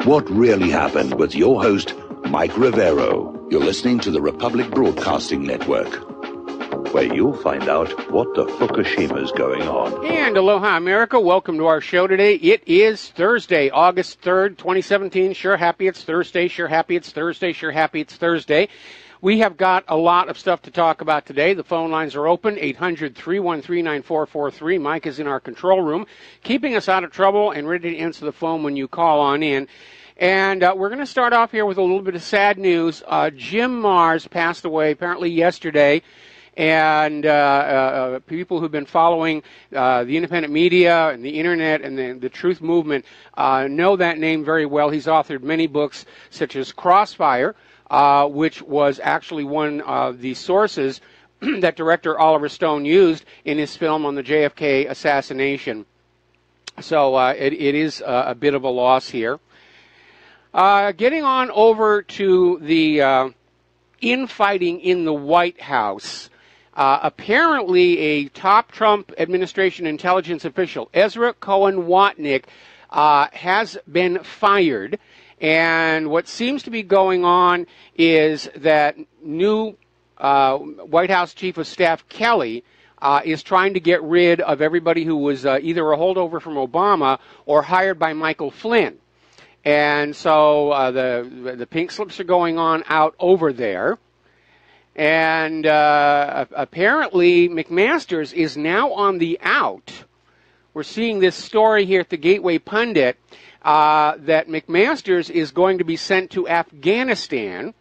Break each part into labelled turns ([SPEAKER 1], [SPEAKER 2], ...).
[SPEAKER 1] What really happened with your host, Mike Rivero. You're listening to the Republic Broadcasting Network, where you'll find out what the Fukushima's going on.
[SPEAKER 2] And aloha, America. Welcome to our show today. It is Thursday, August 3rd, 2017. Sure happy it's Thursday. Sure happy it's Thursday. Sure happy it's Thursday. We have got a lot of stuff to talk about today. The phone lines are open, 800-313-9443. Mike is in our control room, keeping us out of trouble and ready to answer the phone when you call on in. And we're going to start off here with a little bit of sad news. Jim Mars passed away apparently yesterday. And people who've been following the independent media and the internet and the truth movement know that name very well. He's authored many books such as Crossfire, which was actually one of the sources that director Oliver Stone used in his film on the JFK assassination. So it is a bit of a loss here. Getting on over to the infighting in the White House. Apparently, a top Trump administration intelligence official, Ezra Cohen-Watnick, has been fired. And what seems to be going on is that new White House Chief of Staff Kelly is trying to get rid of everybody who was either a holdover from Obama or hired by Michael Flynn. And so the pink slips are going on out over there. And apparently McMaster's is now on the out. We're seeing this story here at the Gateway Pundit that McMaster's is going to be sent to Afghanistan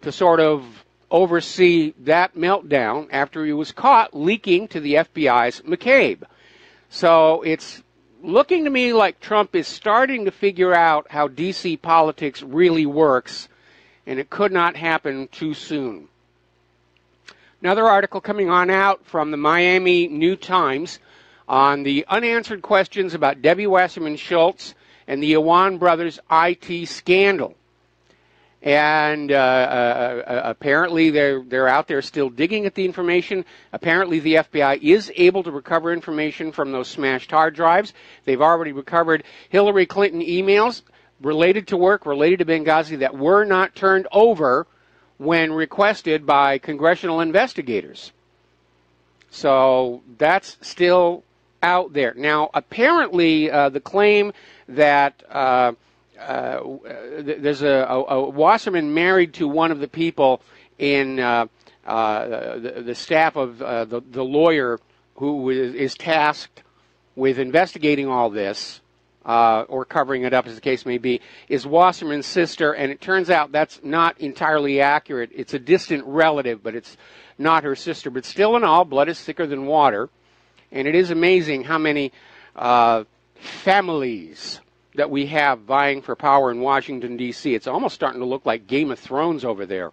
[SPEAKER 2] to sort of oversee that meltdown after he was caught leaking to the FBI's McCabe. So it's looking to me like Trump is starting to figure out how D.C. politics really works, and it could not happen too soon. Another article coming on out from the Miami New Times on the unanswered questions about Debbie Wasserman Schultz and the Iwan brothers' IT scandal. And apparently they're out there still digging at the information. Apparently the FBI is able to recover information from those smashed hard drives. They've already recovered Hillary Clinton emails related to work, related to Benghazi, that were not turned over when requested by congressional investigators. So that's still out there. Now, apparently the claim that there's a Wasserman married to one of the people in the staff of the lawyer who is tasked with investigating all this, or covering it up as the case may be, is Wasserman's sister, and it turns out that's not entirely accurate. It's a distant relative, but it's not her sister. But still in all, blood is thicker than water, and it is amazing how many families that we have vying for power in Washington, D.C. It's almost starting to look like Game of Thrones over there.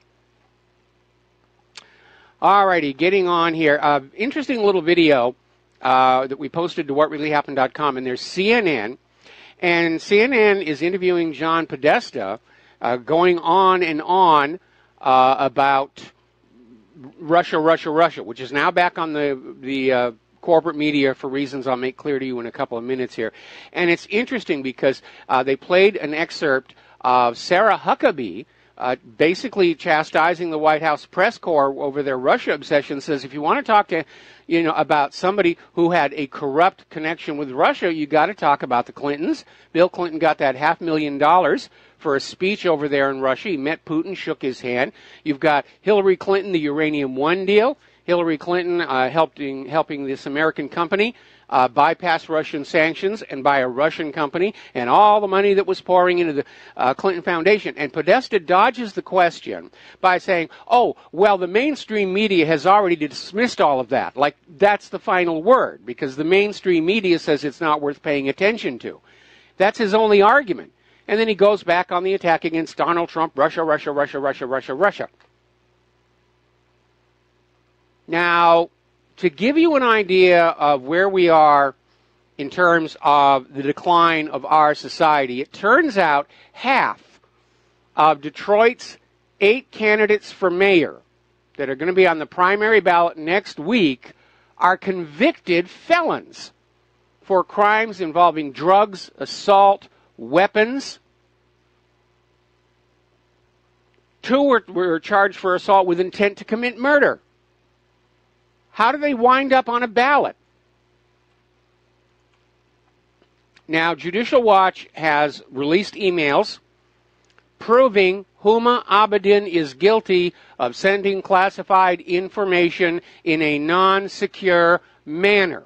[SPEAKER 2] Alrighty, getting on here. Interesting little video that we posted to whatreallyhappened.com, and there's CNN. And CNN is interviewing John Podesta, going on and on about Russia, which is now back on the corporate media for reasons I'll make clear to you in a couple of minutes here. And it's interesting because they played an excerpt of Sarah Huckabee basically chastising the White House press corps over their Russia obsession. Says if you want to talk to about somebody who had a corrupt connection with Russia, you got to talk about the Clintons. Bill Clinton got that $500,000 for a speech over there in Russia. He met Putin, shook his hand. You've got Hillary Clinton, the Uranium One deal. Hillary Clinton helping this American company bypass Russian sanctions and buy a Russian company, and all the money that was pouring into the Clinton Foundation. And Podesta dodges the question by saying, oh, well, the mainstream media has already dismissed all of that. Like, that's the final word, because the mainstream media says it's not worth paying attention to. That's his only argument. And then he goes back on the attack against Donald Trump, Russia. Now, to give you an idea of where we are in terms of the decline of our society, it turns out half of Detroit's 8 candidates for mayor that are going to be on the primary ballot next week are convicted felons for crimes involving drugs, assault, weapons. 2 were charged for assault with intent to commit murder. How do they wind up on a ballot? Now, Judicial Watch has released emails proving Huma Abedin is guilty of sending classified information in a non-secure manner.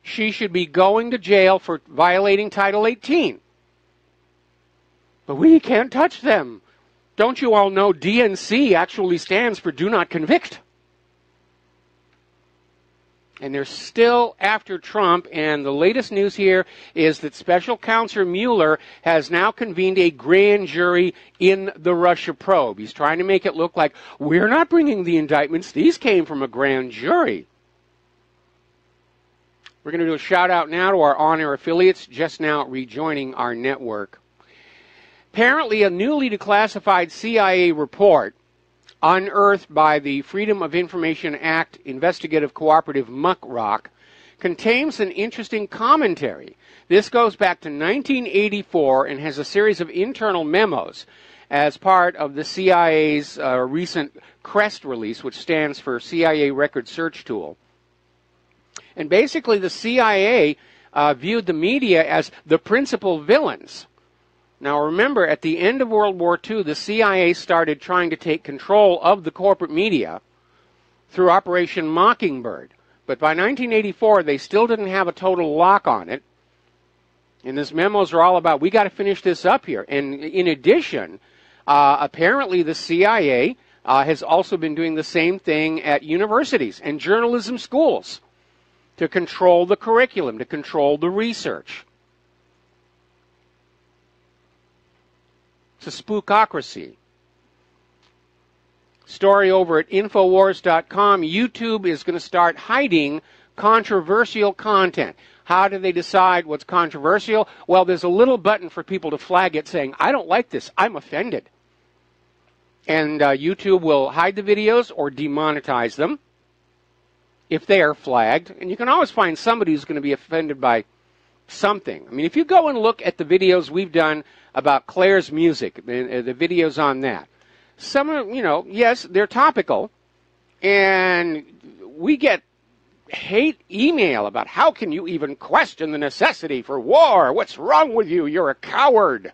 [SPEAKER 2] She should be going to jail for violating Title 18. But we can't touch them. Don't you all know DNC actually stands for Do Not Convict? And they're still after Trump, and the latest news here is that Special Counsel Mueller has now convened a grand jury in the Russia probe. He's trying to make it look like we're not bringing the indictments. These came from a grand jury. We're going to do a shout out now to our on-air affiliates just now rejoining our network. Apparently, a newly declassified CIA report unearthed by the Freedom of Information Act investigative cooperative Muck Rock contains an interesting commentary. This goes back to 1984 and has a series of internal memos as part of the CIA's recent CREST release, which stands for CIA Record Search Tool. And basically the CIA viewed the media as the principal villains. Now remember, at the end of World War II, the CIA started trying to take control of the corporate media through Operation Mockingbird. But by 1984, they still didn't have a total lock on it. And these memos are all about, we got to finish this up here. And in addition, apparently the CIA has also been doing the same thing at universities and journalism schools to control the curriculum, to control the research. It's a spookocracy. Story over at Infowars.com. YouTube is going to start hiding controversial content. How do they decide what's controversial? Well, there's a little button for people to flag it saying, I don't like this, I'm offended. And YouTube will hide the videos or demonetize them if they are flagged. And you can always find somebody who's going to be offended by something. I mean, if you go and look at the videos we've done about Claire's music, the videos on that, some of, yes, they're topical, and we get hate email about how can you even question the necessity for war? What's wrong with you? You're a coward.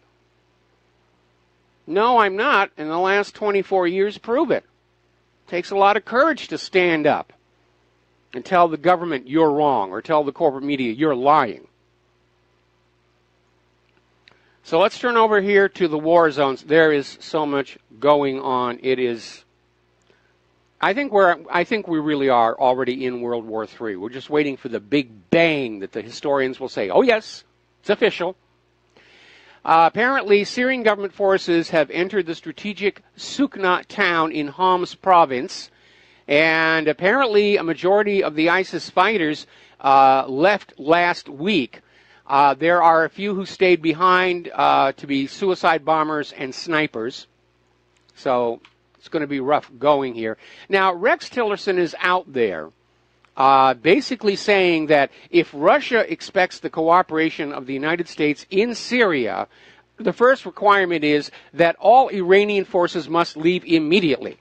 [SPEAKER 2] No, I'm not, and the last 24 years prove it. It takes a lot of courage to stand up and tell the government you're wrong, or tell the corporate media you're lying. So let's turn over here to the war zones. There is so much going on. It is, I think we really are already in World War III. We're just waiting for the big bang that the historians will say, oh yes, it's official. Apparently, Syrian government forces have entered the strategic Sukna town in Homs province, and apparently a majority of the ISIS fighters left last week. There are a few who stayed behind to be suicide bombers and snipers. So it's going to be rough going here. Now, Rex Tillerson is out there basically saying that if Russia expects the cooperation of the United States in Syria, the first requirement is that all Iranian forces must leave immediately.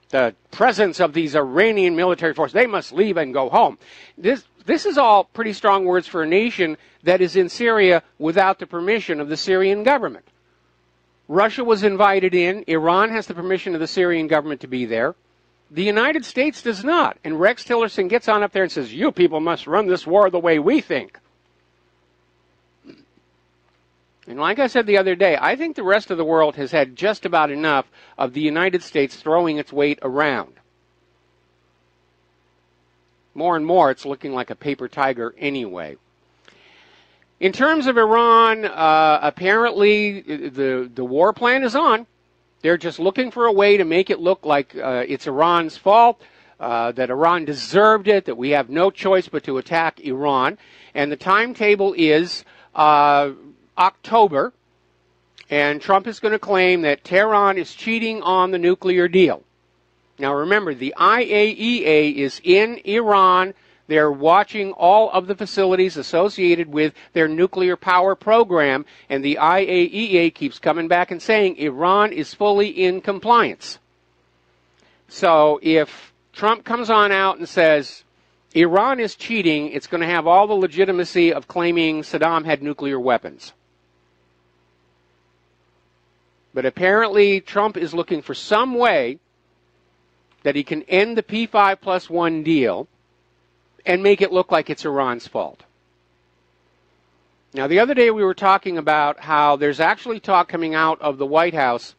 [SPEAKER 2] The presence of these Iranian military forces, they must leave and go home. This is all pretty strong words for a nation that is in Syria without the permission of the Syrian government. Russia was invited in. Iran has the permission of the Syrian government to be there. The United States does not. And Rex Tillerson gets on up there and says, you people must run this war the way we think. And like I said the other day, I think the rest of the world has had just about enough of the United States throwing its weight around. More and more, it's looking like a paper tiger anyway. In terms of Iran, apparently the war plan is on. They're just looking for a way to make it look like it's Iran's fault, that Iran deserved it, that we have no choice but to attack Iran. And the timetable is October, and Trump is going to claim that Tehran is cheating on the nuclear deal. Now remember, the IAEA is in Iran. They're watching all of the facilities associated with their nuclear power program, and the IAEA keeps coming back and saying Iran is fully in compliance. So if Trump comes on out and says Iran is cheating, it's going to have all the legitimacy of claiming Saddam had nuclear weapons. But apparently Trump is looking for some way that he can end the P5+1 deal and make it look like it's Iran's fault. Now, the other day we were talking about how there's actually talk coming out of the White House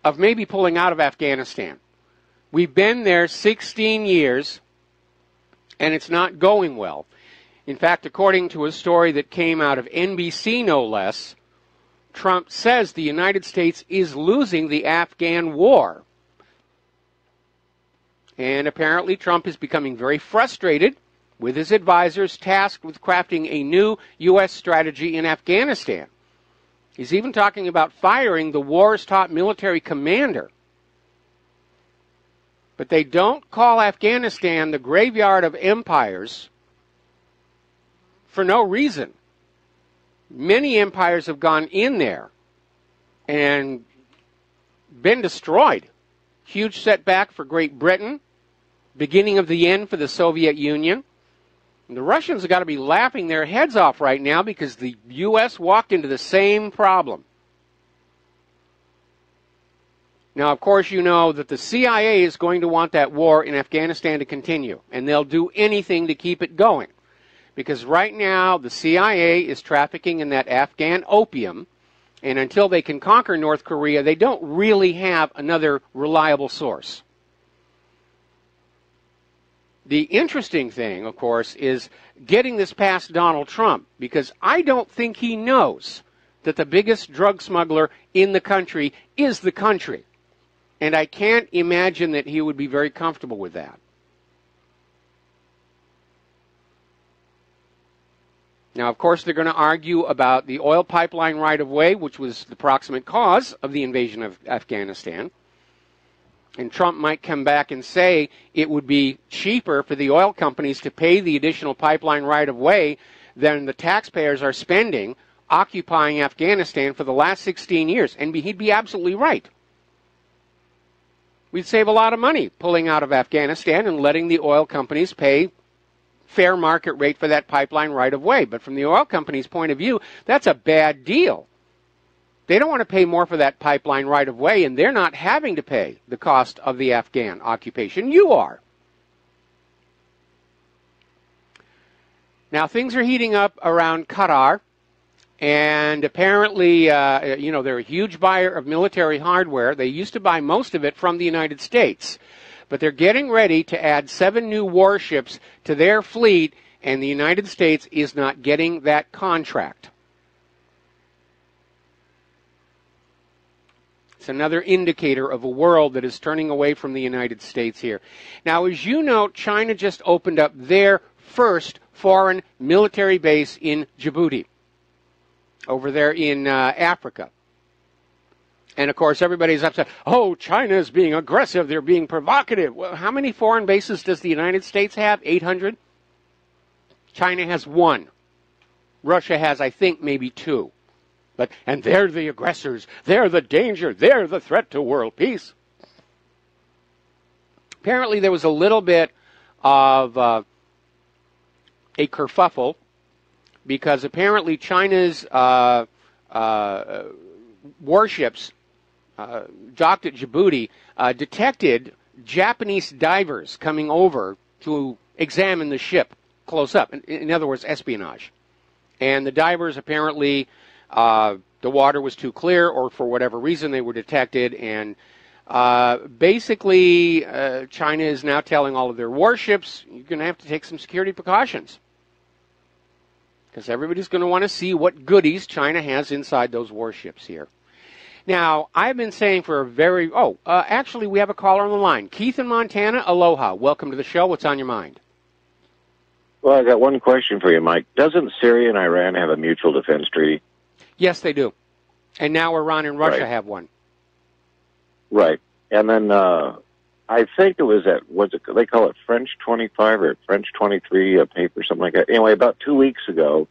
[SPEAKER 2] of maybe pulling out of Afghanistan. We've been there 16 years, and it's not going well. In fact, according to a story that came out of NBC, no less, Trump says the United States is losing the Afghan war. And apparently Trump is becoming very frustrated with his advisors tasked with crafting a new U.S. strategy in Afghanistan. He's even talking about firing the war's top military commander. But they don't call Afghanistan the graveyard of empires for no reason. Many empires have gone in there and been destroyed. Huge setback for Great Britain. Beginning of the end for the Soviet Union. And the Russians have got to be laughing their heads off right now because the U.S. walked into the same problem. Now, of course, you know that the CIA is going to want that war in Afghanistan to continue, and they'll do anything to keep it going. Because right now, the CIA is trafficking in that Afghan opium, and until they can conquer North Korea, they don't really have another reliable source. The interesting thing, of course, is getting this past Donald Trump, because I don't think he knows that the biggest drug smuggler in the country is the country. And I can't imagine that he would be very comfortable with that. Now, of course, they're going to argue about the oil pipeline right-of-way, which was the proximate cause of the invasion of Afghanistan. And Trump might come back and say it would be cheaper for the oil companies to pay the additional pipeline right-of-way than the taxpayers are spending occupying Afghanistan for the last 16 years. And he'd be absolutely right. We'd save a lot of money pulling out of Afghanistan and letting the oil companies pay fair market rate for that pipeline right-of-way. But from the oil company's point of view, that's a bad deal. They don't want to pay more for that pipeline right-of-way, and they're not having to pay the cost of the Afghan occupation. You are. Now, things are heating up around Qatar, and apparently, they're a huge buyer of military hardware. They used to buy most of it from the United States, but they're getting ready to add 7 new warships to their fleet, and the United States is not getting that contract. It's another indicator of a world that is turning away from the United States here. Now, as you know, China just opened up their first foreign military base in Djibouti, over there in Africa. And, of course, everybody's upset. Oh, China's being aggressive. They're being provocative. Well, how many foreign bases does the United States have? 800? China has 1. Russia has, I think, maybe 2. And they're the aggressors, they're the danger, they're the threat to world peace. Apparently there was a little bit of a kerfuffle because apparently China's warships docked at Djibouti detected Japanese divers coming over to examine the ship close up. In other words, espionage. And the divers apparently... the water was too clear, or for whatever reason they were detected, and basically China is now telling all of their warships, you're going to have to take some security precautions. Because everybody's going to want to see what goodies China has inside those warships here. Now, I've been saying for a very... actually, we have a caller on the line. Keith in Montana, aloha. Welcome to the show. What's on your mind?
[SPEAKER 3] Well, I got one question for you, Mike. Doesn't Syria and Iran have a mutual defense treaty?
[SPEAKER 2] Yes, they do. And now Iran and Russia have one.
[SPEAKER 3] Right. And then I think it was they call it French 25 or French 23, a paper, something like that. Anyway, about 2 weeks ago,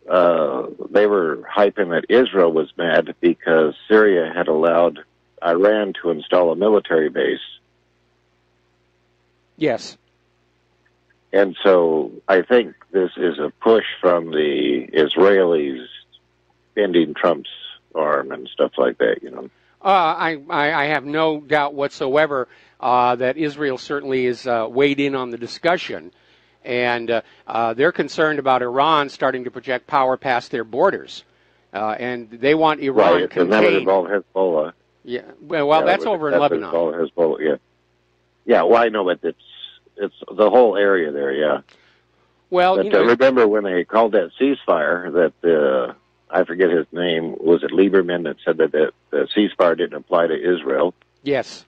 [SPEAKER 3] they were hyping that Israel was mad because Syria had allowed Iran to install a military base.
[SPEAKER 2] Yes.
[SPEAKER 3] And so I think this is a push from the Israelis bending Trump's arm and stuff like that, you know.
[SPEAKER 2] I have no doubt whatsoever that Israel certainly is weighed in on the discussion. And they're concerned about Iran starting to project power past their borders. And they want Iran contained.
[SPEAKER 3] Right, that would involve Hezbollah.
[SPEAKER 2] Yeah, well, that's over in Lebanon.
[SPEAKER 3] Hezbollah, yeah. Yeah, well, I know, but it's the whole area there, yeah.
[SPEAKER 2] Well,
[SPEAKER 3] but, remember when they called that ceasefire that, I forget his name, was it Lieberman that said that the ceasefire didn't apply to Israel?
[SPEAKER 2] Yes.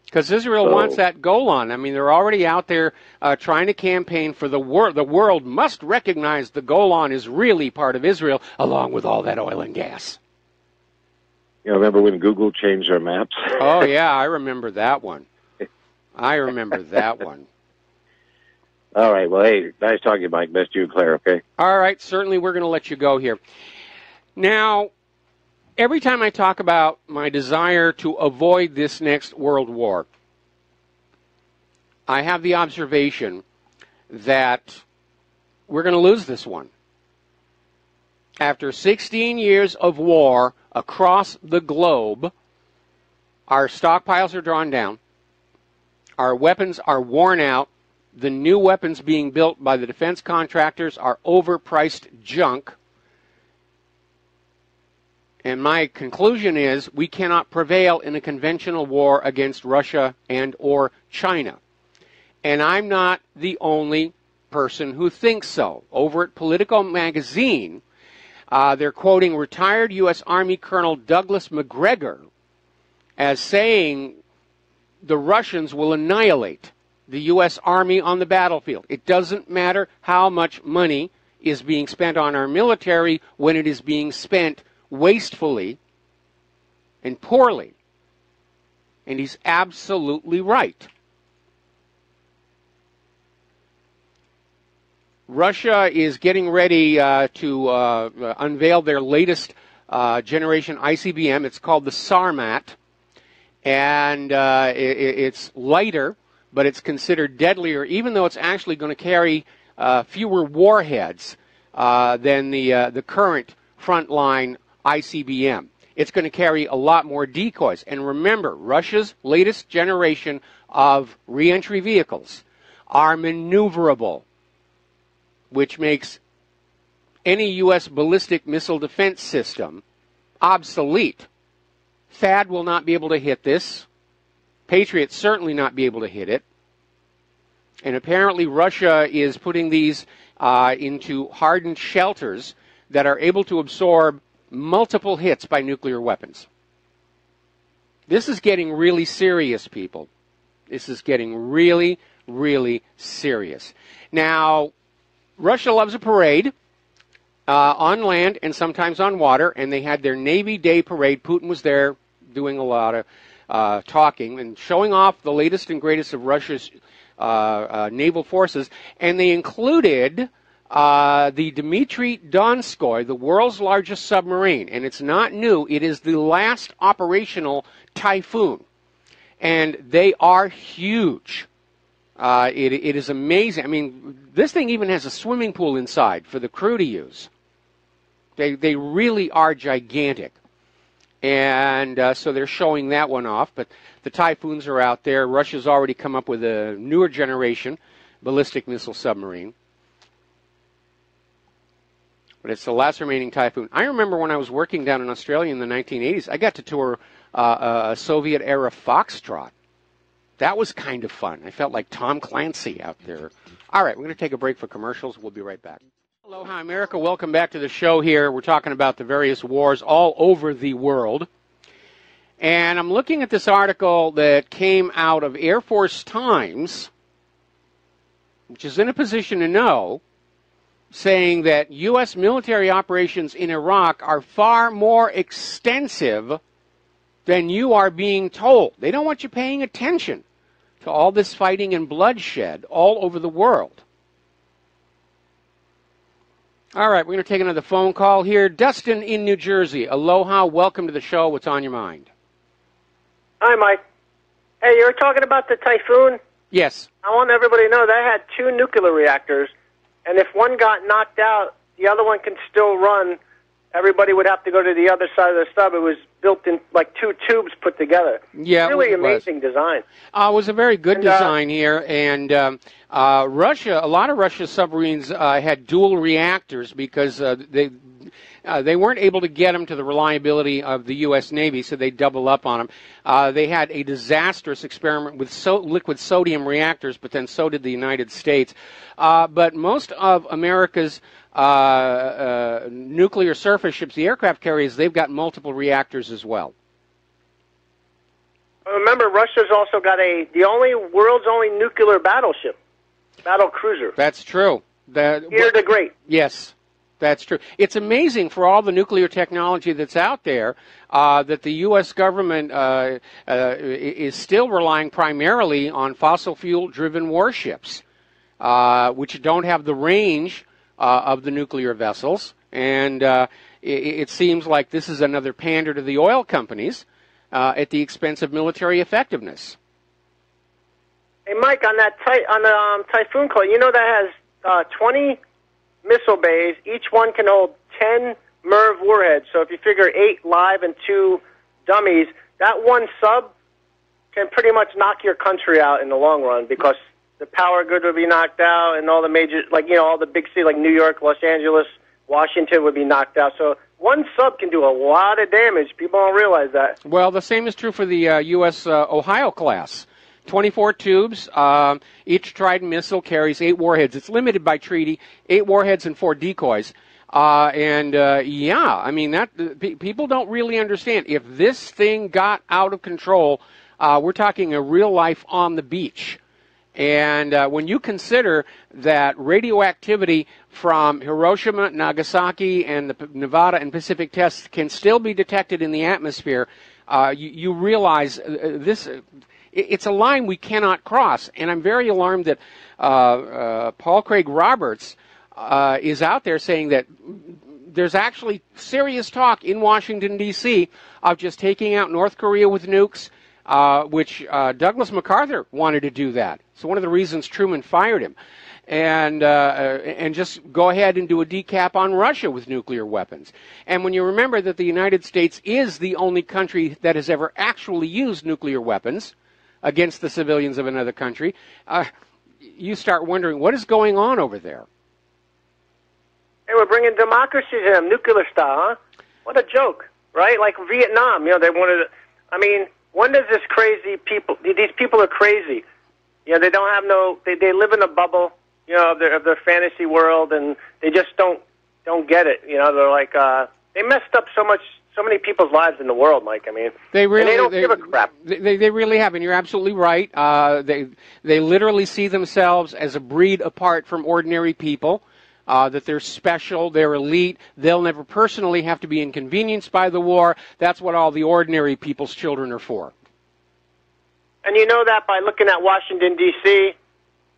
[SPEAKER 2] Because Israel wants that Golan. I mean, they're already out there trying to campaign for the world. The world must recognize the Golan is really part of Israel, along with all that oil and gas.
[SPEAKER 3] You know, remember when Google changed their maps?
[SPEAKER 2] Oh, yeah, I remember that one. I remember that one.
[SPEAKER 3] All right, well, hey, nice talking to you, Mike. Best you and Claire, okay?
[SPEAKER 2] All right, certainly we're going to let you go here. Now, every time I talk about my desire to avoid this next world war, I have the observation that we're going to lose this one. After 16 years of war across the globe, our stockpiles are drawn down, our weapons are worn out, the new weapons being built by the defense contractors are overpriced junk. And my conclusion is we cannot prevail in a conventional war against Russia and or China. And I'm not the only person who thinks so. Over at Politico magazine, they're quoting retired U.S. Army Colonel Douglas McGregor as saying the Russians will annihilate the U.S. Army on the battlefield. It doesn't matter how much money is being spent on our military when it is being spent wastefully and poorly. And he's absolutely right. Russia is getting ready to unveil their latest generation ICBM. It's called the Sarmat. And it's lighter, but it's considered deadlier, even though it's actually going to carry fewer warheads than the current frontline ICBM. It's going to carry a lot more decoys. And remember, Russia's latest generation of reentry vehicles are maneuverable, which makes any U.S. ballistic missile defense system obsolete. THAAD will not be able to hit this. Patriot certainly not be able to hit it. And apparently Russia is putting these into hardened shelters that are able to absorb multiple hits by nuclear weapons. This is getting really serious, people. This is getting really, really serious. Now, Russia loves a parade on land and sometimes on water, and they had their Navy Day parade. Putin was there doing a lot of talking and showing off the latest and greatest of Russia's naval forces, and they included the Dmitry Donskoy, the world's largest submarine, and it's not new. It is the last operational Typhoon, and they are huge. It is amazing. I mean, this thing even has a swimming pool inside for the crew to use. They really are gigantic. And so they're showing that one off. But the Typhoons are out there. Russia's already come up with a newer generation ballistic missile submarine. But it's the last remaining Typhoon. I remember when I was working down in Australia in the 1980s, I got to tour a Soviet-era Foxtrot. That was kind of fun. I felt like Tom Clancy out there. All right, we're going to take a break for commercials. We'll be right back. Aloha, America. Welcome back to the show here. We're talking about the various wars all over the world. And I'm looking at this article that came out of Air Force Times, which is in a position to know, saying that U.S. military operations in Iraq are far more extensive than you are being told. They don't want you paying attention to all this fighting and bloodshed all over the world. All right, we're going to take another phone call here. Dustin in New Jersey. Aloha, welcome to the show. What's on your mind?
[SPEAKER 4] Hi, Mike. Hey, you were talking about the typhoon?
[SPEAKER 2] Yes.
[SPEAKER 4] I want everybody to know that had 2 nuclear reactors, and if one got knocked out, the other one can still run. Everybody would have to go to the other side of the stub. It was built in like 2 tubes put together.
[SPEAKER 2] Yeah,
[SPEAKER 4] really amazing design.
[SPEAKER 2] It was a very good design here, and Russia. A lot of Russia's submarines had dual reactors because they weren't able to get them to the reliability of the U.S. Navy, so they double up on them. They had a disastrous experiment with liquid sodium reactors, but then so did the United States. But most of America's nuclear surface ships, the aircraft carriers, they've got multiple reactors as well.
[SPEAKER 4] Remember, Russia's also got the world's only nuclear battleship, battle cruiser.
[SPEAKER 2] That's true.
[SPEAKER 4] Peter the Great.
[SPEAKER 2] Yes, that's true. It's amazing for all the nuclear technology that's out there that the U.S. government is still relying primarily on fossil fuel-driven warships, which don't have the range of the nuclear vessels, and it seems like this is another pander to the oil companies at the expense of military effectiveness.
[SPEAKER 4] Hey, Mike, on that Typhoon call, you know that has 20 missile bays. Each one can hold 10 MIRV warheads. So if you figure 8 live and 2 dummies, that one sub can pretty much knock your country out in the long run because the power grid would be knocked out, and all the major, all the big cities like New York, Los Angeles, Washington would be knocked out. So one sub can do a lot of damage. People don't realize that.
[SPEAKER 2] Well, the same is true for the U.S. Ohio class. 24 tubes. Each Trident missile carries 8 warheads. It's limited by treaty. 8 warheads and 4 decoys. Yeah, I mean people don't really understand. If this thing got out of control, we're talking a real life on the beach. And when you consider that radioactivity from Hiroshima, Nagasaki, and the Nevada and Pacific tests can still be detected in the atmosphere, you realize this. It's a line we cannot cross. And I'm very alarmed that Paul Craig Roberts is out there saying that there's actually serious talk in Washington, D.C. of just taking out North Korea with nukes, which Douglas MacArthur wanted to do that. So one of the reasons Truman fired him. And just go ahead and do a decap on Russia with nuclear weapons. And when you remember that the United States is the only country that has ever actually used nuclear weapons against the civilians of another country, you start wondering what is going on over there.
[SPEAKER 4] Hey, we're bringing democracy to them, nuclear style, huh? What a joke, right? Like Vietnam, they wanted to, when does these people are crazy. They don't have they live in a bubble, of their fantasy world, and they just don't get it. They're like, they messed up so many people's lives in the world, Mike. They don't give a crap.
[SPEAKER 2] They really have, and you're absolutely right. They literally see themselves as a breed apart from ordinary people. That they're special, they're elite, they'll never personally have to be inconvenienced by the war. That's what all the ordinary people's children are for.
[SPEAKER 4] And you know that by looking at Washington, D.C.,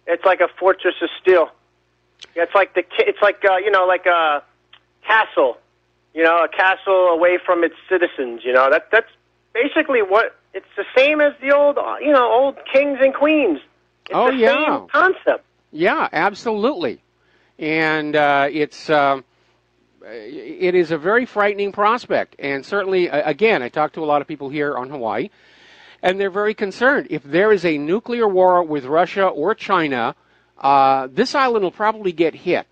[SPEAKER 4] it's like a fortress of steel. It's like a castle, a castle away from its citizens. That's basically what it's the same as the old kings and queens. It's the same concept.
[SPEAKER 2] Yeah, absolutely. And it is a very frightening prospect. And certainly, again, I talked to a lot of people here on Hawaii, and they're very concerned. If there is a nuclear war with Russia or China, this island will probably get hit.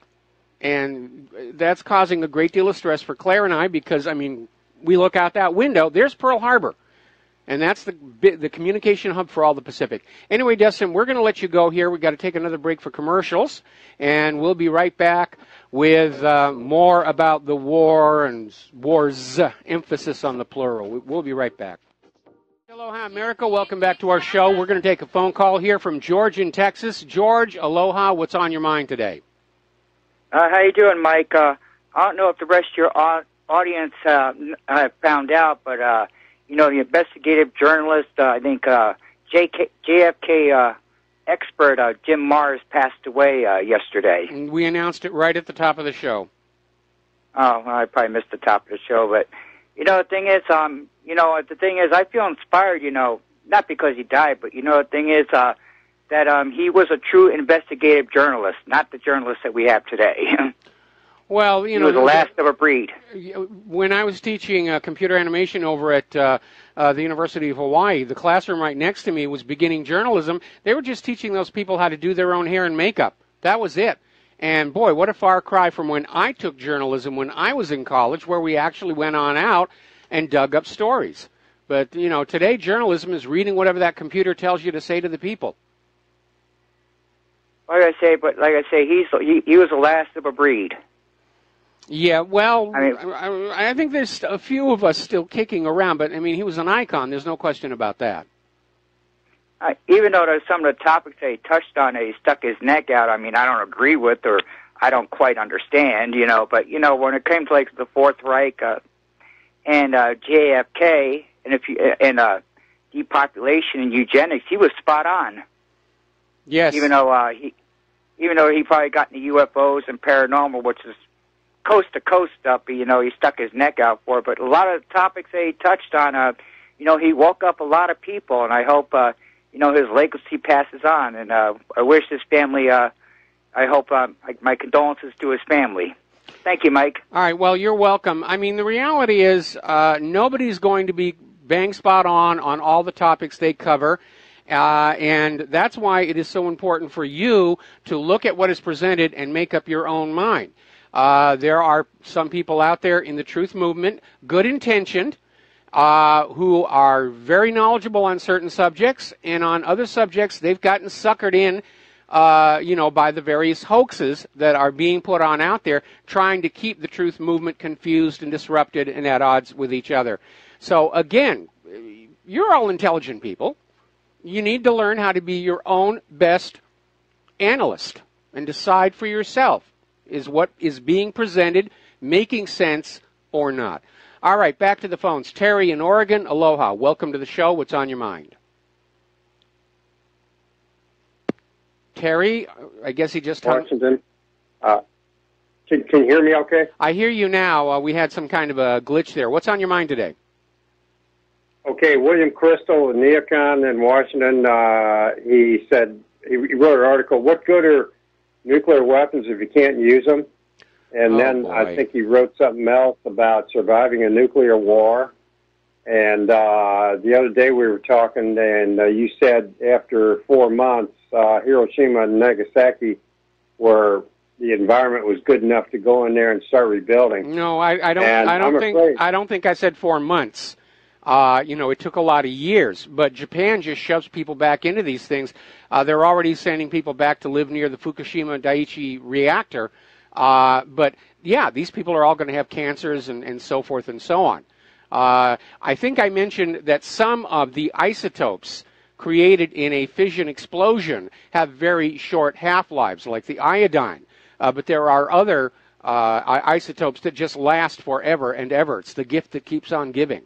[SPEAKER 2] And that's causing a great deal of stress for Claire and I because, we look out that window, there's Pearl Harbor. And that's the communication hub for all the Pacific. Anyway, Dustin, we're going to let you go here. We've got to take another break for commercials. And we'll be right back with more about the war and wars, emphasis on the plural. We'll be right back. Aloha, America. Welcome back to our show. We're going to take a phone call here from George in Texas. George, aloha. What's on your mind today?
[SPEAKER 5] How you doing, Mike? I don't know if the rest of your audience found out, but the investigative journalist, I think JFK expert Jim Mars passed away yesterday.
[SPEAKER 2] And we announced it right at the top of the show.
[SPEAKER 5] Oh, well, I probably missed the top of the show, but the thing is, I feel inspired. Not because he died, but the thing is that he was a true investigative journalist, not the journalist that we have today.
[SPEAKER 2] Well,
[SPEAKER 5] he was the last of a breed.
[SPEAKER 2] When I was teaching computer animation over at the University of Hawaii, the classroom right next to me was beginning journalism. They were just teaching those people how to do their own hair and makeup. That was it. And boy, what a far cry from when I took journalism when I was in college, where we actually went on out and dug up stories. But, today journalism is reading whatever that computer tells you to say to the people.
[SPEAKER 5] Like I say, he was the last of a breed.
[SPEAKER 2] Yeah, well, I think there's a few of us still kicking around, but, he was an icon. There's no question about that.
[SPEAKER 5] Even though there's some of the topics that he touched on that he stuck his neck out, I don't agree with or I don't quite understand, but, when it came to, the Fourth Reich and JFK and depopulation and eugenics, he was spot on.
[SPEAKER 2] Yes.
[SPEAKER 5] Even though he probably got into UFOs and paranormal, which is coast to coast up, he stuck his neck out for. But a lot of the topics that he touched on, he woke up a lot of people, and I hope, his legacy passes on. And I wish his family, I hope my condolences to his family. Thank you, Mike.
[SPEAKER 2] All right, well, you're welcome. The reality is nobody's going to be bang spot on all the topics they cover. And that's why it is so important for you to look at what is presented and make up your own mind. There are some people out there in the truth movement, good-intentioned, who are very knowledgeable on certain subjects, and on other subjects they've gotten suckered in, by the various hoaxes that are being put on out there, trying to keep the truth movement confused and disrupted and at odds with each other. So again, you're all intelligent people. You need to learn how to be your own best analyst and decide for yourself, is what is being presented making sense or not. All right, back to the phones. Terry in Oregon, aloha. Welcome to the show. What's on your mind? Terry, I guess he just...
[SPEAKER 6] Washington. Can you hear me okay?
[SPEAKER 2] I hear you now. We had some kind of a glitch there. What's on your mind today?
[SPEAKER 6] Okay, William Crystal, Neocon in Washington, he said, he wrote an article, what good are nuclear weapons if you can't use them? And then boy. I think he wrote something else about surviving a nuclear war. And the other day we were talking, and you said after 4 months, Hiroshima and Nagasaki were... the environment was good enough to go in there and start rebuilding.
[SPEAKER 2] No, I don't think I said 4 months. It took a lot of years, but Japan just shoves people back into these things. They're already sending people back to live near the Fukushima Daiichi reactor. But yeah, these people are all going to have cancers and so forth and so on. I think I mentioned that some of the isotopes created in a fission explosion have very short half-lives, like the iodine. But there are other isotopes that just last forever and ever. It's the gift that keeps on giving.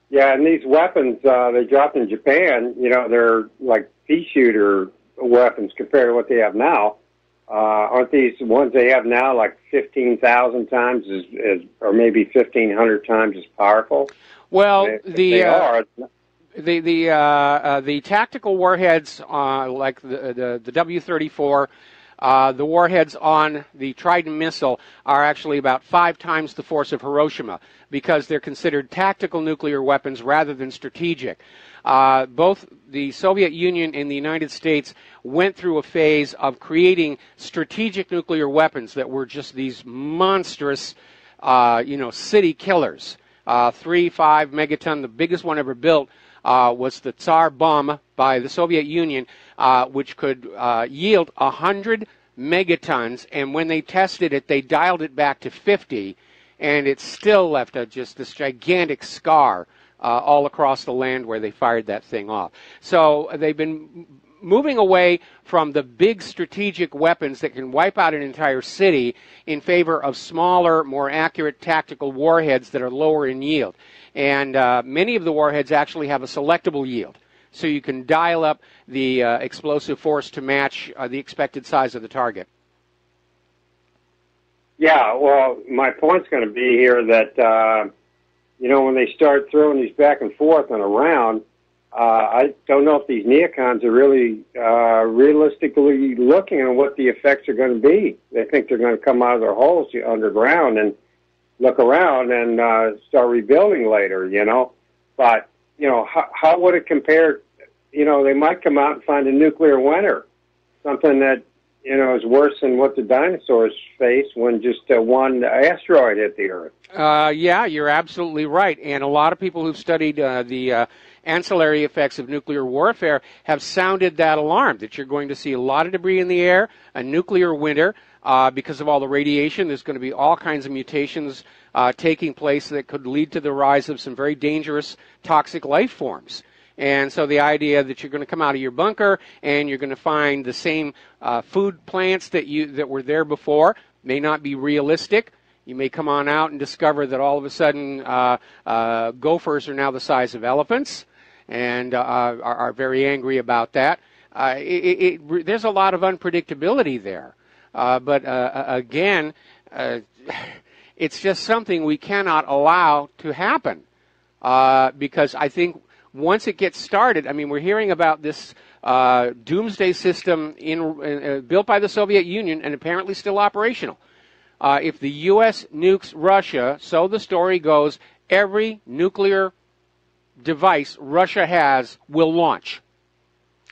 [SPEAKER 6] Yeah, and these weapons they dropped in Japan, they're like pea shooter weapons compared to what they have now. Aren't these ones they have now like 15,000 times or maybe 1,500 times as powerful?
[SPEAKER 2] Well, the tactical warheads, like the W-34, the warheads on the Trident missile are actually about 5 times the force of Hiroshima because they're considered tactical nuclear weapons rather than strategic. Both the Soviet Union and the United States went through a phase of creating strategic nuclear weapons that were just these monstrous, city killers. 3-5 megaton, the biggest one ever built, was the Tsar bomb by the Soviet Union, which could yield 100 megatons, and when they tested it, they dialed it back to 50, and it still left just this gigantic scar all across the land where they fired that thing off. So they've been moving away from the big strategic weapons that can wipe out an entire city in favor of smaller, more accurate tactical warheads that are lower in yield. And many of the warheads actually have a selectable yield, so you can dial up the explosive force to match the expected size of the target.
[SPEAKER 6] Yeah, well, my point's going to be here that, when they start throwing these back and forth and around, I don't know if these neocons are really realistically looking at what the effects are going to be. They think they're going to come out of their holes underground and look around and start rebuilding later, But, how would it compare? They might come out and find a nuclear winter, something that, is worse than what the dinosaurs faced when just one asteroid hit the Earth.
[SPEAKER 2] Yeah, you're absolutely right. And a lot of people who've studied the ancillary effects of nuclear warfare have sounded that alarm, that you're going to see a lot of debris in the air, a nuclear winter. Because of all the radiation, there's going to be all kinds of mutations taking place that could lead to the rise of some very dangerous toxic life forms. And so the idea that you're going to come out of your bunker and you're going to find the same food plants that were there before may not be realistic. You may come on out and discover that all of a sudden gophers are now the size of elephants and are very angry about that. There's a lot of unpredictability there. But again, it's just something we cannot allow to happen because I think once it gets started, we're hearing about this doomsday system built by the Soviet Union and apparently still operational. If the U.S. nukes Russia, so the story goes, every nuclear device Russia has will launch.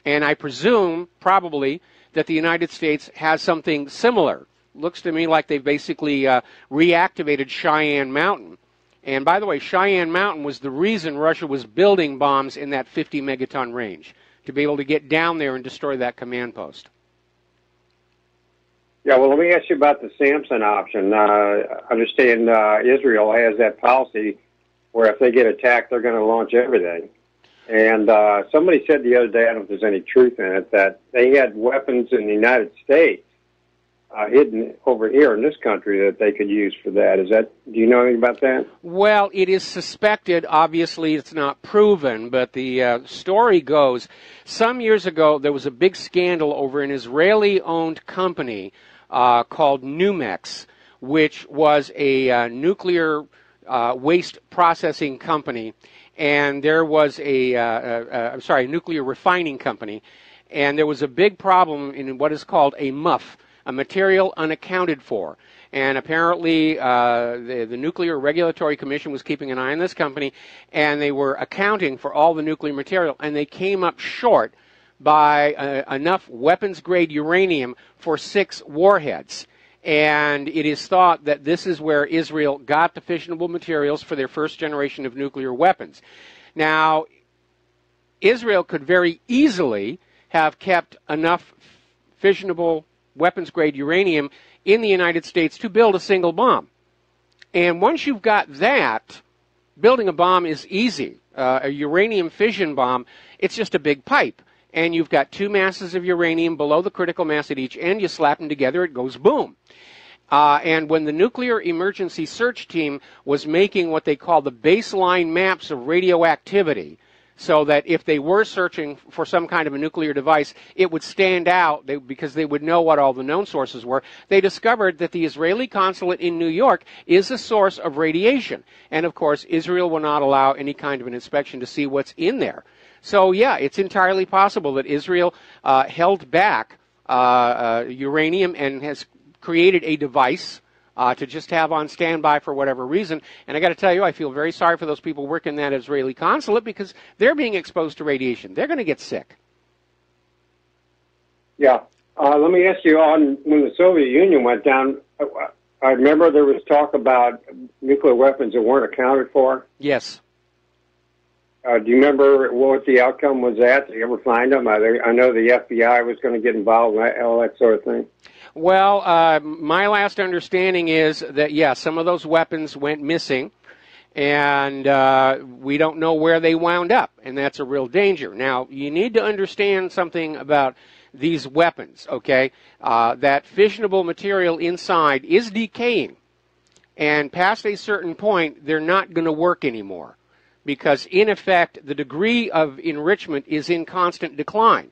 [SPEAKER 2] And I presume, probably, that the United States has something similar. Looks to me like they've basically reactivated Cheyenne Mountain. And by the way, Cheyenne Mountain was the reason Russia was building bombs in that 50 megaton range, to be able to get down there and destroy that command post.
[SPEAKER 6] Yeah, well, let me ask you about the Samson option. I understand Israel has that policy where if they get attacked, they're going to launch everything. And somebody said the other day, I don't know if there's any truth in it, that they had weapons in the United States hidden over here in this country that they could use for that. Do you know anything about that?
[SPEAKER 2] Well, it is suspected. Obviously, it's not proven, but the story goes, some years ago, there was a big scandal over an Israeli-owned company called Numex, which was a nuclear waste processing company, and there was a nuclear refining company, and there was a big problem in what is called a MUF, a material unaccounted for. And apparently the Nuclear Regulatory Commission was keeping an eye on this company, and they were accounting for all the nuclear material, and they came up short by enough weapons-grade uranium for 6 warheads. And it is thought that this is where Israel got the fissionable materials for their first generation of nuclear weapons. Now, Israel could very easily have kept enough fissionable weapons-grade uranium in the United States to build a single bomb. And once you've got that, building a bomb is easy. A uranium fission bomb, it's just a big pipe. And you've got 2 masses of uranium below the critical mass at each end. You slap them together, it goes boom. And when the Nuclear Emergency Search Team was making what they call the baseline maps of radioactivity, so that if they were searching for some kind of a nuclear device, it would stand out because they would know what all the known sources were. They discovered that the Israeli consulate in New York is a source of radiation. And, of course, Israel will not allow any kind of an inspection to see what's in there. So, yeah, it's entirely possible that Israel held back uranium and has created a device to just have on standby for whatever reason. And I got to tell you, I feel very sorry for those people working in that Israeli consulate because they're being exposed to radiation. They're going to get sick.
[SPEAKER 6] Yeah. Let me ask you, when the Soviet Union went down, I remember there was talk about nuclear weapons that weren't accounted for.
[SPEAKER 2] Yes.
[SPEAKER 6] Do you remember what the outcome was at? Did you ever find them? I know the FBI was going to get involved in all that sort of thing.
[SPEAKER 2] Well, my last understanding is that, yeah, some of those weapons went missing, And we don't know where they wound up, and that's a real danger. Now, you need to understand something about these weapons, okay? That fissionable material inside is decaying, and past a certain point, they're not going to work anymore because, in effect, the degree of enrichment is in constant decline.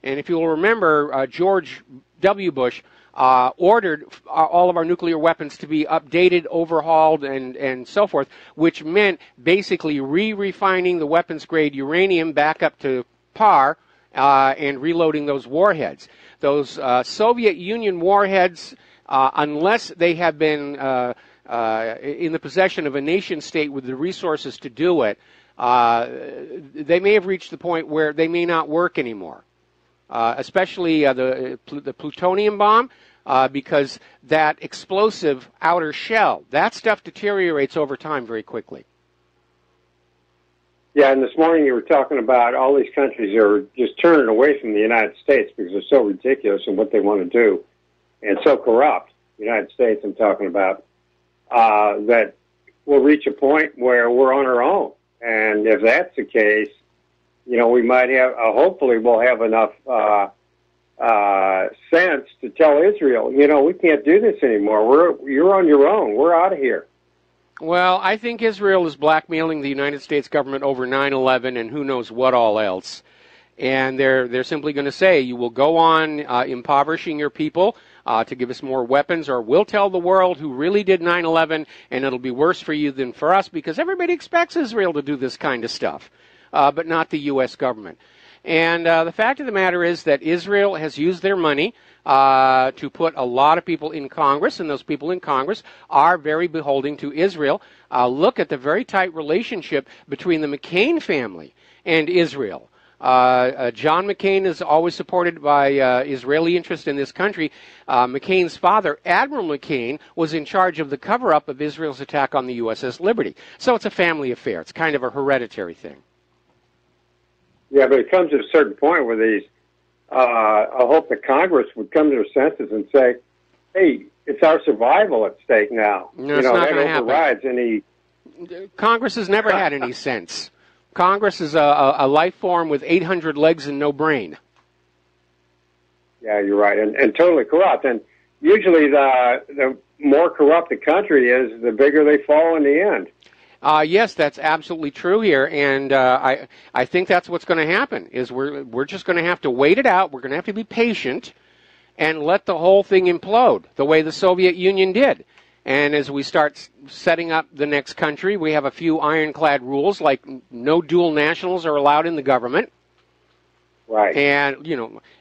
[SPEAKER 2] And if you'll remember, George W. Bush ordered all of our nuclear weapons to be updated, overhauled, and so forth, which meant basically re-refining the weapons-grade uranium back up to par and reloading those warheads. Those Soviet Union warheads, unless they have been in the possession of a nation-state with the resources to do it, they may have reached the point where they may not work anymore. Especially the plutonium bomb, because that explosive outer shell, that stuff deteriorates over time very quickly.
[SPEAKER 6] Yeah, and this morning you were talking about all these countries are just turning away from the United States because they're so ridiculous in what they want to do and so corrupt. The United States, I'm talking about, that we'll reach a point where we're on our own. And if that's the case, we might have, hopefully we'll have enough sense to tell Israel, we can't do this anymore. You're on your own. We're out of here.
[SPEAKER 2] Well, I think Israel is blackmailing the United States government over 9/11 and who knows what all else. And they're simply going to say, you will go on impoverishing your people to give us more weapons, or we'll tell the world who really did 9/11, and it'll be worse for you than for us because everybody expects Israel to do this kind of stuff. But not the U.S. government. And the fact of the matter is that Israel has used their money to put a lot of people in Congress, and those people in Congress are very beholden to Israel. Look at the very tight relationship between the McCain family and Israel. John McCain is always supported by Israeli interest in this country. McCain's father, Admiral McCain, was in charge of the cover-up of Israel's attack on the USS Liberty. So it's a family affair. It's kind of a hereditary thing.
[SPEAKER 6] Yeah, but it comes to a certain point where these, I hope the Congress would come to their senses and say, hey, it's our survival at stake now.
[SPEAKER 2] No, it's not going to happen.
[SPEAKER 6] Overrides any...
[SPEAKER 2] Congress has never had any sense. Congress is a life form with 800 legs and no brain.
[SPEAKER 6] Yeah, you're right, and totally corrupt. And usually the more corrupt the country is, the bigger they fall in the end.
[SPEAKER 2] Yes, that's absolutely true here, and I think that's what's going to happen, is we're just going to have to wait it out. We're going to have to be patient and let the whole thing implode the way the Soviet Union did. And as we start setting up the next country, we have a few ironclad rules, like no dual nationals are allowed in the government.
[SPEAKER 6] Right.
[SPEAKER 2] And,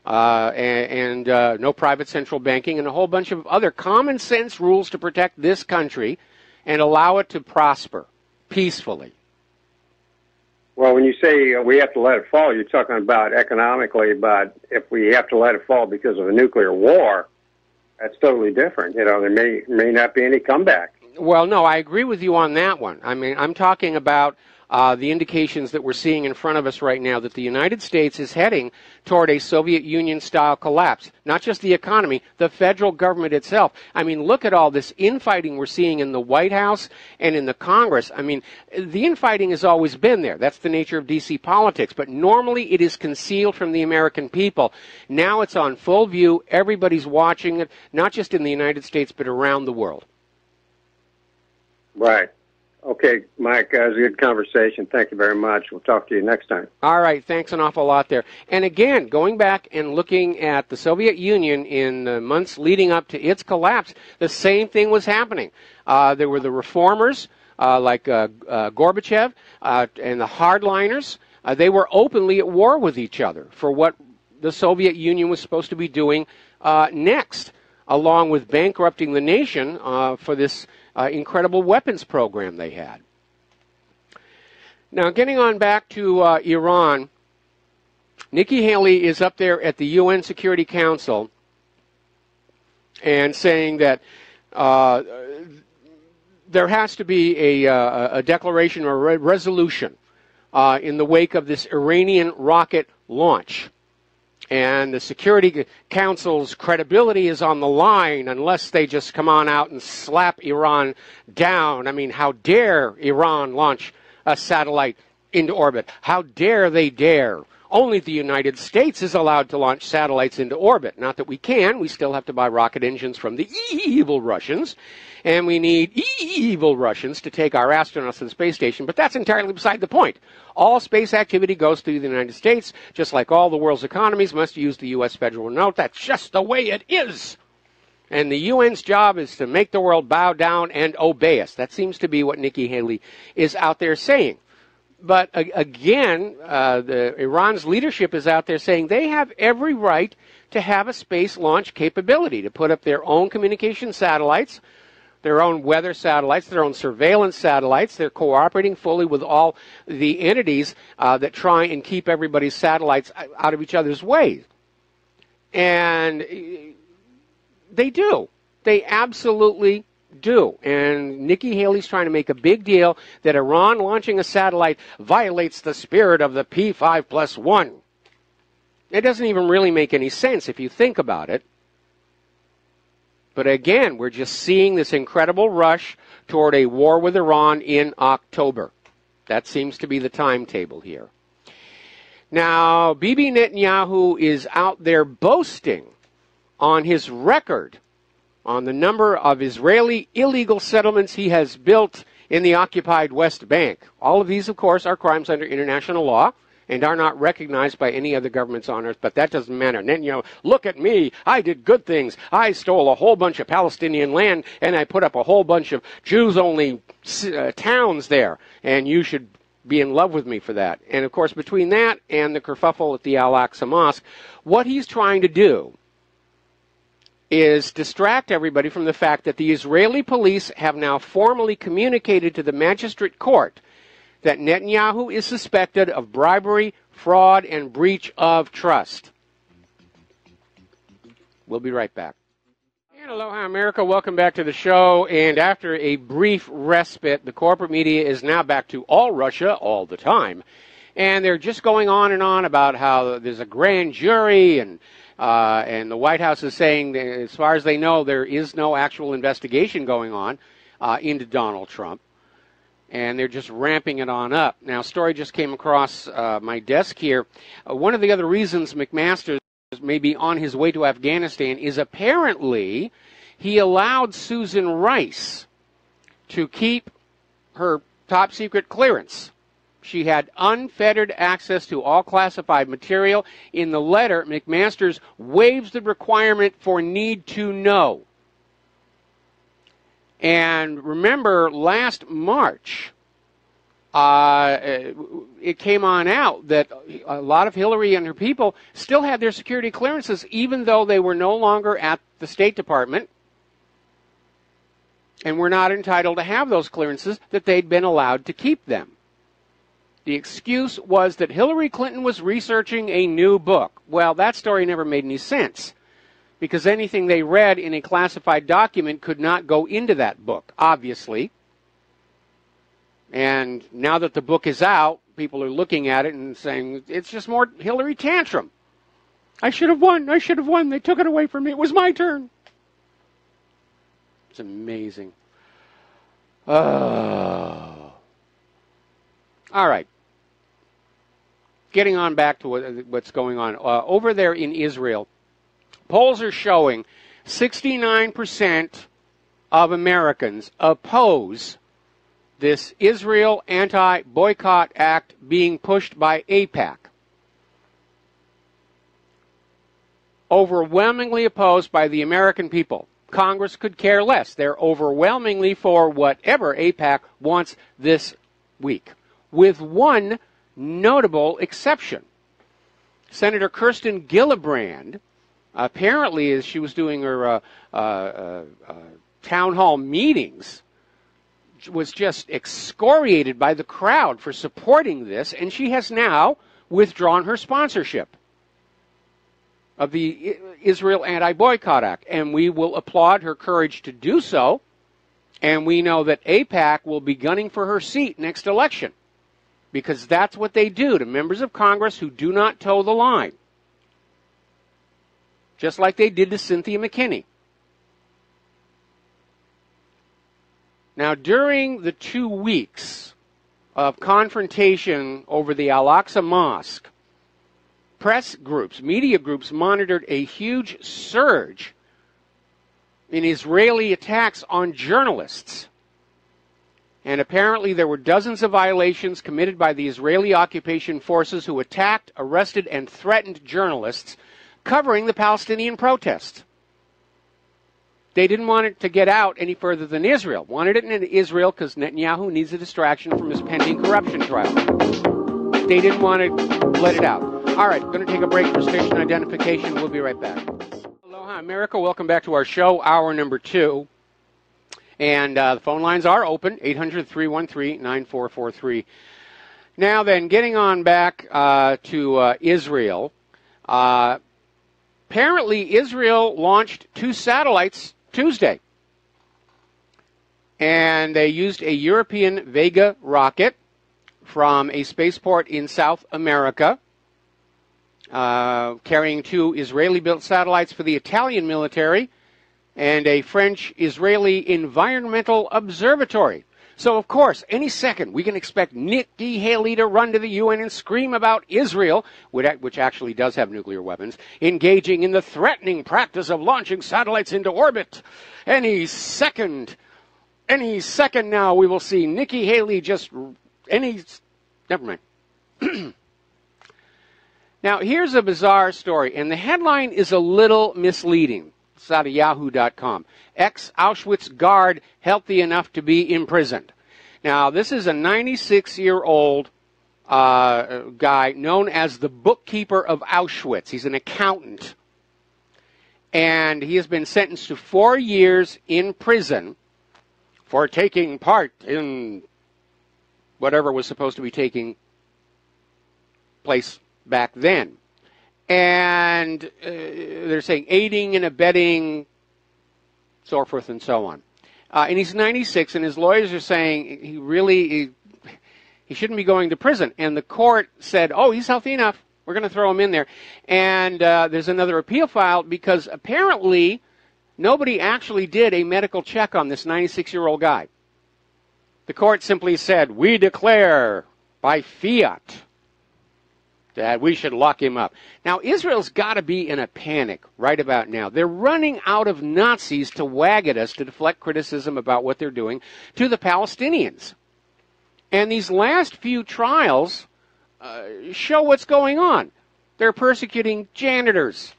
[SPEAKER 2] no private central banking, and a whole bunch of other common sense rules to protect this country and allow it to prosper peacefully.
[SPEAKER 6] Well, when you say we have to let it fall, you're talking about economically, but if we have to let it fall because of a nuclear war, that's totally different. There may not be any comeback.
[SPEAKER 2] Well, no, I agree with you on that one. I mean, I'm talking about the indications that we're seeing in front of us right now that the United States is heading toward a Soviet Union-style collapse. Not just the economy, the federal government itself. I mean, look at all this infighting we're seeing in the White House and in the Congress. I mean, the infighting has always been there. That's the nature of D.C. politics. But normally it is concealed from the American people. Now it's on full view. Everybody's watching it, not just in the United States, but around the world.
[SPEAKER 6] Right. Okay, Mike, it was a good conversation. Thank you very much. We'll talk to you next time.
[SPEAKER 2] All right, thanks an awful lot there. And again, going back and looking at the Soviet Union in the months leading up to its collapse, the same thing was happening. There were the reformers, like Gorbachev, and the hardliners. They were openly at war with each other for what the Soviet Union was supposed to be doing next, along with bankrupting the nation for this incredible weapons program they had. Now, getting on back to Iran, Nikki Haley is up there at the UN Security Council and saying that there has to be a declaration or a resolution in the wake of this Iranian rocket launch. And the Security Council's credibility is on the line unless they just come on out and slap Iran down. I mean, how dare Iran launch a satellite into orbit? How dare they dare? Only the United States is allowed to launch satellites into orbit. Not that we can. We still have to buy rocket engines from the evil Russians. And we need evil Russians to take our astronauts to the space station. But that's entirely beside the point. All space activity goes through the United States, just like all the world's economies must use the U.S. federal note. That's just the way it is. And the UN's job is to make the world bow down and obey us. That seems to be what Nikki Haley is out there saying. But again, Iran's leadership is out there saying they have every right to have a space launch capability, to put up their own communication satellites, their own weather satellites, their own surveillance satellites. They're cooperating fully with all the entities that try and keep everybody's satellites out of each other's way. And they do. They absolutely do. And Nikki Haley's trying to make a big deal that Iran launching a satellite violates the spirit of the P5+1. It doesn't even really make any sense if you think about it. But again, we're just seeing this incredible rush toward a war with Iran in October. That seems to be the timetable here. Now, Bibi Netanyahu is out there boasting on his record on the number of Israeli illegal settlements he has built in the occupied West Bank. All of these, of course, are crimes under international law and are not recognized by any other governments on earth, but that doesn't matter. Netanyahu, look at me, I did good things. I stole a whole bunch of Palestinian land, and I put up a whole bunch of Jews-only towns there, and you should be in love with me for that. And, of course, between that and the kerfuffle at the Al-Aqsa Mosque, what he's trying to do is distract everybody from the fact that the Israeli police have now formally communicated to the magistrate court that Netanyahu is suspected of bribery, fraud, and breach of trust. We'll be right back. And aloha, America. Welcome back to the show. And after a brief respite, the corporate media is now back to all Russia all the time. And they're just going on and on about how there's a grand jury and the White House is saying that, as far as they know, there is no actual investigation going on into Donald Trump. And they're just ramping it on up. Now, a story just came across my desk here. One of the other reasons McMaster may be on his way to Afghanistan is apparently he allowed Susan Rice to keep her top-secret clearance. She had unfettered access to all classified material. In the letter, McMaster's waives the requirement for need to know. And remember, last March, it came on out that a lot of Hillary and her people still had their security clearances, even though they were no longer at the State Department and were not entitled to have those clearances, that they'd been allowed to keep them. The excuse was that Hillary Clinton was researching a new book. Well, that story never made any sense, because anything they read in a classified document could not go into that book, obviously. And now that the book is out, people are looking at it and saying, it's just more Hillary tantrum. I should have won. I should have won. They took it away from me. It was my turn. It's amazing. All right. Getting on back to what's going on. Over there in Israel, polls are showing 69% of Americans oppose this Israel anti-boycott act being pushed by AIPAC. Overwhelmingly opposed by the American people. Congress could care less. They're overwhelmingly for whatever AIPAC wants this week, with one notable exception. Senator Kirsten Gillibrand, apparently, as she was doing her town hall meetings, was just excoriated by the crowd for supporting this, and she has now withdrawn her sponsorship of the Israel Anti-Boycott Act. And we will applaud her courage to do so, and we know that AIPAC will be gunning for her seat next election, because that's what they do to members of Congress who do not toe the line. just like they did to Cynthia McKinney. Now, during the 2 weeks of confrontation over the Al-Aqsa Mosque, press groups, media groups monitored a huge surge in Israeli attacks on journalists. And apparently there were dozens of violations committed by the Israeli occupation forces who attacked, arrested, and threatened journalists covering the Palestinian protests. They didn't want it to get out any further than Israel. Wanted it in Israel because Netanyahu needs a distraction from his pending corruption trial. They didn't want to let it out. All right, going to take a break for station identification. We'll be right back. Aloha, America. Welcome back to our show, hour number 2. And the phone lines are open, 800-313-9443. Now then, getting on back to Israel. Apparently, Israel launched 2 satellites Tuesday. And they used a European Vega rocket from a spaceport in South America, carrying 2 Israeli-built satellites for the Italian military and a French-Israeli environmental observatory. So, of course, any second we can expect Nikki Haley to run to the UN and scream about Israel, which actually does have nuclear weapons, engaging in the threatening practice of launching satellites into orbit. Any second now we will see Nikki Haley never mind. Now, here's a bizarre story, and the headline is a little misleading. It's out of yahoo.com. Ex-Auschwitz guard healthy enough to be imprisoned. Now, this is a 96-year-old guy known as the bookkeeper of Auschwitz. He's an accountant. And he has been sentenced to 4 years in prison for taking part in whatever was supposed to be taking place back then. And they're saying aiding and abetting, so forth and so on. And he's 96, and his lawyers are saying he shouldn't be going to prison. And the court said, oh, he's healthy enough. We're going to throw him in there. And there's another appeal filed because apparently nobody actually did a medical check on this 96-year-old guy. The court simply said, we declare by fiat that we should lock him up. Now, Israel's got to be in a panic right about now. They're running out of Nazis to wag at us to deflect criticism about what they're doing to the Palestinians. And these last few trials show what's going on. They're persecuting janitors.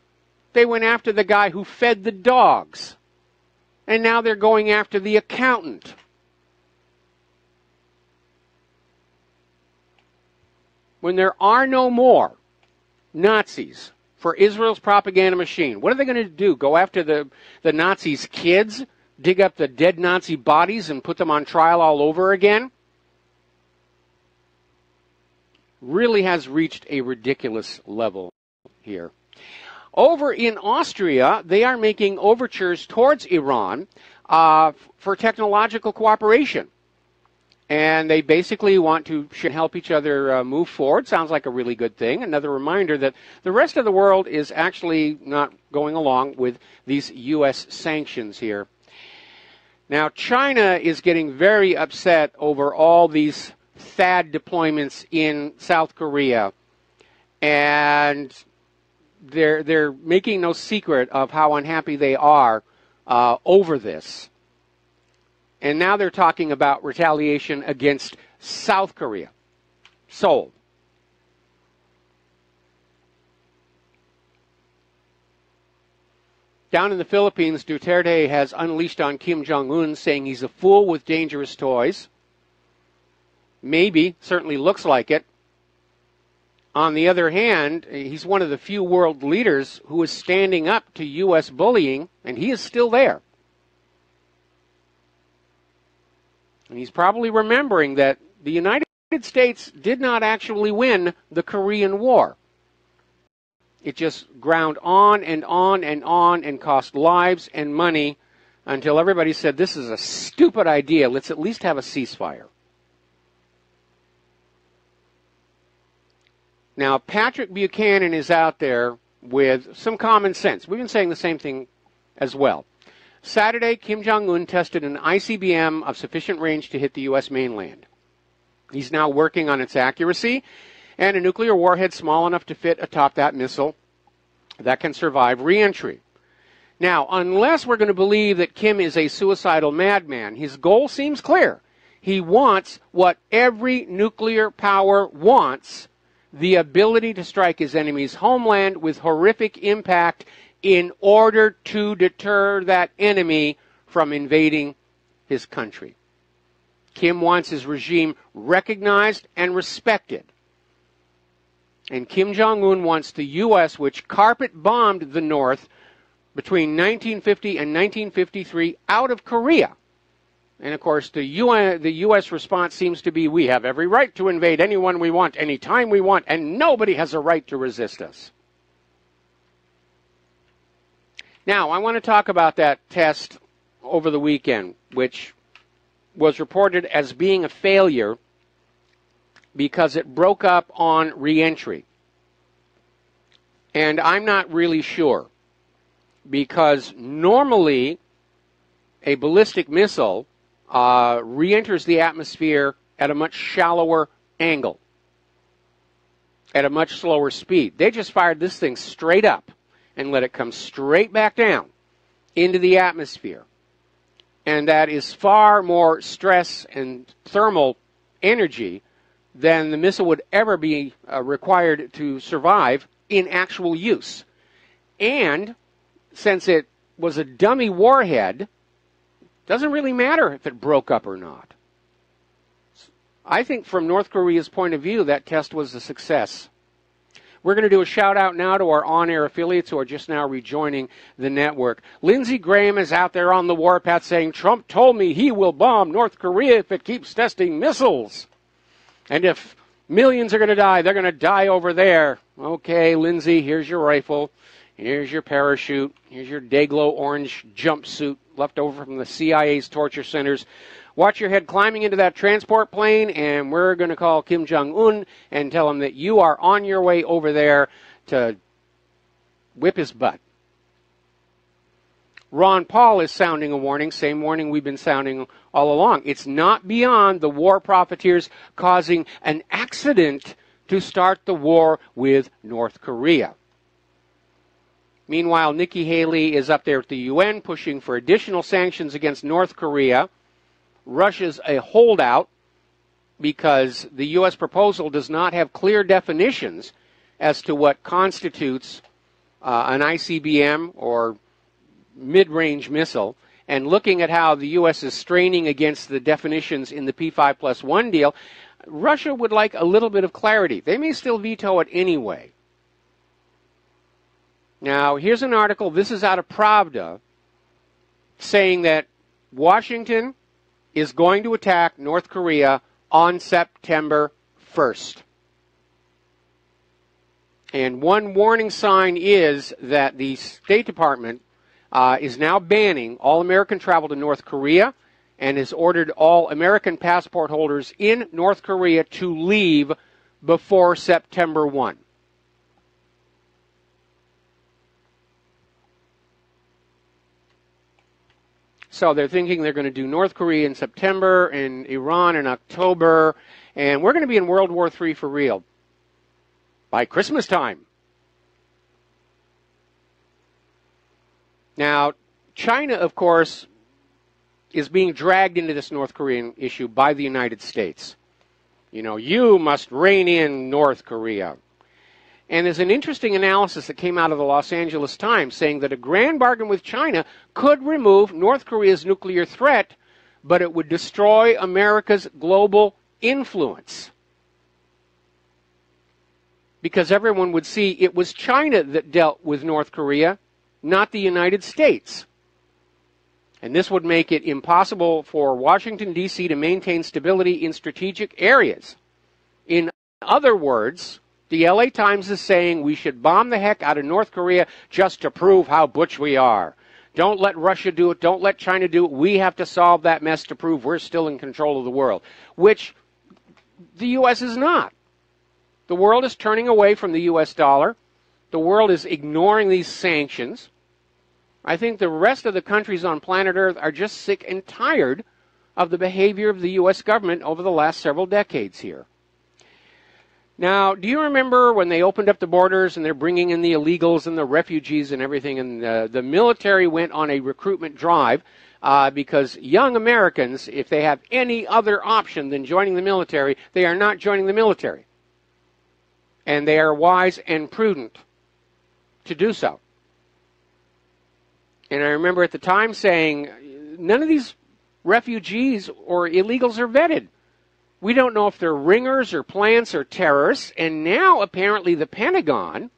[SPEAKER 2] They went after the guy who fed the dogs. And now they're going after the accountant. When there are no more Nazis for Israel's propaganda machine, what are they going to do? Go after the Nazis' kids? Dig up the dead Nazi bodies and put them on trial all over again? Really has reached a ridiculous level here. Over in Austria, they are making overtures towards Iran for technological cooperation. And they basically want to help each other move forward. Sounds like a really good thing. Another reminder that the rest of the world is actually not going along with these U.S. sanctions here. Now, China is getting very upset over all these THAAD deployments in South Korea. And they're making no secret of how unhappy they are over this. And now they're talking about retaliation against South Korea, Seoul. Down in the Philippines, Duterte has unleashed on Kim Jong-un, saying he's a fool with dangerous toys. Maybe, certainly looks like it. On the other hand, he's one of the few world leaders who is standing up to U.S. bullying, and he is still there. And he's probably remembering that the United States did not actually win the Korean War. It just ground on and on and on and cost lives and money until everybody said, this is a stupid idea. Let's at least have a ceasefire. Now, Patrick Buchanan is out there with some common sense. We've been saying the same thing as well. Saturday, Kim Jong-un tested an ICBM of sufficient range to hit the U.S. mainland. He's now working on its accuracy, and a nuclear warhead small enough to fit atop that missile that can survive re-entry. Now, unless we're going to believe that Kim is a suicidal madman, his goal seems clear. He wants what every nuclear power wants, the ability to strike his enemy's homeland with horrific impact in order to deter that enemy from invading his country. Kim wants his regime recognized and respected. And Kim Jong-un wants the U.S., which carpet-bombed the North between 1950 and 1953, out of Korea. And, of course, the U.S. response seems to be, we have every right to invade anyone we want, anytime we want, and nobody has a right to resist us. Now, I want to talk about that test over the weekend, which was reported as being a failure because it broke up on re-entry. And I'm not really sure, because normally a ballistic missile re-enters the atmosphere at a much shallower angle, at a much slower speed. They just fired this thing straight up and let it come straight back down into the atmosphere. And that is far more stress and thermal energy than the missile would ever be required to survive in actual use. And since it was a dummy warhead, doesn't really matter if it broke up or not. I think from North Korea's point of view, that test was a success. We're going to do a shout-out now to our on-air affiliates who are just now rejoining the network. Lindsey Graham is out there on the warpath saying, Trump told me he will bomb North Korea if it keeps testing missiles. And if millions are going to die, they're going to die over there. Okay, Lindsey, here's your rifle. Here's your parachute. Here's your Dayglow orange jumpsuit left over from the CIA's torture centers. Watch your head climbing into that transport plane, and we're going to call Kim Jong-un and tell him that you are on your way over there to whip his butt. Ron Paul is sounding a warning, same warning we've been sounding all along. It's not beyond the war profiteers causing an accident to start the war with North Korea. Meanwhile, Nikki Haley is up there at the UN pushing for additional sanctions against North Korea. Russia's a holdout because the U.S. proposal does not have clear definitions as to what constitutes an ICBM or mid-range missile. And looking at how the U.S. is straining against the definitions in the P5+1 deal, Russia would like a little bit of clarity. They may still veto it anyway. Now, here's an article, this is out of Pravda, saying that Washington is going to attack North Korea on September 1st. And one warning sign is that the State Department is now banning all American travel to North Korea and has ordered all American passport holders in North Korea to leave before September 1. So they're thinking they're going to do North Korea in September and Iran in October, and we're going to be in World War III for real by Christmas time. Now, China, of course, is being dragged into this North Korean issue by the United States. You know, you must rein in North Korea. And there's an interesting analysis that came out of the Los Angeles Times saying that a grand bargain with China could remove North Korea's nuclear threat, but it would destroy America's global influence. Because everyone would see it was China that dealt with North Korea, not the United States. And this would make it impossible for Washington, D.C. to maintain stability in strategic areas. In other words, the LA Times is saying we should bomb the heck out of North Korea just to prove how butch we are. Don't let Russia do it. Don't let China do it. We have to solve that mess to prove we're still in control of the world, which the U.S. is not. The world is turning away from the U.S. dollar. the world is ignoring these sanctions. I think the rest of the countries on planet Earth are just sick and tired of the behavior of the U.S. government over the last several decades here. Now, do you remember when they opened up the borders and they're bringing in the illegals and the refugees and everything, and the military went on a recruitment drive because young Americans, if they have any other option than joining the military, they are not joining the military. And they are wise and prudent to do so. And I remember at the time saying, none of these refugees or illegals are vetted. We don't know if they're ringers or plants or terrorists. And now apparently the Pentagon,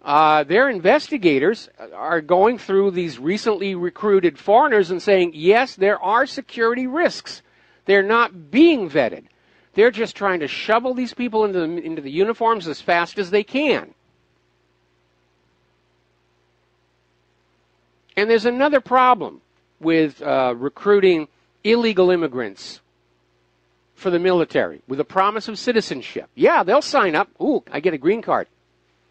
[SPEAKER 2] their investigators are going through these recently recruited foreigners and saying, yes, there are security risks. They're not being vetted. They're just trying to shovel these people into the uniforms as fast as they can. And there's another problem with recruiting illegal immigrants for the military with a promise of citizenship. Yeah, they'll sign up. Ooh, I get a green card.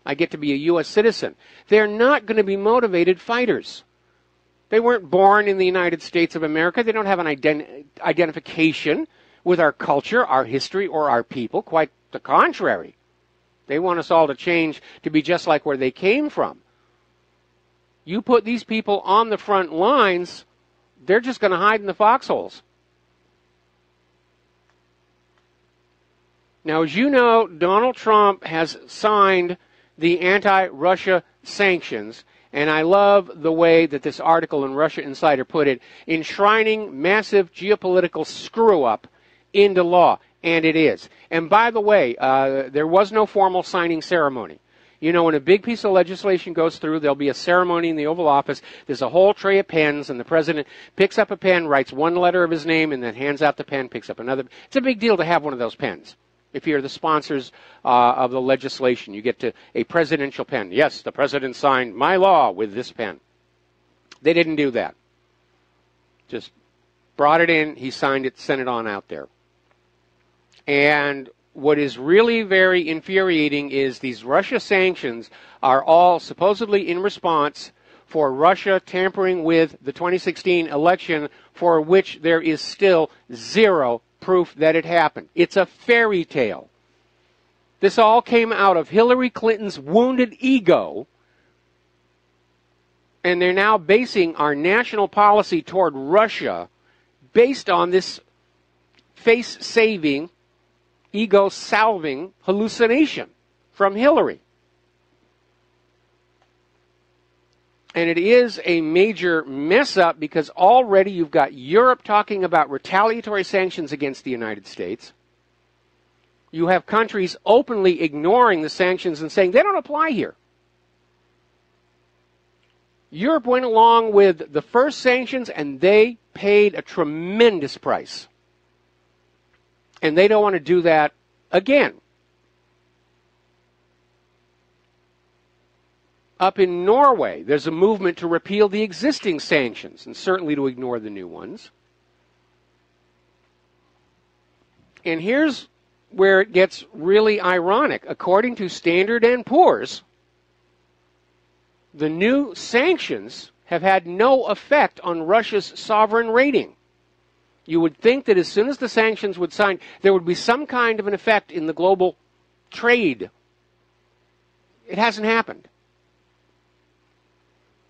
[SPEAKER 2] I get to be a U.S. citizen. They're not going to be motivated fighters. They weren't born in the United States of America. They don't have an identification with our culture, our history, or our people. Quite the contrary. They want us all to change to be just like where they came from. You put these people on the front lines, they're just going to hide in the foxholes. Now, as you know, Donald Trump has signed the anti-Russia sanctions, and I love the way that this article in Russia Insider put it, enshrining massive geopolitical screw-up into law, and it is. And by the way, there was no formal signing ceremony. You know, when a big piece of legislation goes through, there'll be a ceremony in the Oval Office. There's a whole tray of pens, and the president picks up a pen, writes one letter of his name, and then hands out the pen, picks up another. It's a big deal to have one of those pens. If you're the sponsors of the legislation, you get a presidential pen. Yes, the president signed my law with this pen. They didn't do that. Just brought it in, he signed it, sent it on out there. And what is really very infuriating is these Russia sanctions are all supposedly in response for Russia tampering with the 2016 election, for which there is still zero proof that it happened. It's a fairy tale. This all came out of Hillary Clinton's wounded ego, and they're now basing our national policy toward Russia based on this face-saving, ego-salving hallucination from Hillary. And it is a major mess-up because already you've got Europe talking about retaliatory sanctions against the United States. You have countries openly ignoring the sanctions and saying they don't apply here. Europe went along with the first sanctions and they paid a tremendous price. And they don't want to do that again. Up in Norway, there's a movement to repeal the existing sanctions and certainly to ignore the new ones. And here's where it gets really ironic. According to Standard & Poor's, the new sanctions have had no effect on Russia's sovereign rating. You would think that as soon as the sanctions would sign, there would be some kind of an effect in the global trade. It hasn't happened.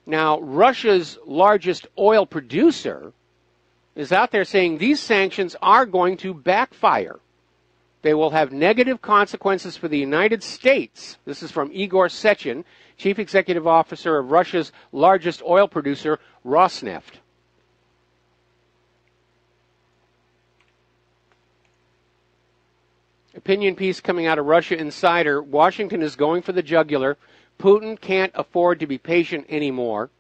[SPEAKER 2] Now, Russia's largest oil producer is out there saying these sanctions are going to backfire. They will have negative consequences for the United States. This is from Igor Sechin, Chief Executive Officer of Russia's largest oil producer, Rosneft. Opinion piece coming out of Russia Insider. Washington is going for the jugular. Putin can't afford to be patient anymore.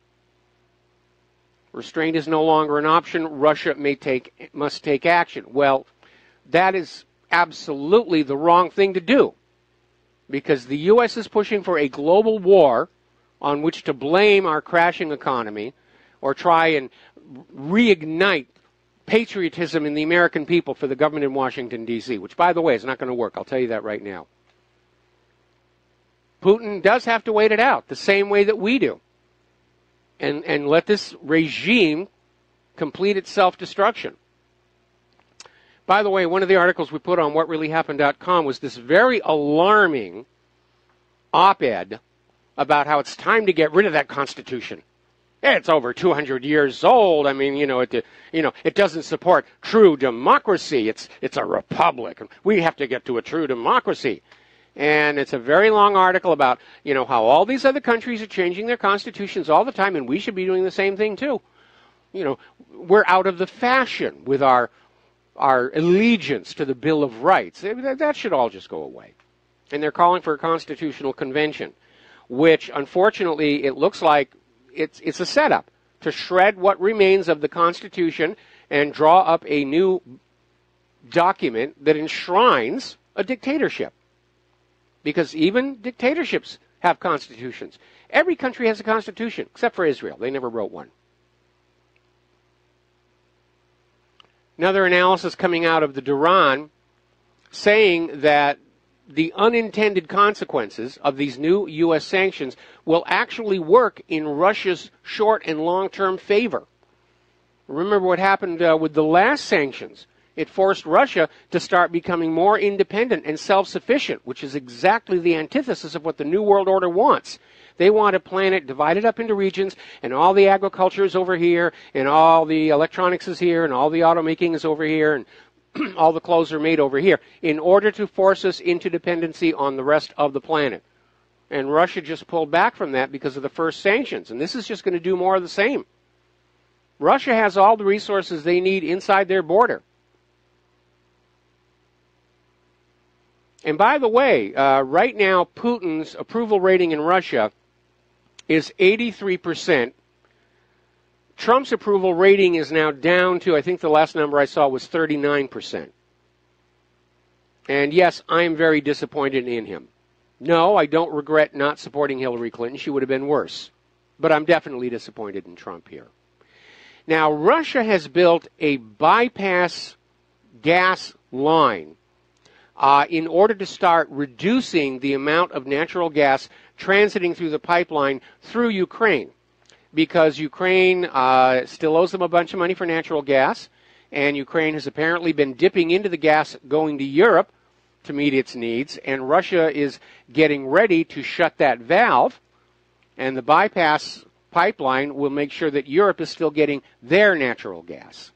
[SPEAKER 2] Restraint is no longer an option. Russia must take action. Well, that is absolutely the wrong thing to do, because the U.S. is pushing for a global war on which to blame our crashing economy or try and reignite patriotism in the American people for the government in Washington, D.C., which, by the way, is not going to work. I'll tell you that right now. Putin does have to wait it out the same way that we do, and let this regime complete its self-destruction. By the way, one of the articles we put on whatreallyhappened.com was this very alarming op-ed about how it's time to get rid of that Constitution. It's over 200 years old. I mean, it doesn't support true democracy. It's a republic. We have to get to a true democracy. And it's a very long article about, how all these other countries are changing their constitutions all the time, and we should be doing the same thing too. We're out of the fashion with our allegiance to the Bill of Rights. That should all just go away. And they're calling for a constitutional convention, which, unfortunately, it looks like it's a setup to shred what remains of the Constitution and draw up a new document that enshrines a dictatorship. Because even dictatorships have constitutions. Every country has a constitution, except for Israel. They never wrote one. Another analysis coming out of the Duran saying that the unintended consequences of these new U.S. sanctions will actually work in Russia's short and long-term favor. Remember what happened with the last sanctions. It forced Russia to start becoming more independent and self-sufficient, which is exactly the antithesis of what the New World Order wants. They want a planet divided up into regions, and all the agriculture is over here, and all the electronics is here, and all the automaking is over here, and all the clothes are made over here, in order to force us into dependency on the rest of the planet. And Russia just pulled back from that because of the first sanctions, and this is just going to do more of the same. Russia has all the resources they need inside their border. And by the way, right now, Putin's approval rating in Russia is 83%. Trump's approval rating is now down to, I think the last number I saw was 39%. And yes, I am very disappointed in him. No, I don't regret not supporting Hillary Clinton. She would have been worse. But I'm definitely disappointed in Trump here. Now, Russia has built a bypass gas line in order to start reducing the amount of natural gas transiting through the pipeline through Ukraine, because Ukraine still owes them a bunch of money for natural gas, and Ukraine has apparently been dipping into the gas going to Europe to meet its needs, and Russia is getting ready to shut that valve, and the bypass pipeline will make sure that Europe is still getting their natural gas.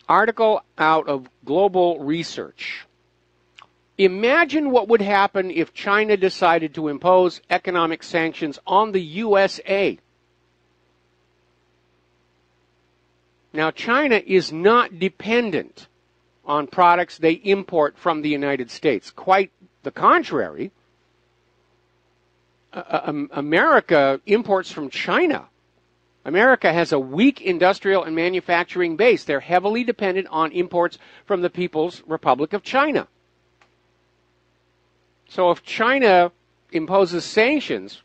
[SPEAKER 2] Article out of Global Research. Imagine what would happen if China decided to impose economic sanctions on the USA. Now, China is not dependent on products they import from the United States. Quite the contrary. America imports from China. America has a weak industrial and manufacturing base. They're heavily dependent on imports from the People's Republic of China. So if China imposes sanctions,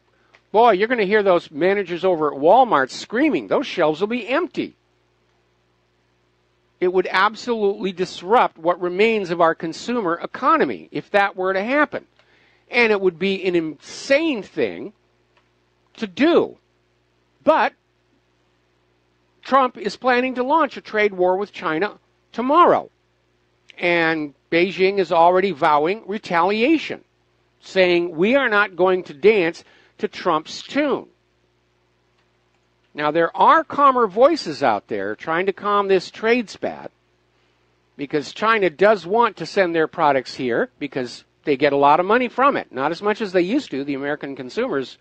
[SPEAKER 2] boy, you're going to hear those managers over at Walmart screaming. Those shelves will be empty. It would absolutely disrupt what remains of our consumer economy if that were to happen. And it would be an insane thing to do. But Trump is planning to launch a trade war with China tomorrow. And Beijing is already vowing retaliation, saying we are not going to dance to Trump's tune. Now, there are calmer voices out there trying to calm this trade spat, because China does want to send their products here because they get a lot of money from it. Not as much as they used to. The American consumers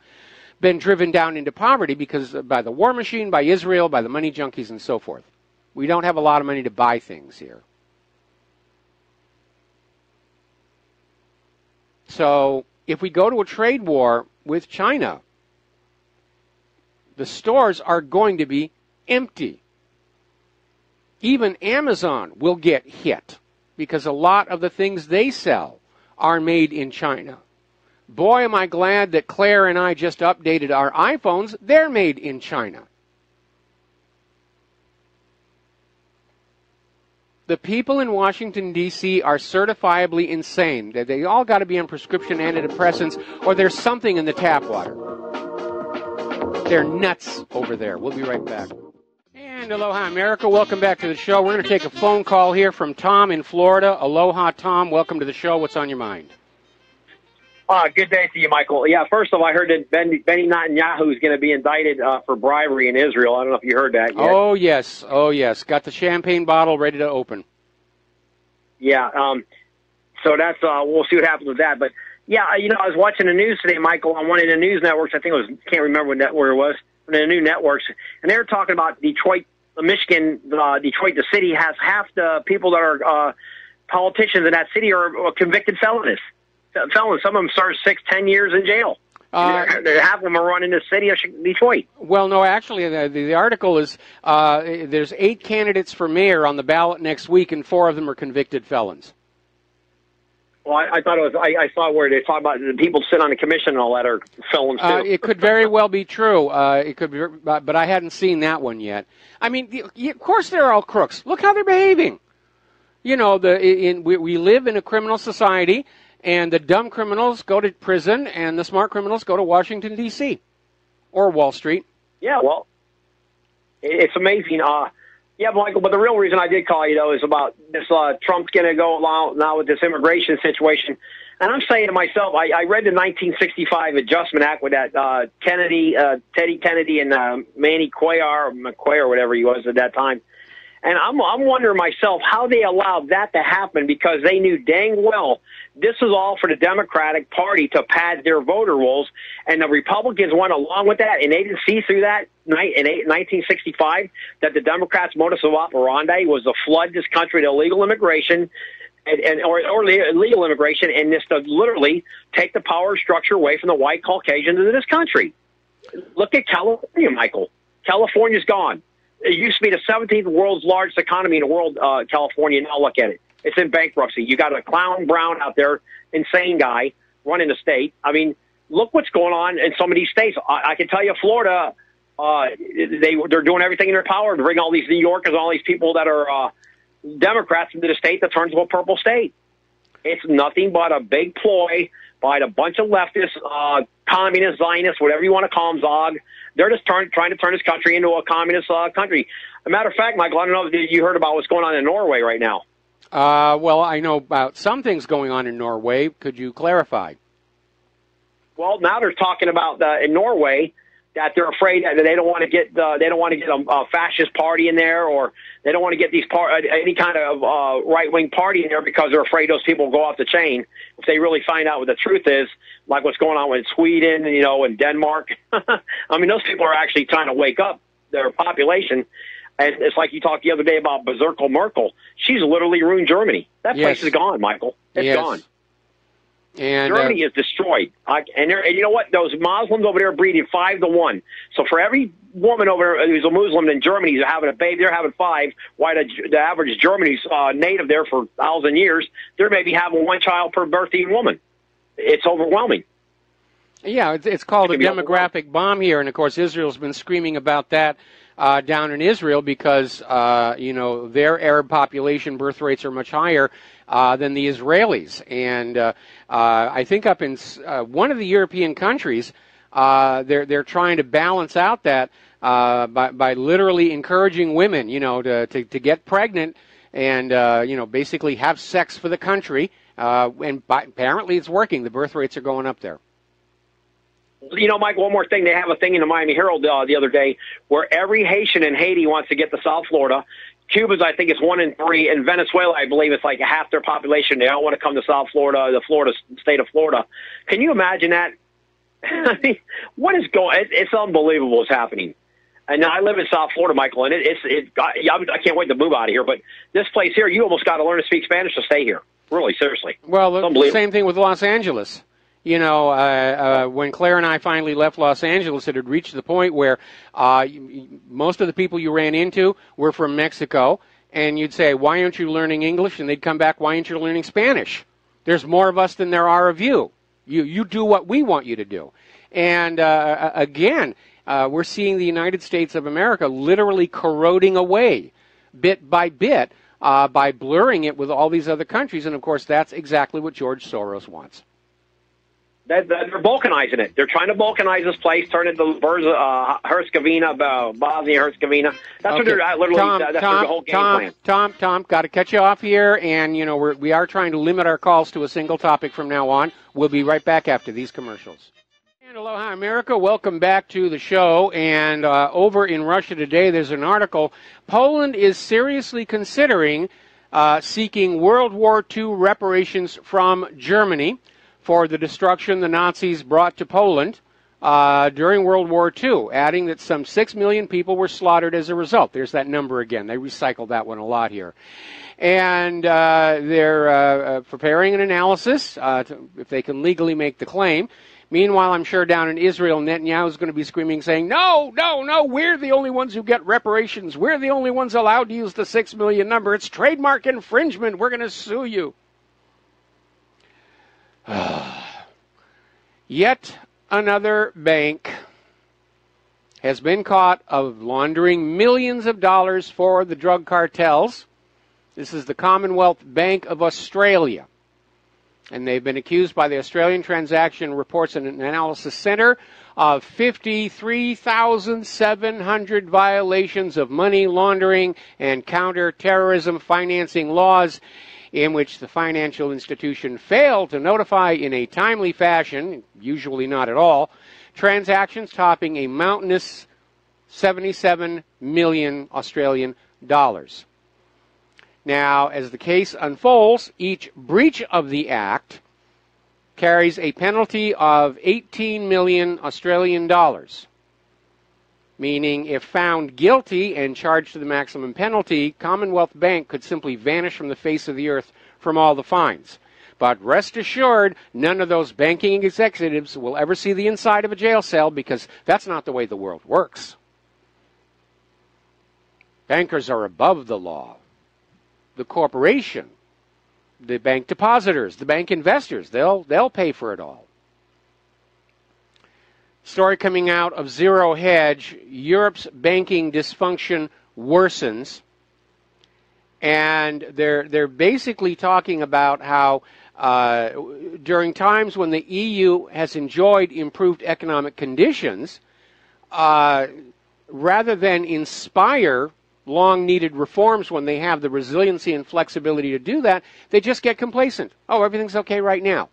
[SPEAKER 2] been driven down into poverty because by the war machine, by Israel, by the money junkies, and so forth. We don't have a lot of money to buy things here. So if we go to a trade war with China, the stores are going to be empty. Even Amazon will get hit because a lot of the things they sell are made in China. Boy, am I glad that Claire and I just updated our iPhones. They're made in China. The people in Washington, D.C. are certifiably insane. They all got to be on prescription antidepressants, or there's something in the tap water. They're nuts over there. We'll be right back. And aloha, America. Welcome back to the show. We're going to take a phone call here from Tom in Florida. Aloha, Tom. Welcome to the show. What's on your mind?
[SPEAKER 7] Good day to you, Michael. Yeah, first of all, I heard that Benny Netanyahu is going to be indicted for bribery in Israel. I don't know if you heard that yet.
[SPEAKER 2] Oh, yes. Oh, yes. Got the champagne bottle ready to open.
[SPEAKER 7] Yeah, so that's, we'll see what happens with that. But, yeah, I was watching the news today, Michael, on one of the news networks. I think it was, can't remember where it was, one of the new networks. And they were talking about Detroit, Michigan, Detroit, the city has half the people that are politicians in that city are convicted felons. Some of them serve 6-10 years in jail. Half of them are running the city of Detroit.
[SPEAKER 2] Well, no, actually, the article is there's 8 candidates for mayor on the ballot next week, and 4 of them are convicted felons.
[SPEAKER 7] Well, I thought it was. I saw where they talk about the people sit on the commission and all that are felons too.
[SPEAKER 2] It could very well be true. It could be, but I hadn't seen that one yet. I mean, of course they're all crooks. Look how they're behaving. You know, we live in a criminal society. And the dumb criminals go to prison, and the smart criminals go to Washington, D.C. or Wall Street.
[SPEAKER 7] Yeah, well, it's amazing. Yeah, Michael, but the real reason I did call you, though, is about this Trump's going to go along now with this immigration situation. And I'm saying to myself, I read the 1965 Adjustment Act with that Teddy Kennedy and Manny McQuay or whatever he was at that time. And I'm wondering myself how they allowed that to happen, because they knew dang well this was all for the Democratic Party to pad their voter rolls, and the Republicans went along with that, and they didn't see through that in 1965 that the Democrats' modus operandi was to flood this country with illegal immigration or illegal immigration, and this to literally take the power structure away from the white Caucasians in this country. Look at California, Michael. California's gone. It used to be the 17th world's largest economy in the world, California. Now look at it. It's in bankruptcy. You got a clown Brown out there, insane guy, running the state. I mean, look what's going on in some of these states. I can tell you Florida, they're doing everything in their power to bring all these New Yorkers, all these people that are Democrats into the state that turns to a purple state. It's nothing but a big ploy by a bunch of leftists, communists, Zionists, whatever you want to call them, Zog. They're just trying to turn this country into a communist country. As a matter of fact, Michael, I don't know if you heard about what's going on in Norway right now.
[SPEAKER 2] Well, I know about some things going on in Norway. Could you clarify?
[SPEAKER 7] Well, now they're talking about in Norway that they're afraid that they don't want to get a fascist party in there, or they don't want to get any kind of right-wing party in there because they're afraid those people will go off the chain if they really find out what the truth is, like what's going on with Sweden, and Denmark. I mean, those people are actually trying to wake up their population. And it's like you talked the other day about Berserker Merkel. She's literally ruined Germany. That place is gone, Michael. It's gone. And Germany is destroyed. And you know what? Those Muslims over there are breeding 5 to 1. So for every woman over there who's a Muslim in Germany who's having a baby, they're having 5. While the average Germany's native there for 1,000 years, they're maybe having 1 child per birthing woman. It's overwhelming.
[SPEAKER 2] Yeah, it's called a demographic bomb here. And, of course, Israel's been screaming about that down in Israel because, their Arab population birth rates are much higher than the Israelis. And I think up in one of the European countries, they're trying to balance out that by literally encouraging women, to get pregnant and, basically have sex for the country. And apparently it's working. The birth rates are going up there.
[SPEAKER 7] Mike, one more thing. They have a thing in the Miami Herald the other day where every Haitian in Haiti wants to get to South Florida. Cuba's, I think, it's 1 in 3. In Venezuela, I believe it's like half their population. They don't want to come to South Florida, the state of Florida. Can you imagine that? I mean, what is going? It's unbelievable what's happening. And I live in South Florida, Michael, and I can't wait to move out of here. But this place here, you almost got to learn to speak Spanish to stay here. Really, seriously.
[SPEAKER 2] Well, the same thing with Los Angeles. When Claire and I finally left Los Angeles, it had reached the point where most of the people you ran into were from Mexico, and you'd say, why aren't you learning English? And they'd come back, why aren't you learning Spanish? There's more of us than there are of you. You do what we want you to do. And again, we're seeing the United States of America literally corroding away, bit by bit, by blurring it with all these other countries. And, of course, that's exactly what George Soros wants.
[SPEAKER 7] They're balkanizing it. They're trying to balkanize this place, turn it into Herzegovina, Bosnia-Herzegovina. That's what they're literally, that's their whole game plan.
[SPEAKER 2] Tom, got to cut you off here. And, you know, we are trying to limit our calls to a single topic from now on. We'll be right back after these commercials. And aloha, America. Welcome back to the show. And over in Russia today, there's an article. Poland is seriously considering seeking World War II reparations from Germany for the destruction the Nazis brought to Poland during World War II, adding that some 6 million people were slaughtered as a result. There's that number again. They recycled that one a lot here. And they're preparing an analysis if they can legally make the claim. Meanwhile, I'm sure down in Israel, Netanyahu is going to be screaming, saying, no, we're the only ones who get reparations. We're the only ones allowed to use the 6 million number. It's trademark infringement. We're going to sue you. Yet another bank has been caught of laundering millions of dollars for the drug cartels. This is the Commonwealth Bank of Australia. And they've been accused by the Australian Transaction Reports and Analysis Center of 53,700 violations of money laundering and counter-terrorism financing laws, in which the financial institution failed to notify in a timely fashion, usually not at all, transactions topping a mountainous 77 million Australian dollars. Now, as the case unfolds, each breach of the act carries a penalty of 18 million Australian dollars. Meaning, if found guilty and charged to the maximum penalty, Commonwealth Bank could simply vanish from the face of the earth from all the fines. But rest assured, none of those banking executives will ever see the inside of a jail cell, because that's not the way the world works. Bankers are above the law. The corporation, the bank depositors, the bank investors, they'll pay for it all. Story coming out of Zero Hedge, Europe's banking dysfunction worsens. And they're basically talking about how during times when the EU has enjoyed improved economic conditions, rather than inspire long-needed reforms when they have the resiliency and flexibility to do that, they just get complacent. Oh, everything's okay right now.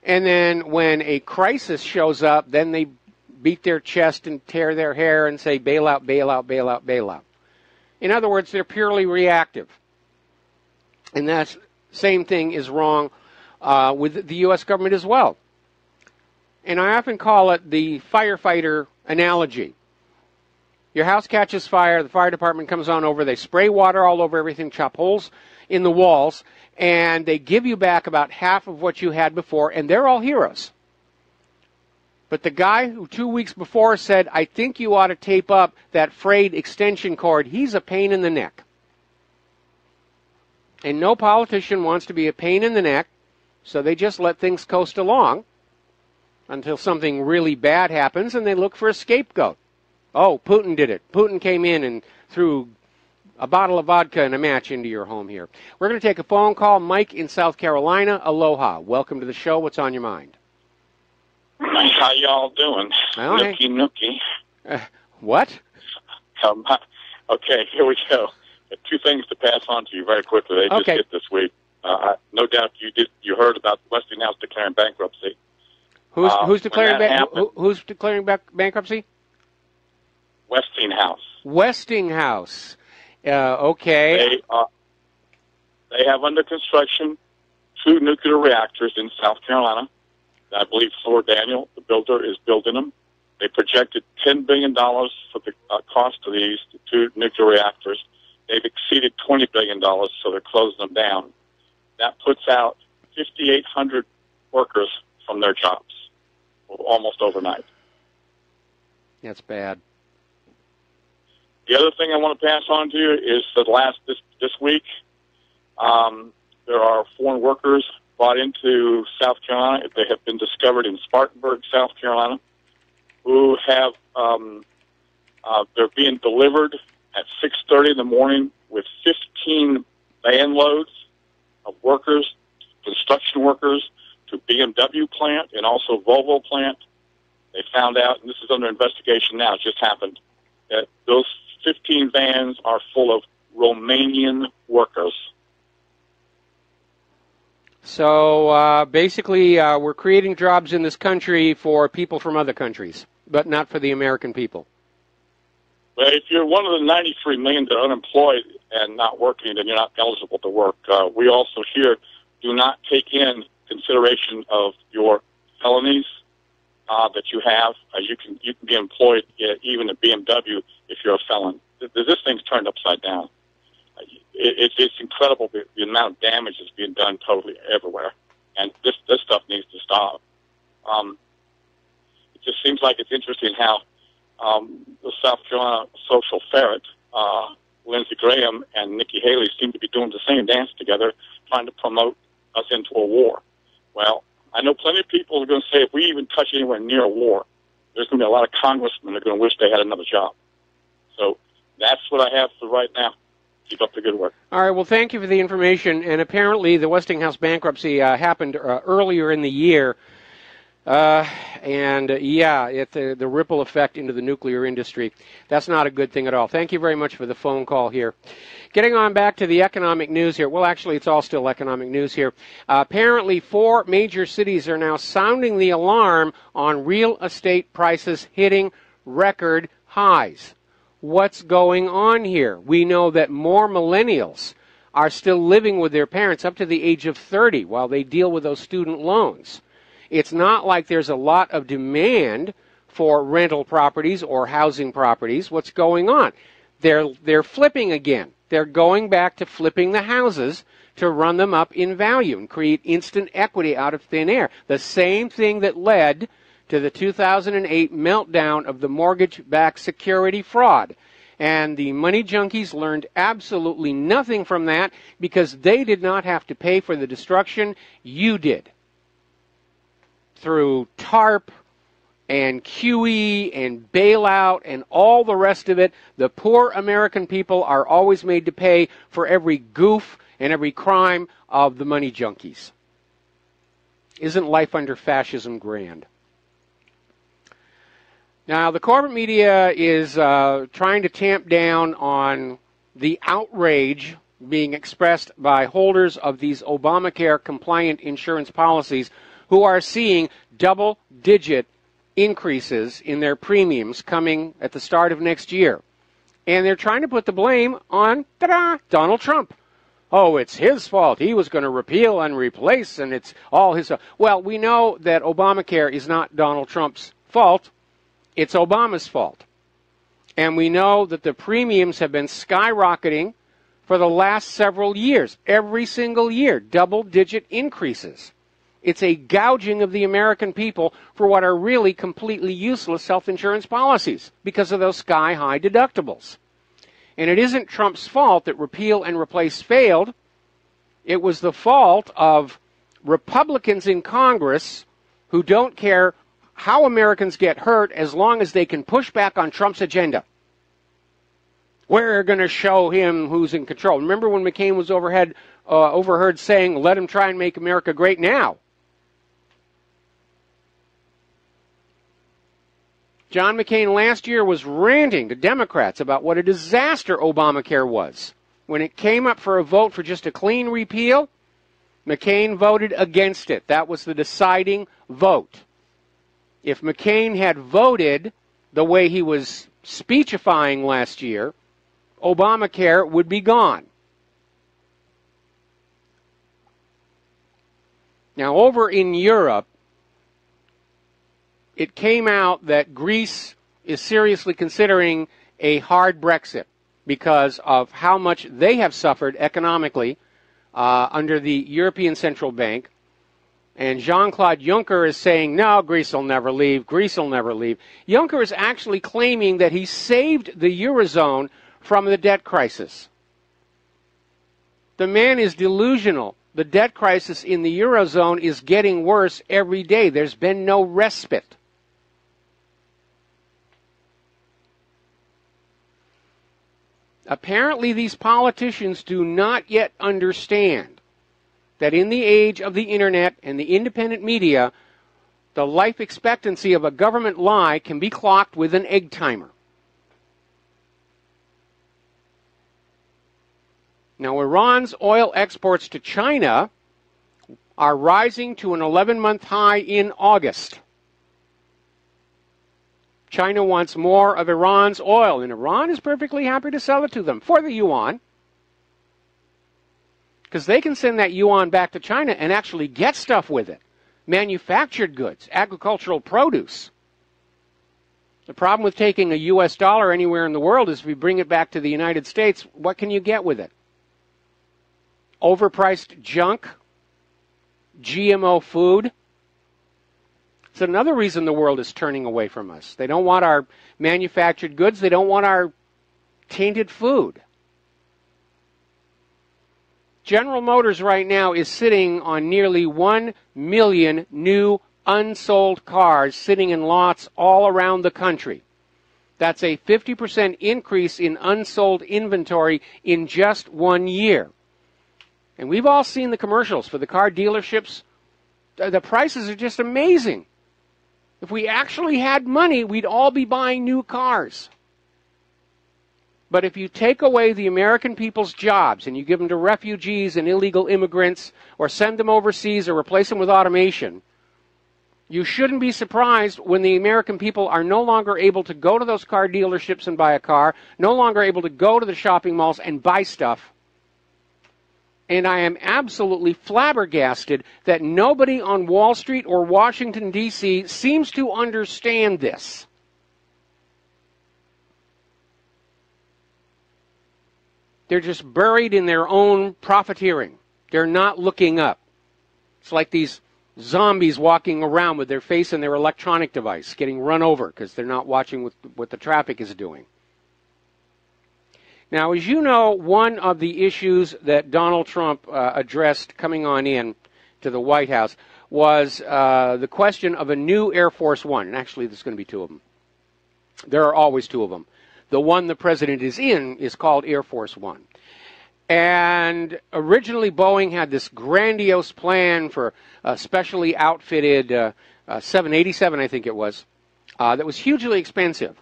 [SPEAKER 2] And then when a crisis shows up, then they beat their chest and tear their hair and say, bail out, bail out, bail out, bail out. In other words, they're purely reactive. And that same thing is wrong with the U.S. government as well. And I often call it the firefighter analogy. Your house catches fire, the fire department comes on over, they spray water all over everything, chop holes in the walls, and they give you back about half of what you had before, and they're all heroes. But the guy who 2 weeks before said, I think you ought to tape up that frayed extension cord, he's a pain in the neck. And no politician wants to be a pain in the neck, so they just let things coast along until something really bad happens, and they look for a scapegoat. Oh, Putin did it. Putin came in and threw a bottle of vodka and a match into your home here. We're going to take a phone call. Mike in South Carolina. Aloha. Welcome to the show. What's on your mind?
[SPEAKER 8] How y'all doing?
[SPEAKER 2] Oh, hey.
[SPEAKER 8] Nookie.
[SPEAKER 2] What?
[SPEAKER 8] Okay, here we go. Two things to pass on to you very quickly. They just hit this week. No doubt you heard about Westinghouse declaring bankruptcy.
[SPEAKER 2] Who's declaring bankruptcy? Westinghouse. Okay.
[SPEAKER 8] They have under construction 2 nuclear reactors in South Carolina. I believe Thor Daniel, the builder, is building them. They projected $10 billion for the cost of these 2 nuclear reactors. They've exceeded $20 billion, so they're closing them down. That puts out 5,800 workers from their jobs almost overnight.
[SPEAKER 2] That's bad.
[SPEAKER 8] The other thing I want to pass on to you is that this week, there are foreign workers brought into South Carolina. They have been discovered in Spartanburg, South Carolina, who have they're being delivered at 6:30 in the morning with 15 van loads of workers, construction workers, to BMW plant and also Volvo plant. They found out, and this is under investigation now, it just happened, that those 15 vans are full of Romanian workers.
[SPEAKER 2] So basically, we're creating jobs in this country for people from other countries, but not for the American people.
[SPEAKER 8] Well, if you're one of the 93 million that are unemployed and not working, then you're not eligible to work. We also here do not take in consideration of your felonies that you have. You can be employed even at BMW if you're a felon. This thing's turned upside down. It's incredible the amount of damage that's being done totally everywhere, and this stuff needs to stop. It just seems like it's interesting how the South Carolina social ferret, Lindsey Graham and Nikki Haley, seem to be doing the same dance together, trying to promote us into a war. Well, I know plenty of people are going to say if we even touch anywhere near a war, there's going to be a lot of congressmen that are going to wish they had another job. So that's what I have for right now. Keep up the good work.
[SPEAKER 2] All right, well, thank you for the information. And apparently the Westinghouse bankruptcy happened earlier in the year. The ripple effect into the nuclear industry, that's not a good thing at all. Thank you very much for the phone call here. Getting on back to the economic news here. Well, actually, it's all still economic news here. Apparently, 4 major cities are now sounding the alarm on real estate prices hitting record highs. What's going on here? We know that more millennials are still living with their parents up to the age of 30 while they deal with those student loans. It's not like there's a lot of demand for rental properties or housing properties. What's going on? They're flipping again. They're going back to flipping the houses to run them up in value and create instant equity out of thin air. The same thing that led to the 2008 meltdown of the mortgage-backed security fraud. And the money junkies learned absolutely nothing from that because they did not have to pay for the destruction. You did. Through TARP and QE and bailout and all the rest of it, the poor American people are always made to pay for every goof and every crime of the money junkies. Isn't life under fascism grand? Now, the corporate media is trying to tamp down on the outrage being expressed by holders of these Obamacare-compliant insurance policies who are seeing double-digit increases in their premiums coming at the start of next year. And they're trying to put the blame on, Donald Trump. Oh, it's his fault. He was going to repeal and replace, and it's all his fault. Well, we know that Obamacare is not Donald Trump's fault. It's Obama's fault. And we know that the premiums have been skyrocketing for the last several years. Every single year, double-digit increases. It's a gouging of the American people for what are really completely useless self-insurance policies because of those sky-high deductibles. And it isn't Trump's fault that repeal and replace failed. It was the fault of Republicans in Congress who don't care how Americans get hurt as long as they can push back on Trump's agenda. We're going to show him who's in control. Remember when McCain was overheard saying, let him try and make America great now? John McCain last year was ranting to Democrats about what a disaster Obamacare was. When it came up for a vote for just a clean repeal, McCain voted against it. That was the deciding vote. If McCain had voted the way he was speechifying last year, Obamacare would be gone. Now, over in Europe, it came out that Greece is seriously considering a hard Brexit because of how much they have suffered economically under the European Central Bank. And Jean-Claude Juncker is saying, no, Greece will never leave, Greece will never leave. Juncker is actually claiming that he saved the Eurozone from the debt crisis. The man is delusional. The debt crisis in the Eurozone is getting worse every day. There's been no respite. Apparently, these politicians do not yet understand that in the age of the internet and the independent media, the life expectancy of a government lie can be clocked with an egg timer. Now, Iran's oil exports to China are rising to an 11-month high in August. China wants more of Iran's oil, and Iran is perfectly happy to sell it to them for the yuan, because they can send that yuan back to China and actually get stuff with it. Manufactured goods, agricultural produce. The problem with taking a U.S. dollar anywhere in the world is if you bring it back to the United States, what can you get with it? Overpriced junk, GMO food. It's another reason the world is turning away from us. They don't want our manufactured goods. They don't want our tainted food. General Motors right now is sitting on nearly 1 million new unsold cars sitting in lots all around the country. That's a 50% increase in unsold inventory in just 1 year. And we've all seen the commercials for the car dealerships. The prices are just amazing. If we actually had money, we'd all be buying new cars. But if you take away the American people's jobs and you give them to refugees and illegal immigrants or send them overseas or replace them with automation, you shouldn't be surprised when the American people are no longer able to go to those car dealerships and buy a car, no longer able to go to the shopping malls and buy stuff. And I am absolutely flabbergasted that nobody on Wall Street or Washington, D.C. seems to understand this. They're just buried in their own profiteering. They're not looking up. It's like these zombies walking around with their face in their electronic device, getting run over because they're not watching what the traffic is doing. Now, as you know, one of the issues that Donald Trump addressed coming on in to the White House was the question of a new Air Force One. And actually, there's going to be two of them. There are always two of them. The one the president is in is called Air Force One. And originally, Boeing had this grandiose plan for a specially outfitted 787, I think it was, that was hugely expensive.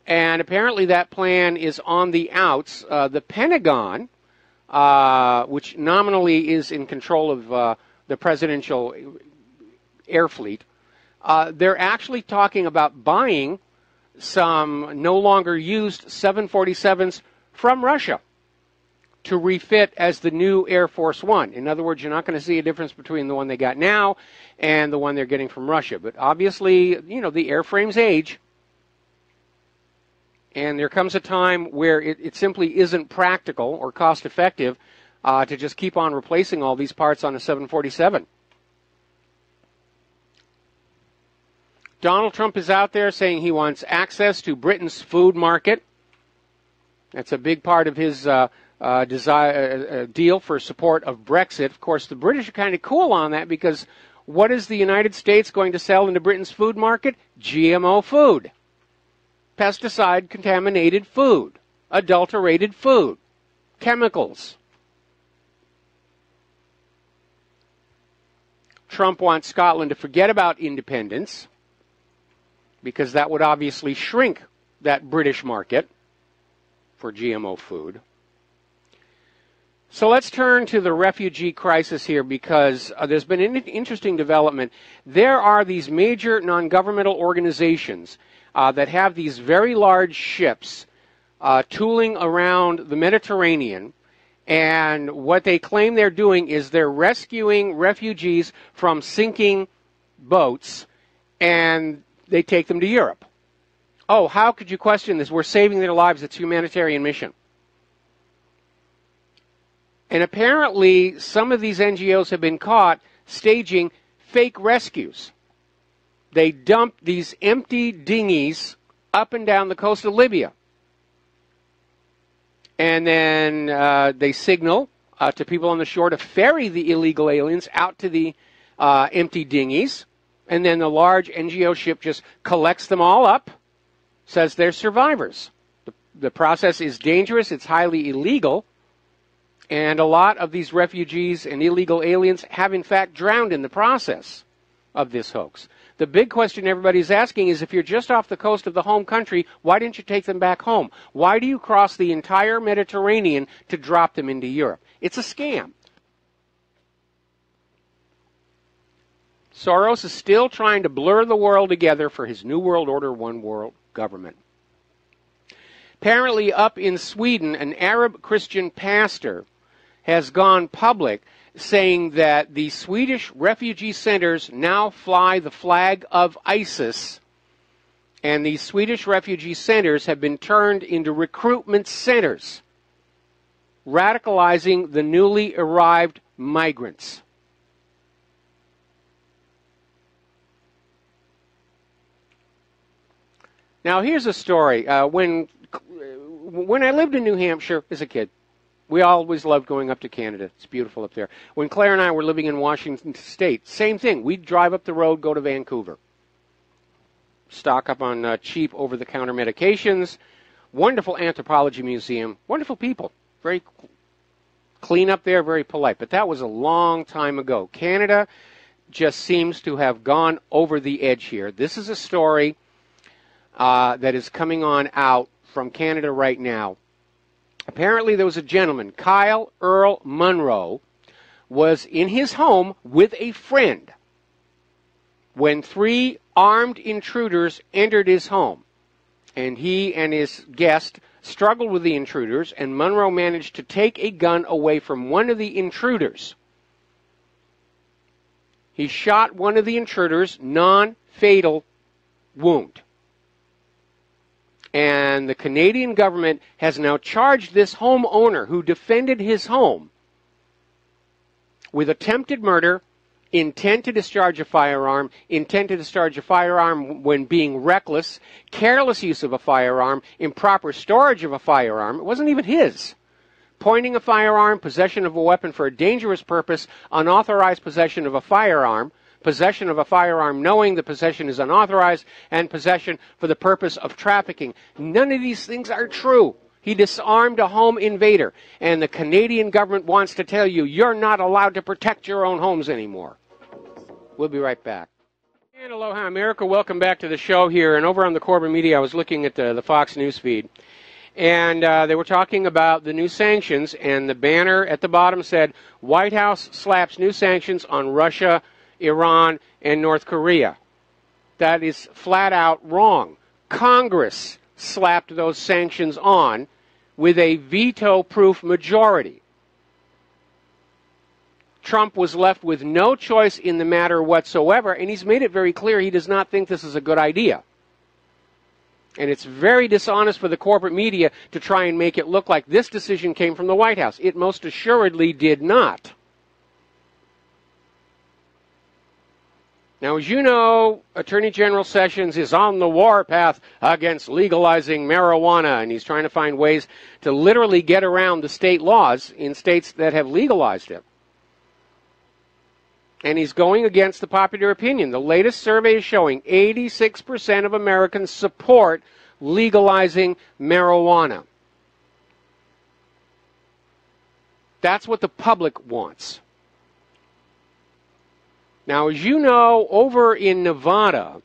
[SPEAKER 2] And apparently that plan is on the outs. The Pentagon, which nominally is in control of the presidential air fleet, they're actually talking about buying some no longer used 747s from Russia to refit as the new Air Force One. In other words, you're not going to see a difference between the one they got now and the one they're getting from Russia. But obviously, you know, the airframes age. And there comes a time where it simply isn't practical or cost effective to just keep on replacing all these parts on a 747. Donald Trump is out there saying he wants access to Britain's food market. That's a big part of his deal for support of Brexit. Of course, the British are kind of cool on that because what is the United States going to sell into Britain's food market? GMO food. Pesticide-contaminated food, adulterated food, chemicals. Trump wants Scotland to forget about independence because that would obviously shrink that British market for GMO food. So let's turn to the refugee crisis here because there's been an interesting development. There are these major non-governmental organizations that have these very large ships tooling around the Mediterranean, and what they claim they're doing is they're rescuing refugees from sinking boats, and they take them to Europe. Oh, how could you question this? We're saving their lives. It's a humanitarian mission. And apparently, some of these NGOs have been caught staging fake rescues. They dump these empty dinghies up and down the coast of Libya. And then they signal to people on the shore to ferry the illegal aliens out to the empty dinghies. And then the large NGO ship just collects them all up, says they're survivors. The process is dangerous. It's highly illegal. And a lot of these refugees and illegal aliens have, in fact, drowned in the process of this hoax. The big question everybody's asking is, if you're just off the coast of the home country, why didn't you take them back home? Why do you cross the entire Mediterranean to drop them into Europe? It's a scam. Soros is still trying to blur the world together for his New World Order, One World government. Apparently, up in Sweden, an Arab Christian pastor has gone public saying that the Swedish refugee centers now fly the flag of ISIS, and these Swedish refugee centers have been turned into recruitment centers, radicalizing the newly arrived migrants. Now, here's a story. When I lived in New Hampshire as a kid, we always loved going up to Canada. It's beautiful up there. When Claire and I were living in Washington State, same thing. We'd drive up the road, go to Vancouver. Stock up on cheap over-the-counter medications. Wonderful anthropology museum. Wonderful people. Very clean up there, very polite. But that was a long time ago. Canada just seems to have gone over the edge here. This is a story that is coming on out from Canada right now. Apparently there was a gentleman, Kyle Earl Munro, was in his home with a friend when 3 armed intruders entered his home. And he and his guest struggled with the intruders, and Munro managed to take a gun away from one of the intruders. He shot one of the intruders, non-fatal wound. And the Canadian government has now charged this homeowner who defended his home with attempted murder, intent to discharge a firearm when being reckless, careless use of a firearm, improper storage of a firearm. It wasn't even his. Pointing a firearm, possession of a weapon for a dangerous purpose, unauthorized possession of a firearm, possession of a firearm knowing the possession is unauthorized, and possession for the purpose of trafficking. None of these things are true. He disarmed a home invader, and the Canadian government wants to tell you you're not allowed to protect your own homes anymore. We'll be right back. And aloha, America. Welcome back to the show here. And over on the Corbin Media, I was looking at the Fox News feed, and they were talking about the new sanctions, and the banner at the bottom said, White House slaps new sanctions on Russia, Iran, and North Korea. That is flat out wrong. Congress slapped those sanctions on with a veto-proof majority. Trump was left with no choice in the matter whatsoever, and he's made it very clear he does not think this is a good idea. And it's very dishonest for the corporate media to try and make it look like this decision came from the White House. It most assuredly did not. Now, as you know, Attorney General Sessions is on the warpath against legalizing marijuana, and he's trying to find ways to literally get around the state laws in states that have legalized it. And he's going against the popular opinion. The latest survey is showing 86% of Americans support legalizing marijuana. That's what the public wants. Now, as you know, over in Nevada,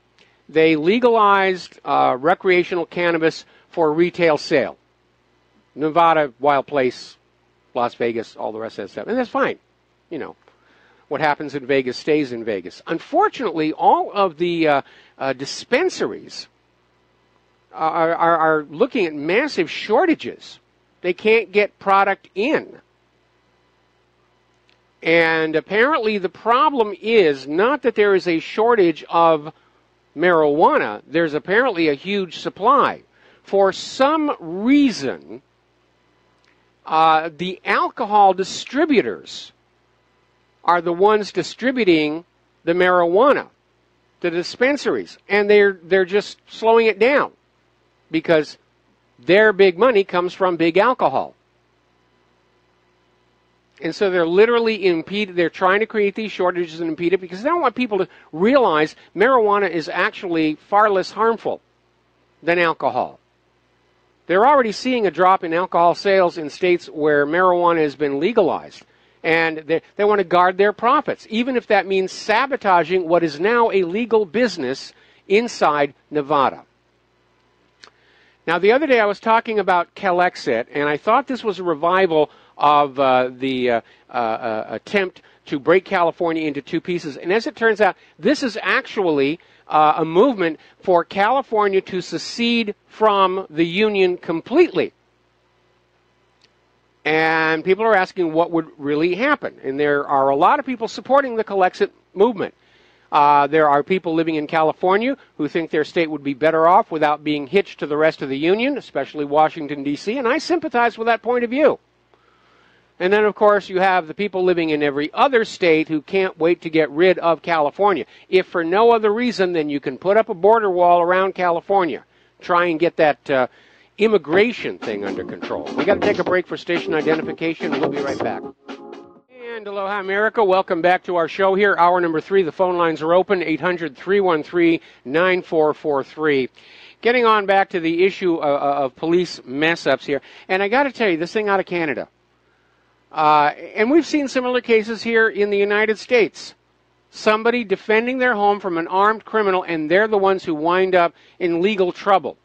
[SPEAKER 2] they legalized recreational cannabis for retail sale. Nevada, wild place, Las Vegas, all the rest of that stuff. And that's fine. You know, what happens in Vegas stays in Vegas. Unfortunately, all of the dispensaries are looking at massive shortages. They can't get product in. And apparently the problem is not that there is a shortage of marijuana. There's apparently a huge supply. For some reason, the alcohol distributors are the ones distributing the marijuana, the dispensaries, and they're just slowing it down because their big money comes from big alcohol. And so they're literally impeded. They're trying to create these shortages and impede it because they don't want people to realize marijuana is actually far less harmful than alcohol. They're already seeing a drop in alcohol sales in states where marijuana has been legalized. And they want to guard their profits, even if that means sabotaging what is now a legal business inside Nevada. Now, the other day I was talking about Calexit, and I thought this was a revival of the attempt to break California into two pieces. And as it turns out, this is actually a movement for California to secede from the Union completely. And people are asking what would really happen. And there are a lot of people supporting the Calexit movement. There are people living in California who think their state would be better off without being hitched to the rest of the Union, especially Washington, D.C., and I sympathize with that point of view. And then, of course, you have the people living in every other state who can't wait to get rid of California. If for no other reason, then you can put up a border wall around California. Try and get that immigration thing under control. We got to take a break for station identification. We'll be right back. And aloha, America. Welcome back to our show here. Hour number 3. The phone lines are open, 800-313-9443. Getting on back to the issue of police mess-ups here. And I got to tell you, this thing out of Canada. And we've seen similar cases here in the United States. Somebody defending their home from an armed criminal, and they're the ones who wind up in legal trouble.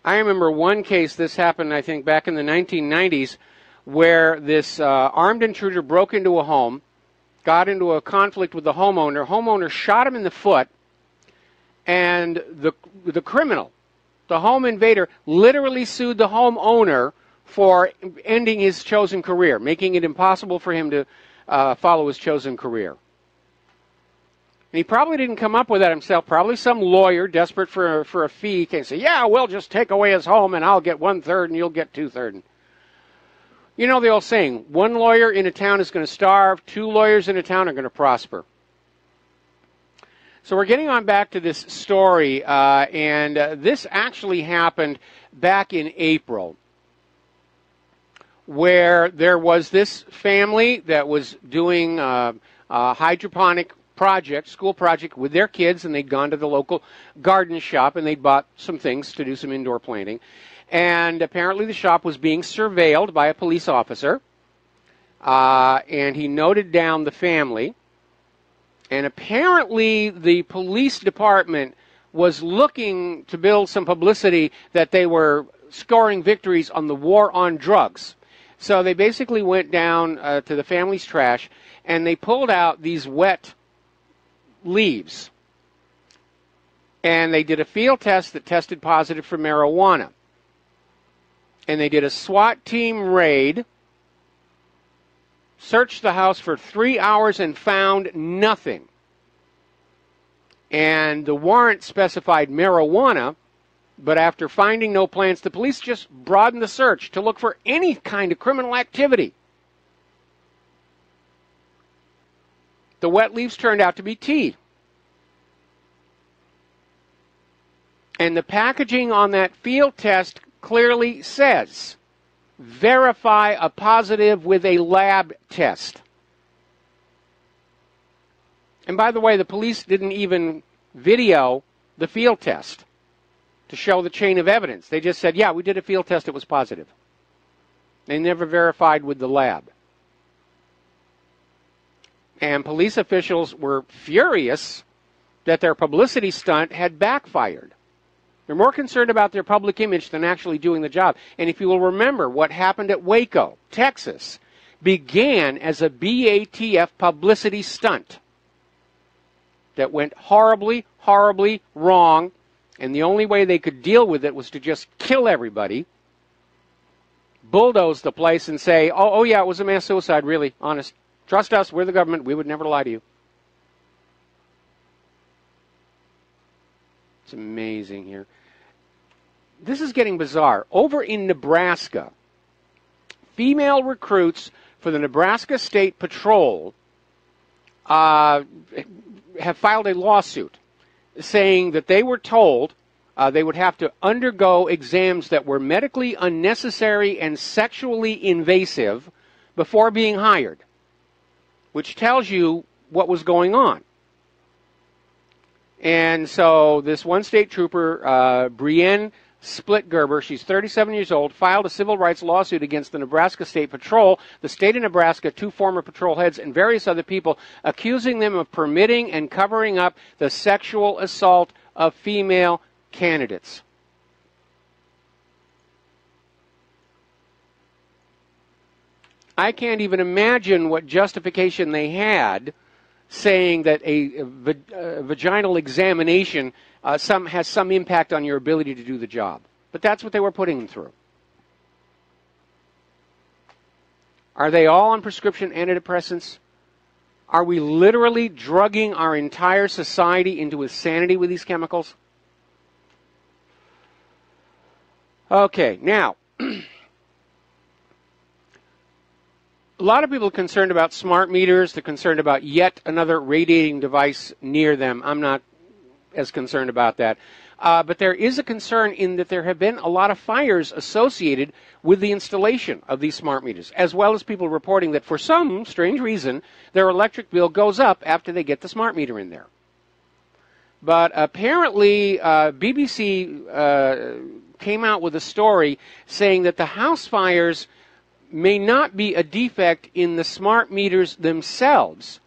[SPEAKER 2] I remember one case, this happened, I think, back in the 1990s, where this armed intruder broke into a home, got into a conflict with the homeowner. Homeowner shot him in the foot, and the criminal, the home invader, literally sued the homeowner for ending his chosen career, making it impossible for him to follow his chosen career. And he probably didn't come up with that himself. Probably some lawyer desperate for a fee can say, yeah, we'll just take away his home and I'll get 1/3 and you'll get 2/3. You know the old saying, one lawyer in a town is going to starve, 2 lawyers in a town are going to prosper. So we're getting on back to this story, and this actually happened back in April, where there was this family that was doing a hydroponic project, school project with their kids, and they'd gone to the local garden shop and they'd bought some things to do some indoor planting. And apparently the shop was being surveilled by a police officer, and he noted down the family. And apparently the police department was looking to build some publicity that they were scoring victories on the war on drugs. So they basically went down to the family's trash and they pulled out these wet leaves. And they did a field test that tested positive for marijuana. And they did a SWAT team raid, searched the house for 3 hours and found nothing. And the warrant specified marijuana, but after finding no plants, the police just broadened the search to look for any kind of criminal activity. The wet leaves turned out to be tea. And the packaging on that field test clearly says, verify a positive with a lab test. And by the way, the police didn't even video the field test to show the chain of evidence. They just said, yeah, we did a field test, it was positive. They never verified with the lab. And police officials were furious that their publicity stunt had backfired. They're more concerned about their public image than actually doing the job. And if you will remember, what happened at Waco, Texas, began as a BATF publicity stunt that went horribly, horribly wrong. And the only way they could deal with it was to just kill everybody, bulldoze the place, and say, oh yeah, it was a mass suicide, really, honest. Trust us, we're the government, we would never lie to you. It's amazing here. This is getting bizarre. Over in Nebraska, female recruits for the Nebraska State Patrol have filed a lawsuit saying that they were told they would have to undergo exams that were medically unnecessary and sexually invasive before being hired, which tells you what was going on. And so this one state trooper, Brienne Splitgerber, she's 37 years old, filed a civil rights lawsuit against the Nebraska State Patrol, the state of Nebraska, 2 former patrol heads, and various other people, accusing them of permitting and covering up the sexual assault of female candidates. I can't even imagine what justification they had saying that a vaginal examination has some impact on your ability to do the job. But that's what they were putting them through. Are they all on prescription antidepressants? Are we literally drugging our entire society into insanity with these chemicals? Okay, now, a lot of people are concerned about smart meters. They're concerned about yet another radiating device near them. I'm not as concerned about that. But there is a concern in that there have been a lot of fires associated with the installation of these smart meters, as well as people reporting that for some strange reason, their electric bill goes up after they get the smart meter in there. But apparently, BBC came out with a story saying that the house fires may not be a defect in the smart meters themselves.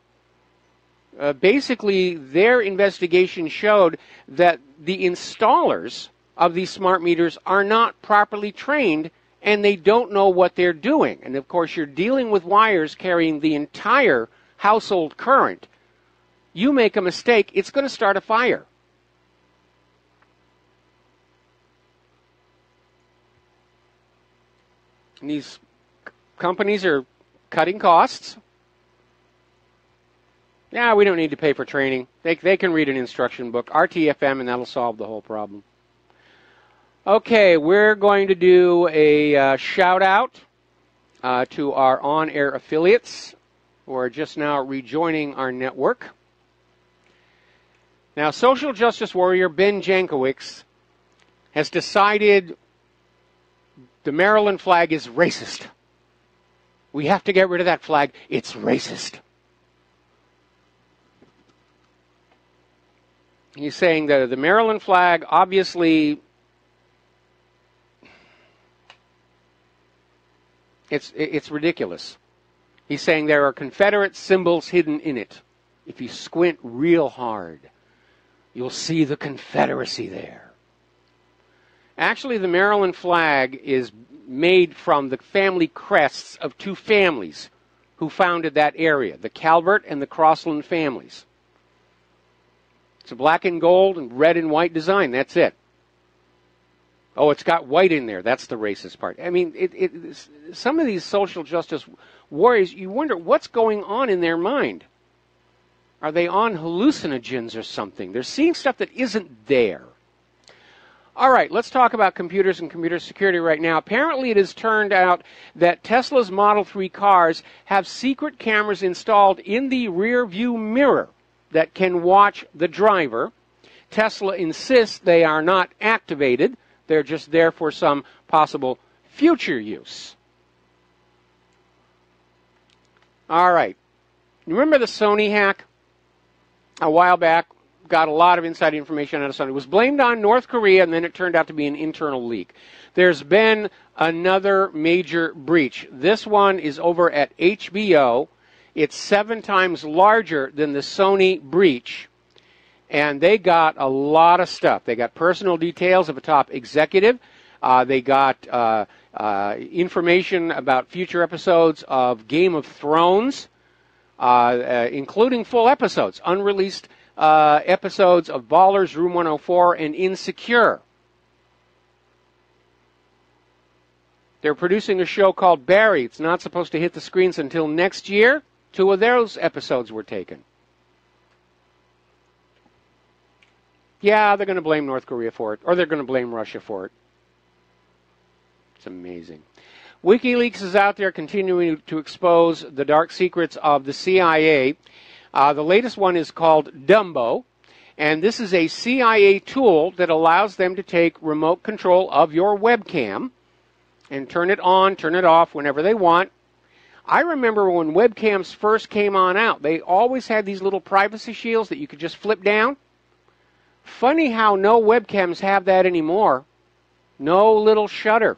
[SPEAKER 2] Basically, their investigation showed that the installers of these smart meters are not properly trained and they don't know what they're doing. And of course, you're dealing with wires carrying the entire household current. You make a mistake, it's going to start a fire. And these companies are cutting costs. Yeah, we don't need to pay for training. They can read an instruction book, RTFM, and that'll solve the whole problem. Okay, we're going to do a shout-out to our on-air affiliates who are just now rejoining our network. Now, social justice warrior Ben Jankowicz has decided the Maryland flag is racist. We have to get rid of that flag. It's racist. He's saying that the Maryland flag, obviously, it's ridiculous. He's saying there are Confederate symbols hidden in it. If you squint real hard, you'll see the Confederacy there. Actually, the Maryland flag is made from the family crests of 2 families who founded that area, the Calvert and the Crossland families. It's a black and gold and red and white design. That's it. Oh, it's got white in there. That's the racist part. I mean, some of these social justice warriors, you wonder what's going on in their mind. Are they on hallucinogens or something? They're seeing stuff that isn't there. All right, let's talk about computers and computer security right now. Apparently it has turned out that Tesla's Model 3 cars have secret cameras installed in the rear view mirror that can watch the driver. Tesla insists they are not activated. They're just there for some possible future use. All right. You remember the Sony hack? A while back, got a lot of inside information out of Sony. It was blamed on North Korea, and then it turned out to be an internal leak. There's been another major breach. This one is over at HBO. It's 7 times larger than the Sony breach, and they got a lot of stuff. They got personal details of a top executive. They got information about future episodes of Game of Thrones, including full episodes, unreleased episodes of Ballers, Room 104, and Insecure. They're producing a show called Barry. It's not supposed to hit the screens until next year. 2 of those episodes were taken. Yeah, they're going to blame North Korea for it, or they're going to blame Russia for it. It's amazing. WikiLeaks is out there continuing to expose the dark secrets of the CIA. The latest one is called Dumbo, and this is a CIA tool that allows them to take remote control of your webcam and turn it on, turn it off whenever they want. I remember when webcams first came on out, they always had these little privacy shields that you could just flip down. Funny how no webcams have that anymore. No little shutter.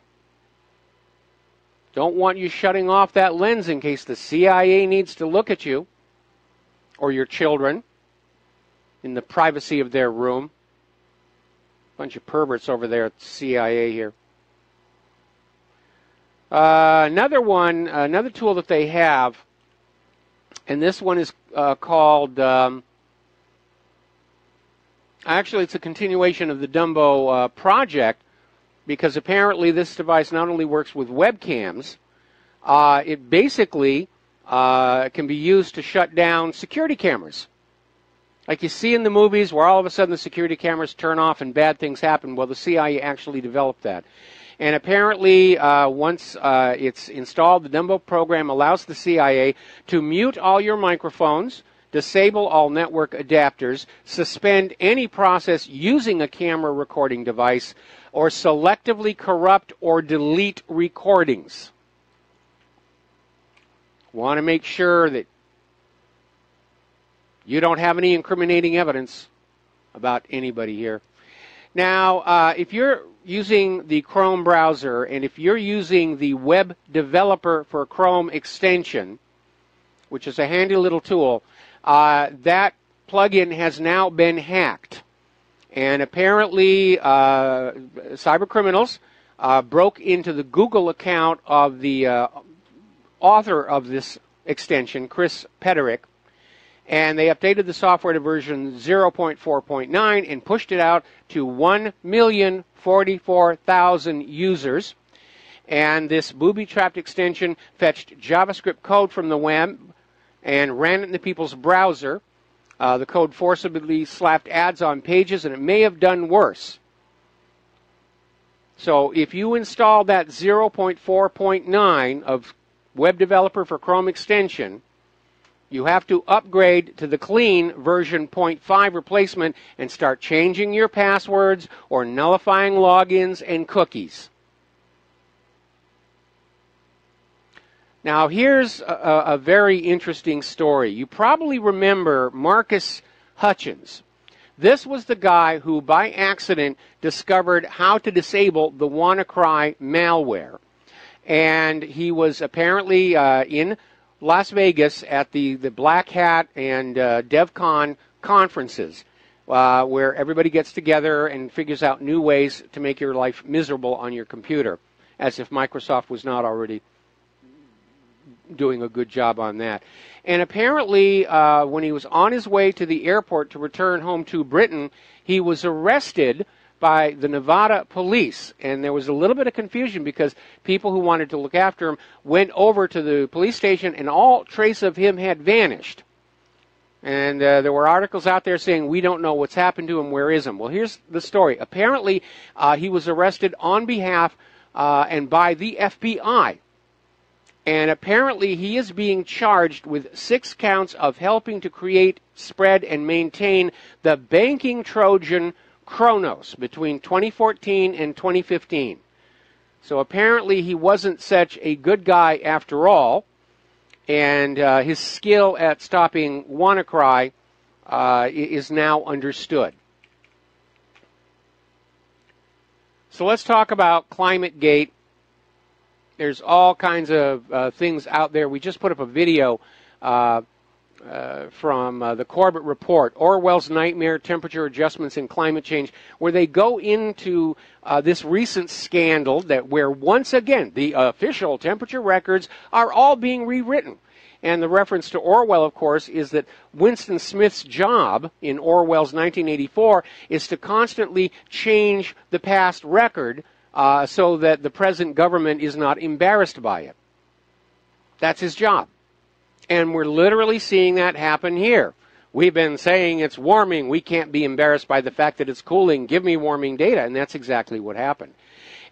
[SPEAKER 2] Don't want you shutting off that lens in case the CIA needs to look at you or your children in the privacy of their room. Bunch of perverts over there at the CIA here. Another tool that they have, and this one is called, actually it's a continuation of the Dumbo project, because apparently this device not only works with webcams, it basically can be used to shut down security cameras. Like you see in the movies where all of a sudden the security cameras turn off and bad things happen. Well, the CIA actually developed that. And apparently, once it's installed, the Dumbo program allows the CIA to mute all your microphones, disable all network adapters, suspend any process using a camera recording device, or selectively corrupt or delete recordings. Want to make sure that you don't have any incriminating evidence about anybody here. Now, if you're using the Chrome browser and if you're using the web developer for Chrome extension, which is a handy little tool, that plugin has now been hacked. And apparently, cyber criminals broke into the Google account of the author of this extension, Chris Pederick, and they updated the software to version 0.4.9 and pushed it out to 1,044,000 users. And this booby-trapped extension fetched JavaScript code from the web and ran it in the people's browser. The code forcibly slapped ads on pages, and it may have done worse. So if you install that 0.4.9 of Web Developer for Chrome extension, you have to upgrade to the clean version 0.5 replacement and start changing your passwords or nullifying logins and cookies. Now, here's a very interesting story. You probably remember Marcus Hutchins. This was the guy who, by accident, discovered how to disable the WannaCry malware. And he was apparently in Las Vegas at the Black Hat and DevCon conferences, where everybody gets together and figures out new ways to make your life miserable on your computer, as if Microsoft was not already doing a good job on that. And apparently, when he was on his way to the airport to return home to Britain, he was arrested by the Nevada police. And there was a little bit of confusion because people who wanted to look after him went over to the police station and all trace of him had vanished. And there were articles out there saying, we don't know what's happened to him, where is him? Well, here's the story. Apparently, he was arrested on behalf and by the FBI. And apparently he is being charged with 6 counts of helping to create, spread, and maintain the banking Trojan Kronos between 2014 and 2015. So apparently he wasn't such a good guy after all, and his skill at stopping WannaCry is now understood. So let's talk about ClimateGate. There's all kinds of things out there. We just put up a video from the Corbett Report, Orwell's Nightmare, Temperature Adjustments and Climate Change, where they go into this recent scandal where once again the official temperature records are all being rewritten. And the reference to Orwell, of course, is that Winston Smith's job in Orwell's 1984 is to constantly change the past record so that the present government is not embarrassed by it. That's his job. And we're literally seeing that happen here. We've been saying it's warming. We can't be embarrassed by the fact that it's cooling. Give me warming data. And that's exactly what happened.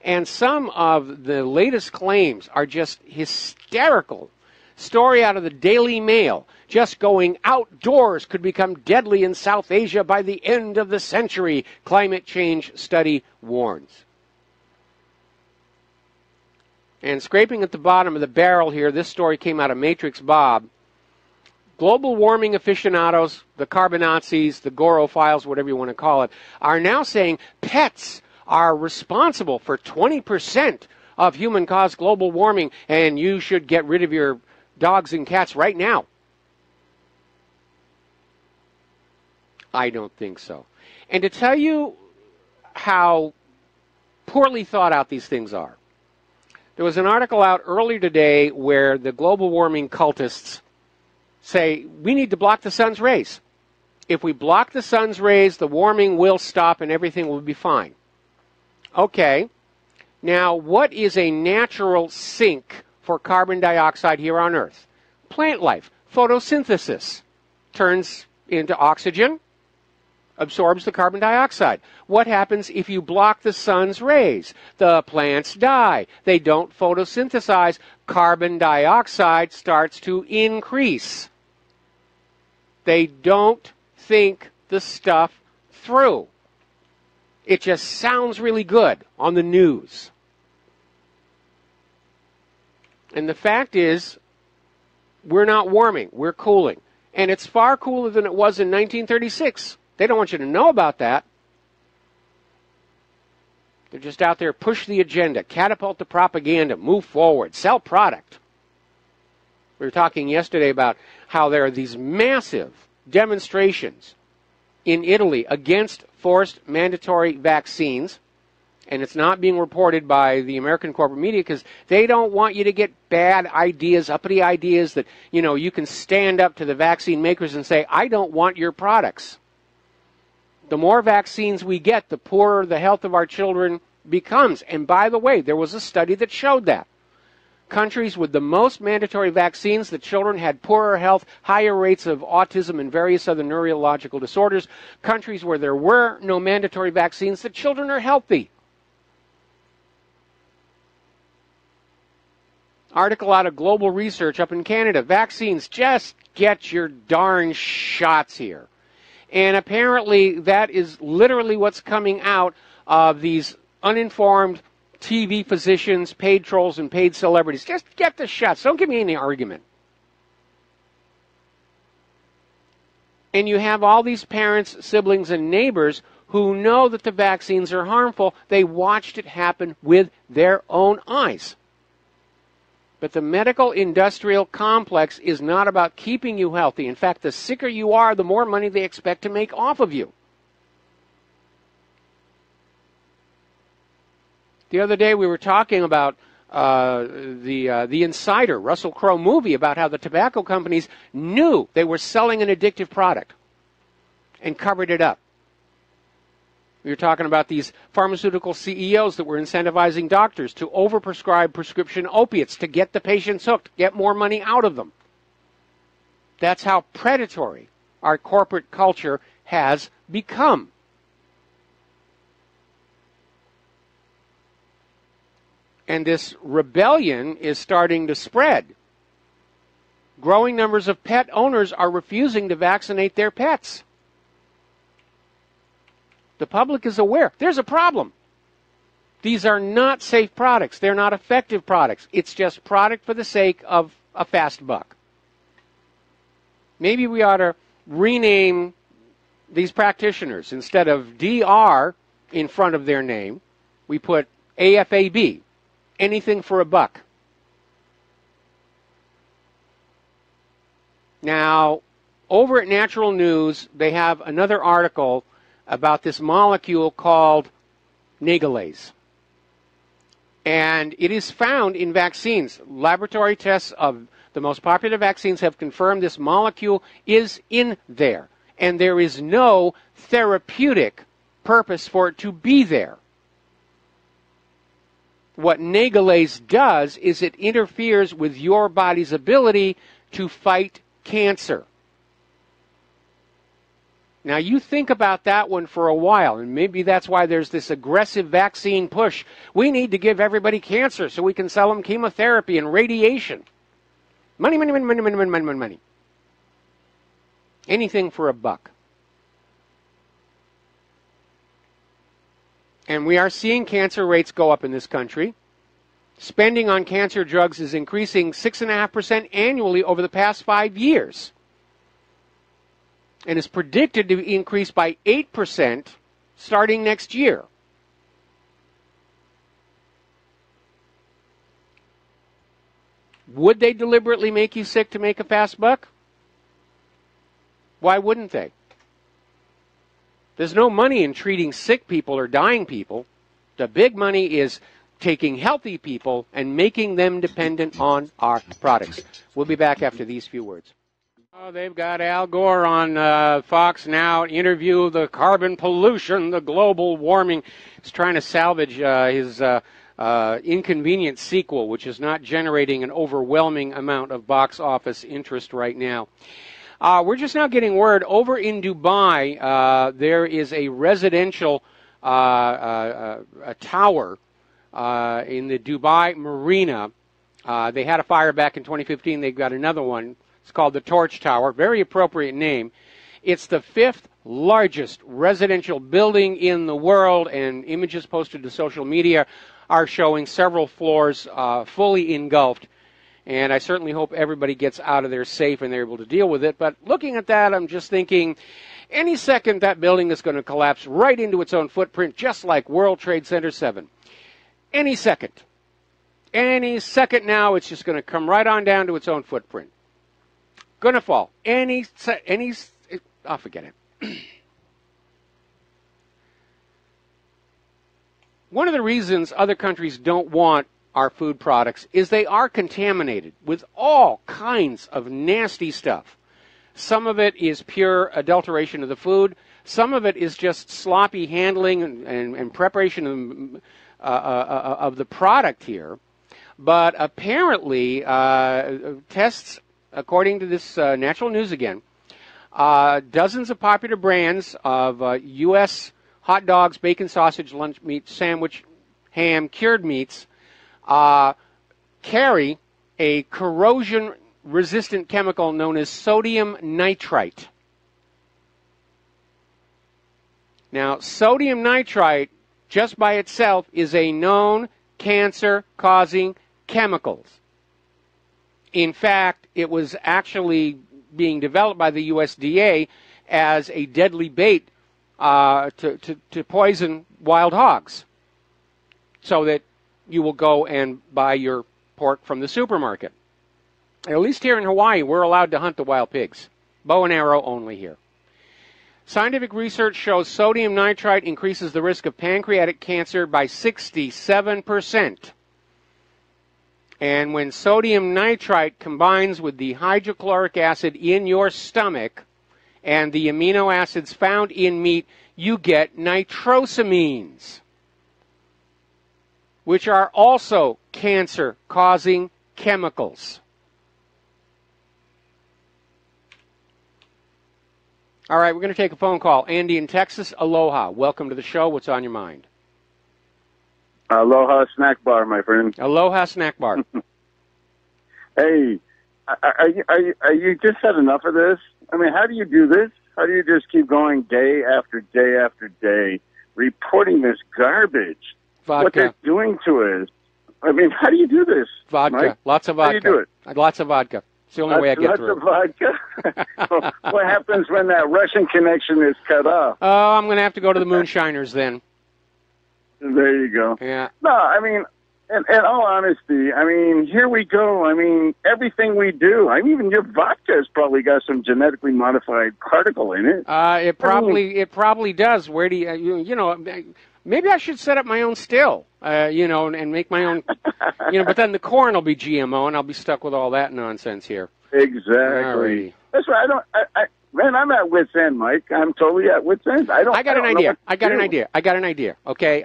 [SPEAKER 2] And some of the latest claims are just hysterical. Story out of the Daily Mail. Just going outdoors could become deadly in South Asia by the end of the century. Climate change study warns. And scraping at the bottom of the barrel here, this story came out of Matrix Bob. Global warming aficionados, the carbonazis, the gorophiles, whatever you want to call it, are now saying pets are responsible for 20% of human-caused global warming, and you should get rid of your dogs and cats right now. I don't think so. And to tell you how poorly thought out these things are, there was an article out earlier today where the global warming cultists say we need to block the sun's rays. If we block the sun's rays, the warming will stop and everything will be fine. Okay. Now, what is a natural sink for carbon dioxide here on Earth? Plant life. Photosynthesis. Turns into oxygen, absorbs the carbon dioxide. What happens if you block the sun's rays? The plants die. They don't photosynthesize. Carbon dioxide starts to increase. They don't think the stuff through. It just sounds really good on the news. And the fact is, we're not warming, we're cooling. And it's far cooler than it was in 1936. They don't want you to know about that. They're just out there, push the agenda, catapult the propaganda, move forward, sell product. We were talking yesterday about how there are these massive demonstrations in Italy against forced mandatory vaccines, and it's not being reported by the American corporate media because they don't want you to get bad ideas, uppity ideas that, you can stand up to the vaccine makers and say, I don't want your products. The more vaccines we get, the poorer the health of our children becomes. And by the way, there was a study that showed that. Countries with the most mandatory vaccines, the children had poorer health, higher rates of autism and various other neurological disorders. Countries where there were no mandatory vaccines, the children are healthy. Article out of Global Research up in Canada. Vaccines, just get your darn shots here. And apparently that is literally what's coming out of these uninformed TV physicians, paid trolls, and paid celebrities. Just get the shots. Don't give me any argument. And you have all these parents, siblings, and neighbors who know that the vaccines are harmful. They watched it happen with their own eyes. But the medical industrial complex is not about keeping you healthy. In fact, the sicker you are, the more money they expect to make off of you. The other day we were talking about the Insider, Russell Crowe movie, about how the tobacco companies knew they were selling an addictive product and covered it up. We were talking about these pharmaceutical CEOs that were incentivizing doctors to overprescribe prescription opiates to get the patients hooked, get more money out of them. That's how predatory our corporate culture has become. And this rebellion is starting to spread. Growing numbers of pet owners are refusing to vaccinate their pets. The public is aware. There's a problem. These are not safe products. They're not effective products. It's just product for the sake of a fast buck. Maybe we ought to rename these practitioners. Instead of DR in front of their name, we put AFAB, anything for a buck. Now, over at Natural News, they have another article about this molecule called nagalase. And it is found in vaccines. Laboratory tests of the most popular vaccines have confirmed this molecule is in there. And there is no therapeutic purpose for it to be there. What nagalase does is it interferes with your body's ability to fight cancer. Now, you think about that one for a while, and maybe that's why there's this aggressive vaccine push. We need to give everybody cancer so we can sell them chemotherapy and radiation. Money, money, money, money, money, money, money, money. Anything for a buck. And we are seeing cancer rates go up in this country. Spending on cancer drugs is increasing 6.5% annually over the past 5 years. And is predicted to increase by 8% starting next year. Would they deliberately make you sick to make a fast buck? Why wouldn't they? There's no money in treating sick people or dying people. The big money is taking healthy people and making them dependent on our products. We'll be back after these few words. Oh, they've got Al Gore on Fox now, interview the carbon pollution, the global warming. He's trying to salvage his inconvenient sequel, which is not generating an overwhelming amount of box office interest right now. We're just now getting word over in Dubai, there is a residential a tower in the Dubai Marina. They had a fire back in 2015. They've got another one. It's called the Torch Tower. Very appropriate name. It's the 5th largest residential building in the world, and images posted to social media are showing several floors fully engulfed. And I certainly hope everybody gets out of there safe and they're able to deal with it. But looking at that, I'm just thinking, any second that building is going to collapse right into its own footprint, just like World Trade Center 7. Any second. Any second now, it's just going to come right on down to its own footprint. Going to fall. I'll forget it. One of the reasons other countries don't want our food products is they are contaminated with all kinds of nasty stuff. Some of it is pure adulteration of the food. Some of it is just sloppy handling and preparation of the product here. But apparently, tests, according to this Natural News again, dozens of popular brands of U.S. hot dogs, bacon, sausage, lunch meat, sandwich, ham, cured meats, carry a corrosion-resistant chemical known as sodium nitrite. Now, sodium nitrite, just by itself, is a known cancer-causing chemical. In fact, it was actually being developed by the USDA as a deadly bait to poison wild hogs, so that you will go and buy your pork from the supermarket. At least here in Hawaii, we're allowed to hunt the wild pigs. Bow and arrow only here. Scientific research shows sodium nitrite increases the risk of pancreatic cancer by 67%. And when sodium nitrite combines with the hydrochloric acid in your stomach and the amino acids found in meat, you get nitrosamines, which are also cancer-causing chemicals. All right, we're going to take a phone call. Andy in Texas, aloha. Welcome to the show. What's on your mind?
[SPEAKER 9] Aloha snack bar, my friend.
[SPEAKER 2] Aloha snack bar.
[SPEAKER 9] Hey, are you just had enough of this? I mean, how do you do this? How do you just keep going day after day after day, reporting this garbage?
[SPEAKER 2] Vodka.
[SPEAKER 9] What they're doing to us. I mean, how do you do this?
[SPEAKER 2] Vodka.
[SPEAKER 9] Mike?
[SPEAKER 2] Lots of vodka.
[SPEAKER 9] How do you do it?
[SPEAKER 2] Lots of vodka. It's the only way I get through.
[SPEAKER 9] Lots of vodka? What happens when that Russian connection is cut off?
[SPEAKER 2] Oh, I'm going to have to go to the moonshiners then.
[SPEAKER 9] There you go.
[SPEAKER 2] Yeah.
[SPEAKER 9] No, I mean, in all honesty, I mean, here we go. I mean, everything we do, I mean, even your vodka has probably got some genetically modified particle in it.
[SPEAKER 2] It probably does. Where do you know, maybe I should set up my own still, and make my own, but then the corn will be GMO and I'll be stuck with all that nonsense here.
[SPEAKER 9] Exactly.
[SPEAKER 2] Alrighty.
[SPEAKER 9] That's right. Man, I'm at wit's end, Mike. I'm totally at wit's end. I got an idea. Okay.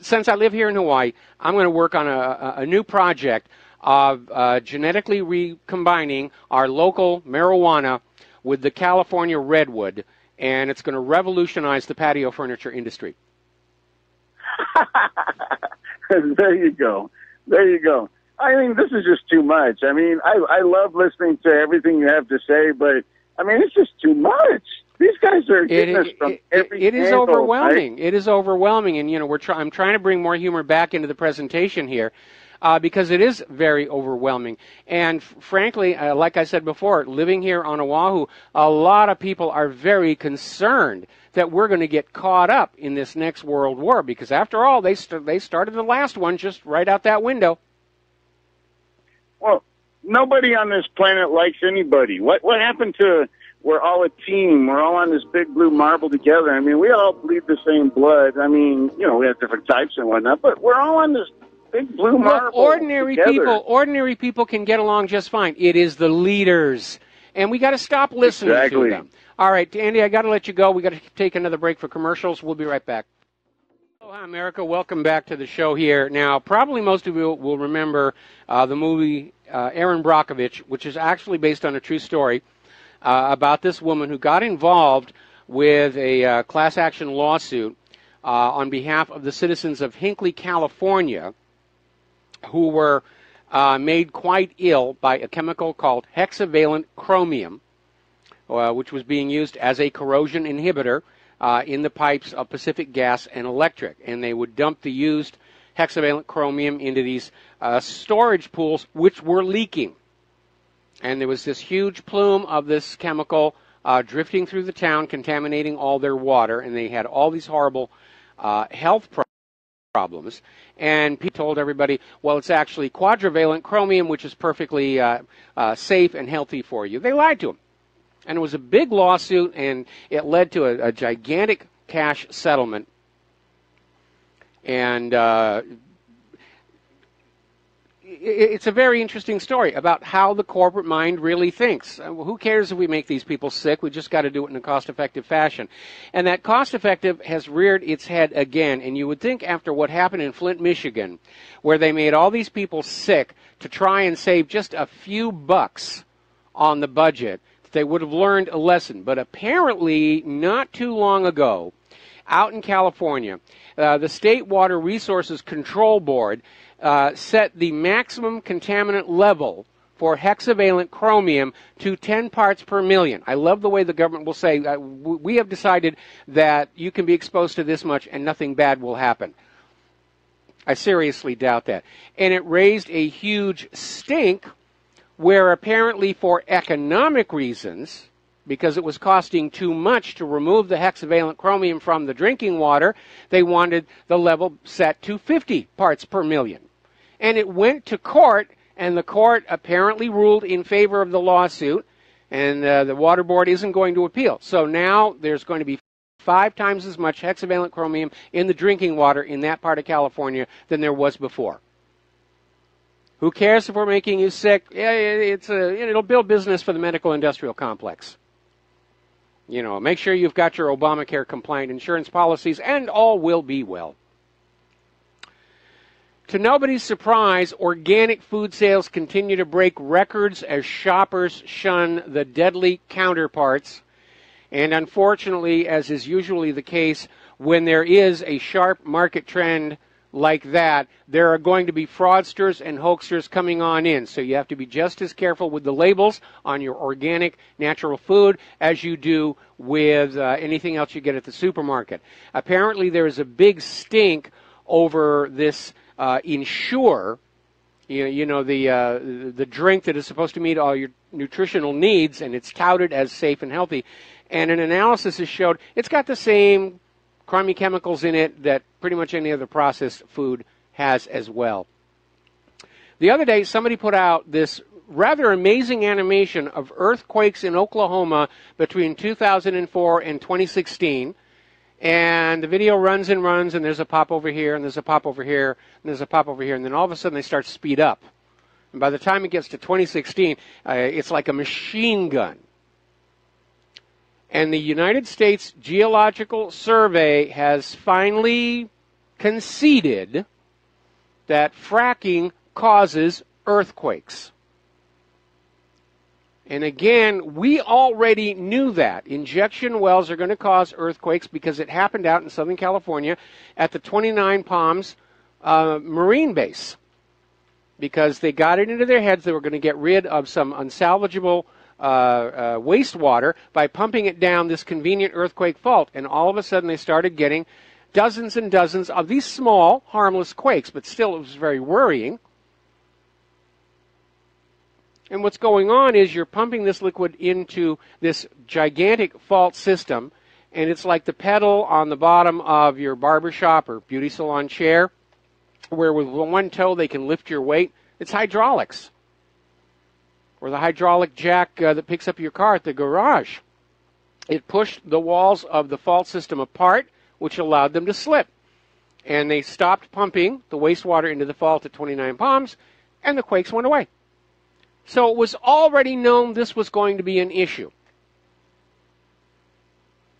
[SPEAKER 9] Since I live here in Hawaii, I'm going to work on a new project of genetically recombining our local marijuana with the California redwood, and it's going to revolutionize the patio furniture industry. There you go. I mean, this is just too much. I mean, I love listening to everything you have to say, but I mean, it's just too much. These guys are getting us from every
[SPEAKER 2] It is
[SPEAKER 9] angle,
[SPEAKER 2] overwhelming.
[SPEAKER 9] right?
[SPEAKER 2] It is overwhelming, and I'm trying to bring more humor back into the presentation here, because it is very overwhelming. And frankly, like I said before, living here on Oahu, a lot of people are very concerned that we're going to get caught up in this next world war, because after all, they started the last one just right out that window.
[SPEAKER 9] Well, nobody on this planet likes anybody. What happened to we're all a team, we're all on this big blue marble together? I mean, we all bleed the same blood. I mean, you know, we have different types and whatnot, but we're all on this big blue marble together.
[SPEAKER 2] Ordinary people can get along just fine. It is the leaders, and we got to stop listening to them. All right, Andy, I got to let you go. We got to take another break for commercials. We'll be right back. Aloha, America. Welcome back to the show here. Now, probably most of you will remember the movie Erin Brockovich, which is actually based on a true story about this woman who got involved with a class action lawsuit on behalf of the citizens of Hinckley, California, who were made quite ill by a chemical called hexavalent chromium, which was being used as a corrosion inhibitor in the pipes of Pacific Gas and Electric. And they would dump the used hexavalent chromium into these storage pools, which were leaking. And there was this huge plume of this chemical drifting through the town, contaminating all their water, and they had all these horrible health problems. And people told everybody, well, it's actually quadrivalent chromium, which is perfectly safe and healthy for you. They lied to them. And it was a big lawsuit, and it led to a gigantic cash settlement. And it's a very interesting story about how the corporate mind really thinks. Who cares if we make these people sick? We just got to do it in a cost-effective fashion. And that cost-effective has reared its head again. And you would think after what happened in Flint, Michigan, where they made all these people sick to try and save just a few bucks on the budget, they would have learned a lesson. But apparently, not too long ago, out in California, the State Water Resources Control Board set the maximum contaminant level for hexavalent chromium to 10 parts per million. I love the way the government will say, we have decided that you can be exposed to this much and nothing bad will happen. I seriously doubt that. And it raised a huge stink where apparently for economic reasons, because it was costing too much to remove the hexavalent chromium from the drinking water, they wanted the level set to 50 parts per million. And it went to court, and the court apparently ruled in favor of the lawsuit, and the water board isn't going to appeal. So now there's going to be 5 times as much hexavalent chromium in the drinking water in that part of California than there was before. Who cares if we're making you sick? Yeah, it'll build business for the medical industrial complex. You know, make sure you've got your Obamacare compliant insurance policies, and all will be well. To nobody's surprise, organic food sales continue to break records as shoppers shun the deadly counterparts. And unfortunately, as is usually the case, when there is a sharp market trend like that, there are going to be fraudsters and hoaxers coming on in. So you have to be just as careful with the labels on your organic natural food as you do with anything else you get at the supermarket. Apparently there is a big stink over this Ensure, the drink that is supposed to meet all your nutritional needs, and it's touted as safe and healthy. And an analysis has showed it's got the same crummy chemicals in it that pretty much any other processed food has as well. The other day, somebody put out this rather amazing animation of earthquakes in Oklahoma between 2004 and 2016. And the video runs and runs, and there's a pop over here, and there's a pop over here, and there's a pop over here, and then all of a sudden they start to speed up. And by the time it gets to 2016, it's like a machine gun. And the United States Geological Survey has finally conceded that fracking causes earthquakes. And again, we already knew that. Injection wells are going to cause earthquakes because it happened out in Southern California at the 29 Palms Marine Base. Because they got it into their heads they were going to get rid of some unsalvageable wastewater by pumping it down this convenient earthquake fault. And all of a sudden they started getting dozens and dozens of these small, harmless quakes. But still, it was very worrying. And what's going on is you're pumping this liquid into this gigantic fault system, and it's like the pedal on the bottom of your barbershop or beauty salon chair, where with one toe they can lift your weight. It's hydraulics. or the hydraulic jack that picks up your car at the garage. It pushed the walls of the fault system apart, which allowed them to slip. And they stopped pumping the wastewater into the fault at 29 Palms, and the quakes went away. So it was already known this was going to be an issue.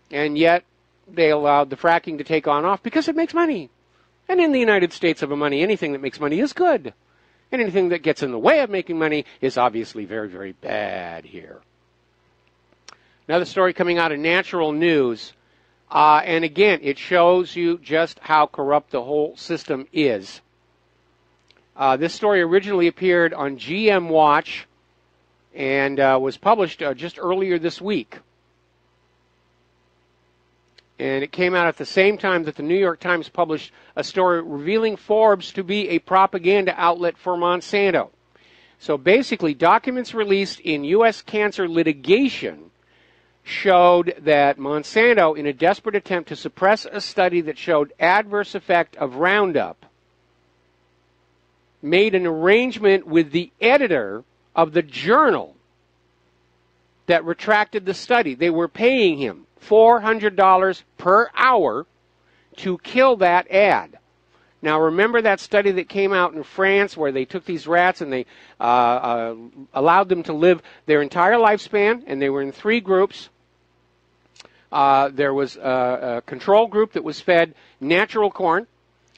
[SPEAKER 2] And yet, they allowed the fracking to take on off because it makes money. And in the United States of money, anything that makes money is good. And anything that gets in the way of making money is obviously very, very bad here. Another story coming out of Natural News. And again, it shows you just how corrupt the whole system is. This story originally appeared on GM Watch and was published just earlier this week. And it came out at the same time that the New York Times published a story revealing Forbes to be a propaganda outlet for Monsanto. So basically, documents released in U.S. cancer litigation showed that Monsanto, in a desperate attempt to suppress a study that showed adverse effect of Roundup, made an arrangement with the editor of the journal that retracted the study. They were paying him $400 per hour to kill that ad. Now, remember that study that came out in France where they took these rats and they allowed them to live their entire lifespan, and they were in 3 groups. There was a control group that was fed natural corn.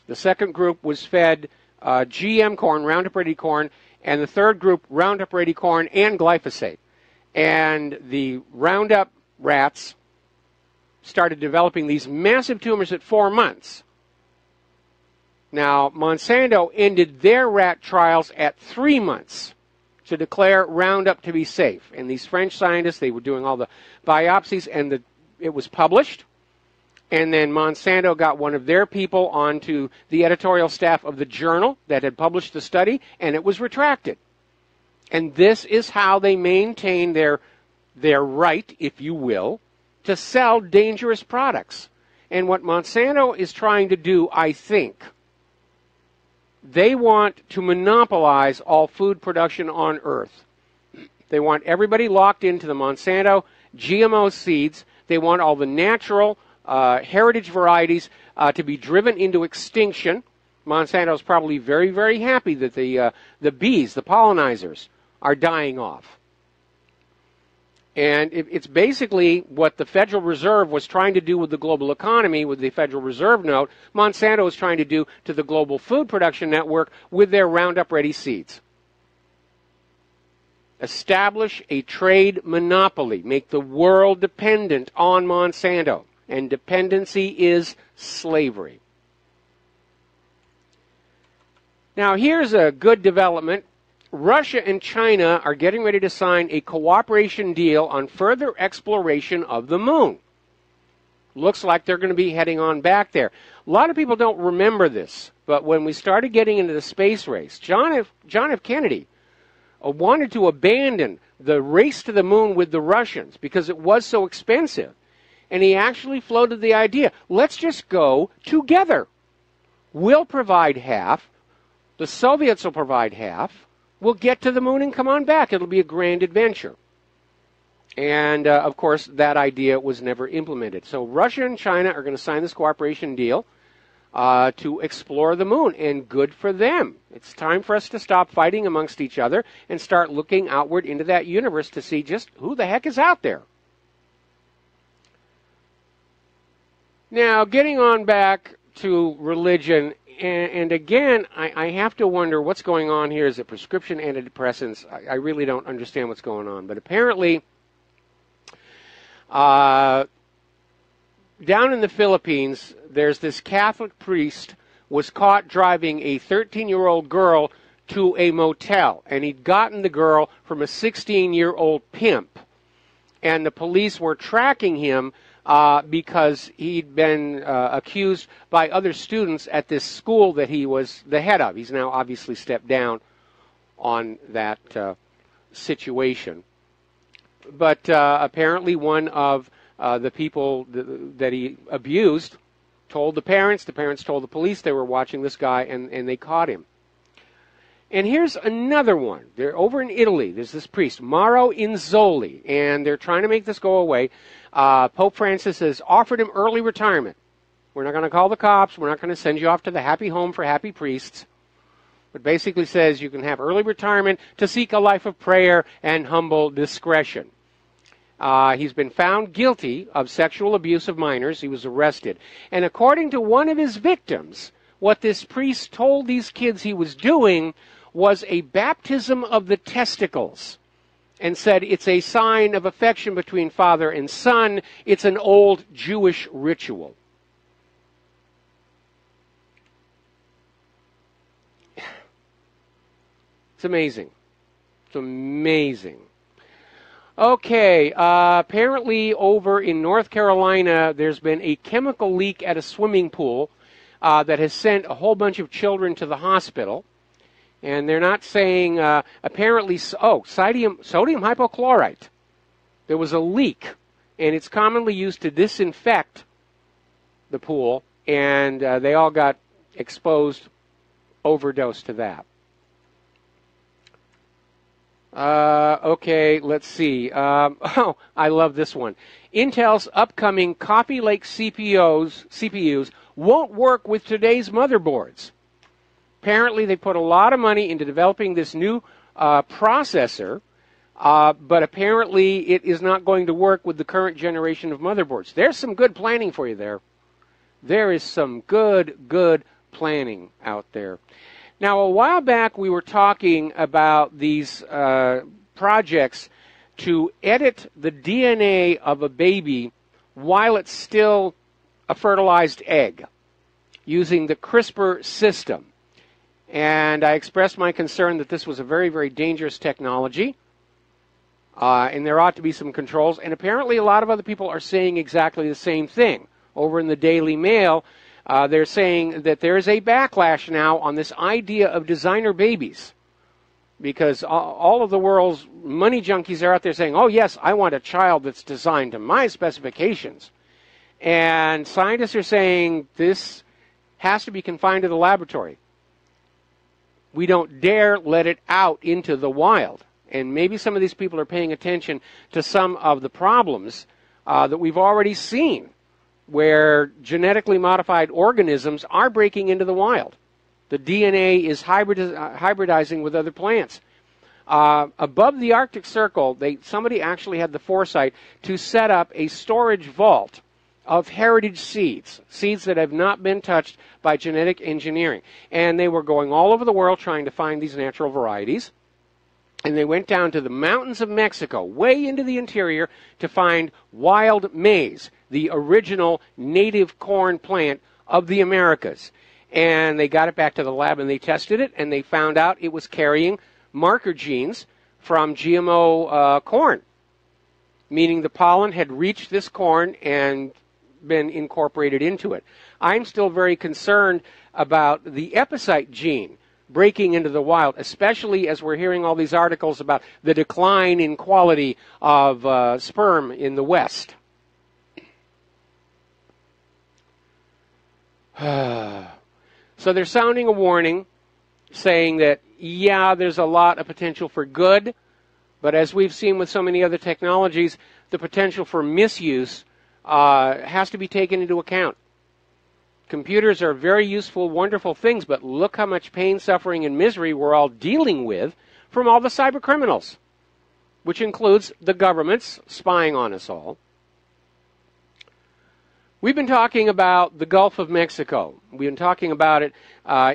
[SPEAKER 2] The second group was fed GM corn, Roundup Ready corn, and the third group, Roundup Ready corn and glyphosate. And the Roundup rats started developing these massive tumors at 4 months. Now, Monsanto ended their rat trials at 3 months to declare Roundup to be safe. And these French scientists, they were doing all the biopsies, and it was published. And then Monsanto got one of their people onto the editorial staff of the journal that had published the study, and it was retracted. And this is how they maintain their right, if you will, to sell dangerous products. And what Monsanto is trying to do, I think, they want to monopolize all food production on Earth. They want everybody locked into the Monsanto GMO seeds. They want all the natural heritage varieties to be driven into extinction. Monsanto is probably very, very happy that the bees, the pollinizers, are dying off. And it's basically what the Federal Reserve was trying to do with the global economy with the Federal Reserve note, Monsanto is trying to do to the global food production network with their Roundup Ready seeds. Establish a trade monopoly. Make the world dependent on Monsanto. And dependency is slavery. Now, here's a good development. Russia and China are getting ready to sign a cooperation deal on further exploration of the moon. Looks like they're going to be heading on back there. A lot of people don't remember this, but when we started getting into the space race, John F. Kennedy wanted to abandon the race to the moon with the Russians because it was so expensive. And he actually floated the idea, let's just go together. We'll provide half. The Soviets will provide half. We'll get to the moon and come on back. It'll be a grand adventure. And, of course, that idea was never implemented. So Russia and China are going to sign this cooperation deal to explore the moon, and good for them. It's time for us to stop fighting amongst each other and start looking outward into that universe to see just who the heck is out there. Now, getting on back to religion, and again, I have to wonder what's going on here. Is it prescription antidepressants? I really don't understand what's going on. But apparently, down in the Philippines, there's this Catholic priest was caught driving a 13-year-old girl to a motel. And he'd gotten the girl from a 16-year-old pimp. And the police were tracking him because he'd been accused by other students at this school that he was the head of. He's now obviously stepped down on that situation. But apparently one of the people that he abused told the parents told the police they were watching this guy, and they caught him. And here's another one. They're over in Italy. There's this priest, Mauro Inzoli, and they're trying to make this go away. Pope Francis has offered him early retirement. We're not going to call the cops. We're not going to send you off to the happy home for happy priests. But basically says you can have early retirement to seek a life of prayer and humble discretion. He's been found guilty of sexual abuse of minors. He was arrested. And according to one of his victims, what this priest told these kids he was doing was a baptism of the testicles, and said it's a sign of affection between father and son. It's an old Jewish ritual. It's amazing. It's amazing. Okay, apparently over in North Carolina, there's been a chemical leak at a swimming pool that has sent a whole bunch of children to the hospital. And they're not saying, apparently, sodium hypochlorite. There was a leak, and it's commonly used to disinfect the pool, and they all got exposed, overdose to that. Okay, let's see. I love this one. Intel's upcoming Coffee Lake CPUs won't work with today's motherboards. Apparently, they put a lot of money into developing this new processor, but apparently it is not going to work with the current generation of motherboards. There's some good planning for you there. There is some good planning out there. Now, a while back, we were talking about these projects to edit the DNA of a baby while it's still a fertilized egg using the CRISPR system. And I expressed my concern that this was a very, very dangerous technology, and there ought to be some controls. And apparently a lot of other people are saying exactly the same thing. Over in the Daily Mail, they're saying that there is a backlash now on this idea of designer babies, because all of the world's money junkies are out there saying, oh, yes, I want a child that's designed to my specifications. And scientists are saying this has to be confined to the laboratory. We don't dare let it out into the wild. And maybe some of these people are paying attention to some of the problems that we've already seen, where genetically modified organisms are breaking into the wild. The DNA is hybridizing with other plants. Above the Arctic Circle, somebody actually had the foresight to set up a storage vault of heritage seeds that have not been touched by genetic engineering. And they were going all over the world trying to find these natural varieties. And they went down to the mountains of Mexico, way into the interior, to find wild maize, the original native corn plant of the Americas. And they got it back to the lab and they tested it, and they found out it was carrying marker genes from GMO corn, meaning the pollen had reached this corn and been incorporated into it. I'm still very concerned about the epicite gene breaking into the wild, especially as we're hearing all these articles about the decline in quality of sperm in the West. So they're sounding a warning, saying that, yeah, there's a lot of potential for good, but as we've seen with so many other technologies, the potential for misuse has to be taken into account. Computers are very useful, wonderful things, but look how much pain, suffering, and misery we're all dealing with from all the cyber criminals, which includes the governments spying on us all. We've been talking about the Gulf of Mexico. We've been talking about it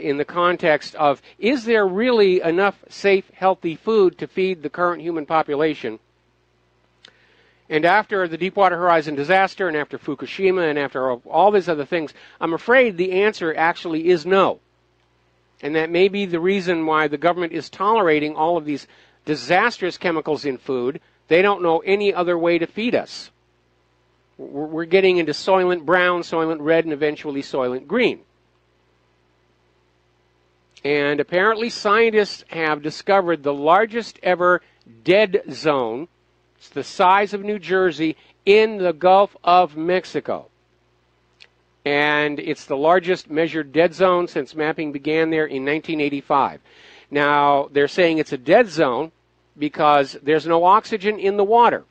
[SPEAKER 2] in the context of, is there really enough safe, healthy food to feed the current human population? And after the Deepwater Horizon disaster, and after Fukushima, and after all these other things, I'm afraid the answer actually is no. And that may be the reason why the government is tolerating all of these disastrous chemicals in food. They don't know any other way to feed us. We're getting into Soylent Brown, Soylent Red, and eventually Soylent Green. And apparently scientists have discovered the largest ever dead zone. It's the size of New Jersey in the Gulf of Mexico. And it's the largest measured dead zone since mapping began there in 1985. Now, they're saying it's a dead zone because there's no oxygen in the water.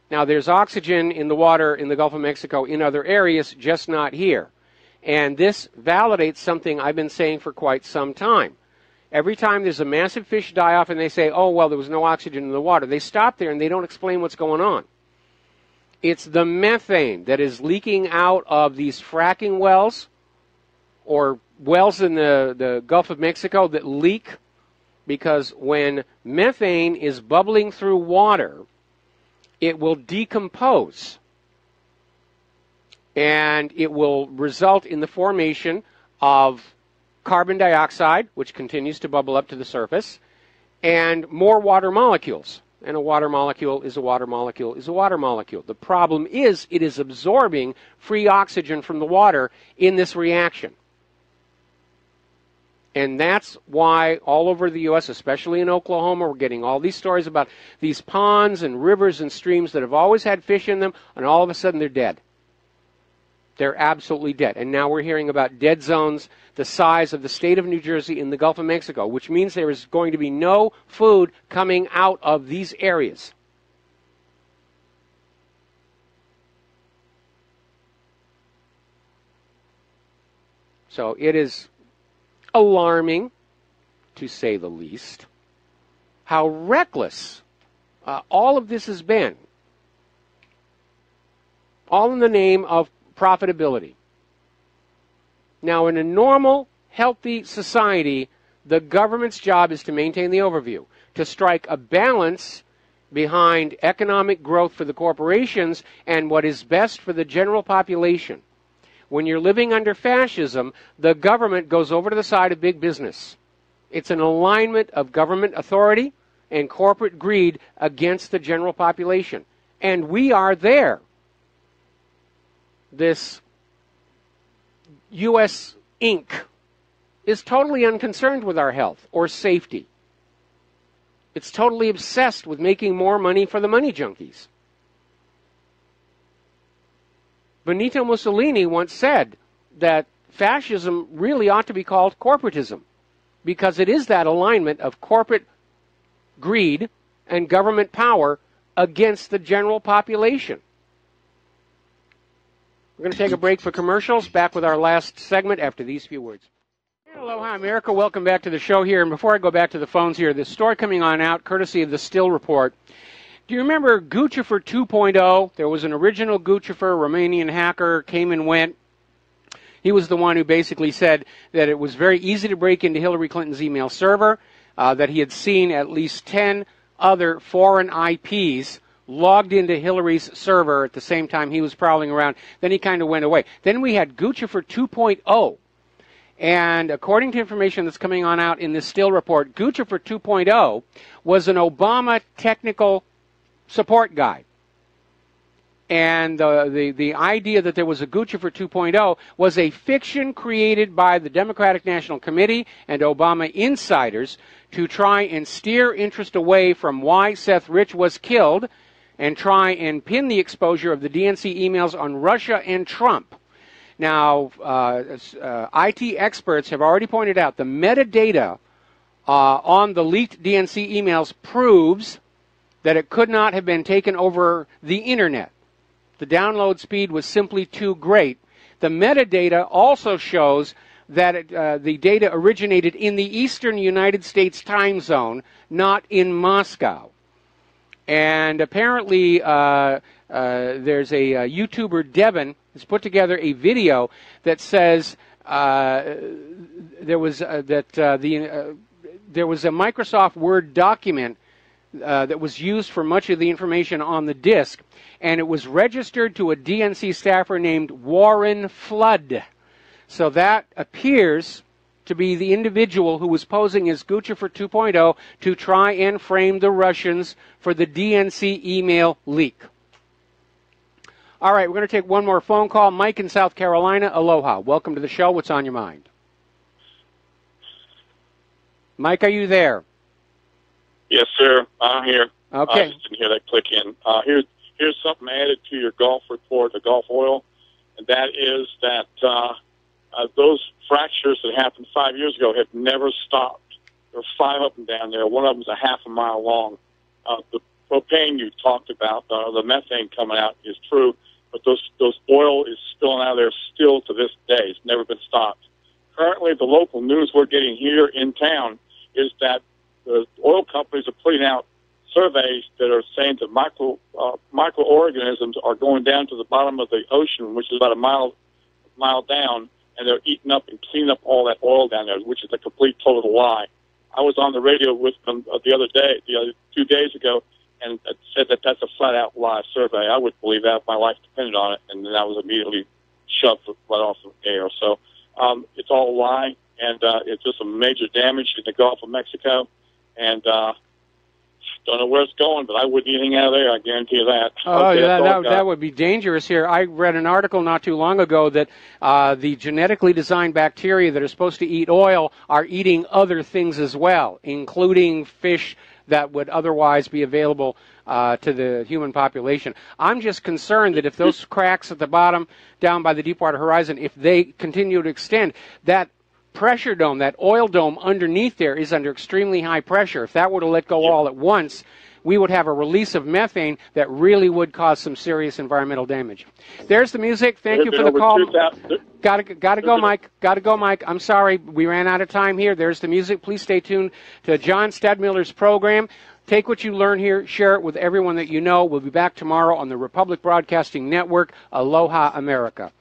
[SPEAKER 2] Now, there's oxygen in the water in the Gulf of Mexico in other areas, just not here. And this validates something I've been saying for quite some time. Every time there's a massive fish die-off and they say, oh, well, there was no oxygen in the water, they stop there and they don't explain what's going on. It's the methane that is leaking out of these fracking wells or wells in the Gulf of Mexico that leak, because when methane is bubbling through water, it will decompose. And it will result in the formation of carbon dioxide, which continues to bubble up to the surface, and more water molecules. And a water molecule is a water molecule is a water molecule. The problem is it is absorbing free oxygen from the water in this reaction. And that's why all over the U.S., especially in Oklahoma, we're getting all these stories about these ponds and rivers and streams that have always had fish in them, and all of a sudden they're dead. They're absolutely dead. And now we're hearing about dead zones the size of the state of New Jersey in the Gulf of Mexico, which means there is going to be no food coming out of these areas. So it is alarming, to say the least, how reckless all of this has been. All in the name of profitability. Now, in a normal, healthy society, the government's job is to maintain the overview, to strike a balance behind economic growth for the corporations and what is best for the general population. When you're living under fascism, the government goes over to the side of big business. It's an alignment of government authority and corporate greed against the general population. And we are there. This U.S. Inc. is totally unconcerned with our health or safety. It's totally obsessed with making more money for the money junkies. Benito Mussolini once said that fascism really ought to be called corporatism, because it is that alignment of corporate greed and government power against the general population. We're going to take a break for commercials. Back with our last segment after these few words. Aloha, America. Welcome back to the show here. And before I go back to the phones here, this story coming on out, courtesy of the Still Report. Do you remember Guccifer 2.0? There was an original Guccifer, Romanian hacker, came and went. He was the one who basically said that it was very easy to break into Hillary Clinton's email server, that he had seen at least 10 other foreign IPs logged into Hillary's server at the same time he was prowling around. Then he kind of went away. Then we had Guccifer 2.0. And according to information that's coming on out in this Still Report, Guccifer 2.0 was an Obama technical support guy. And the idea that there was a Guccifer 2.0 was a fiction created by the Democratic National Committee and Obama insiders to try and steer interest away from why Seth Rich was killed and try and pin the exposure of the DNC emails on Russia and Trump. Now, IT experts have already pointed out the metadata on the leaked DNC emails proves that it could not have been taken over the internet. The download speed was simply too great. The metadata also shows that the data originated in the eastern United States time zone, not in Moscow. And apparently there's a YouTuber, Devin, has put together a video that says there was a Microsoft Word document that was used for much of the information on the disk, and it was registered to a DNC staffer named Warren Flood. So that appears to be the individual who was posing as Guccifer 2.0 to try and frame the Russians for the DNC email leak. All right, we're going to take one more phone call. Mike in South Carolina. Aloha. Welcome to the show. What's on your mind? Mike, are you there?
[SPEAKER 8] Yes, sir. I'm here.
[SPEAKER 2] Okay.
[SPEAKER 8] I just didn't hear that click in. Here's something added to your Gulf report, the Gulf oil, and that is that those fractures that happened 5 years ago have never stopped. There are 5 of them down there. One of them is a half a mile long. The propane you talked about, the methane coming out is true, but those oil is spilling out of there still to this day. It's never been stopped. Currently, the local news we're getting here in town is that the oil companies are putting out surveys that are saying that microorganisms are going down to the bottom of the ocean, which is about a mile down, and they're eating up and cleaning up all that oil down there, which is a complete total lie. I was on the radio with them the other 2 days ago, and it said that that's a flat-out lie survey. I would believe that if my life depended on it, and then I was immediately shoved right off the air. So it's all a lie, and it's just some major damage in the Gulf of Mexico, and don't know where it's going, but I wouldn't eat anything out of there. I guarantee you that.
[SPEAKER 2] Oh, okay, that would be dangerous here. I read an article not too long ago that the genetically designed bacteria that are supposed to eat oil are eating other things as well, including fish that would otherwise be available to the human population. I'm just concerned that if those cracks at the bottom down by the Deepwater Horizon, if they continue to extend, that pressure dome, that oil dome underneath there is under extremely high pressure. If that were to let go all at once, we would have a release of methane that really would cause some serious environmental damage. There's the music. Thank you for the call. Gotta go, Mike. Gotta go, Mike. I'm sorry. We ran out of time here. There's the music. Please stay tuned to John Stadmiller's program. Take what you learn here. Share it with everyone that you know. We'll be back tomorrow on the Republic Broadcasting Network. Aloha, America.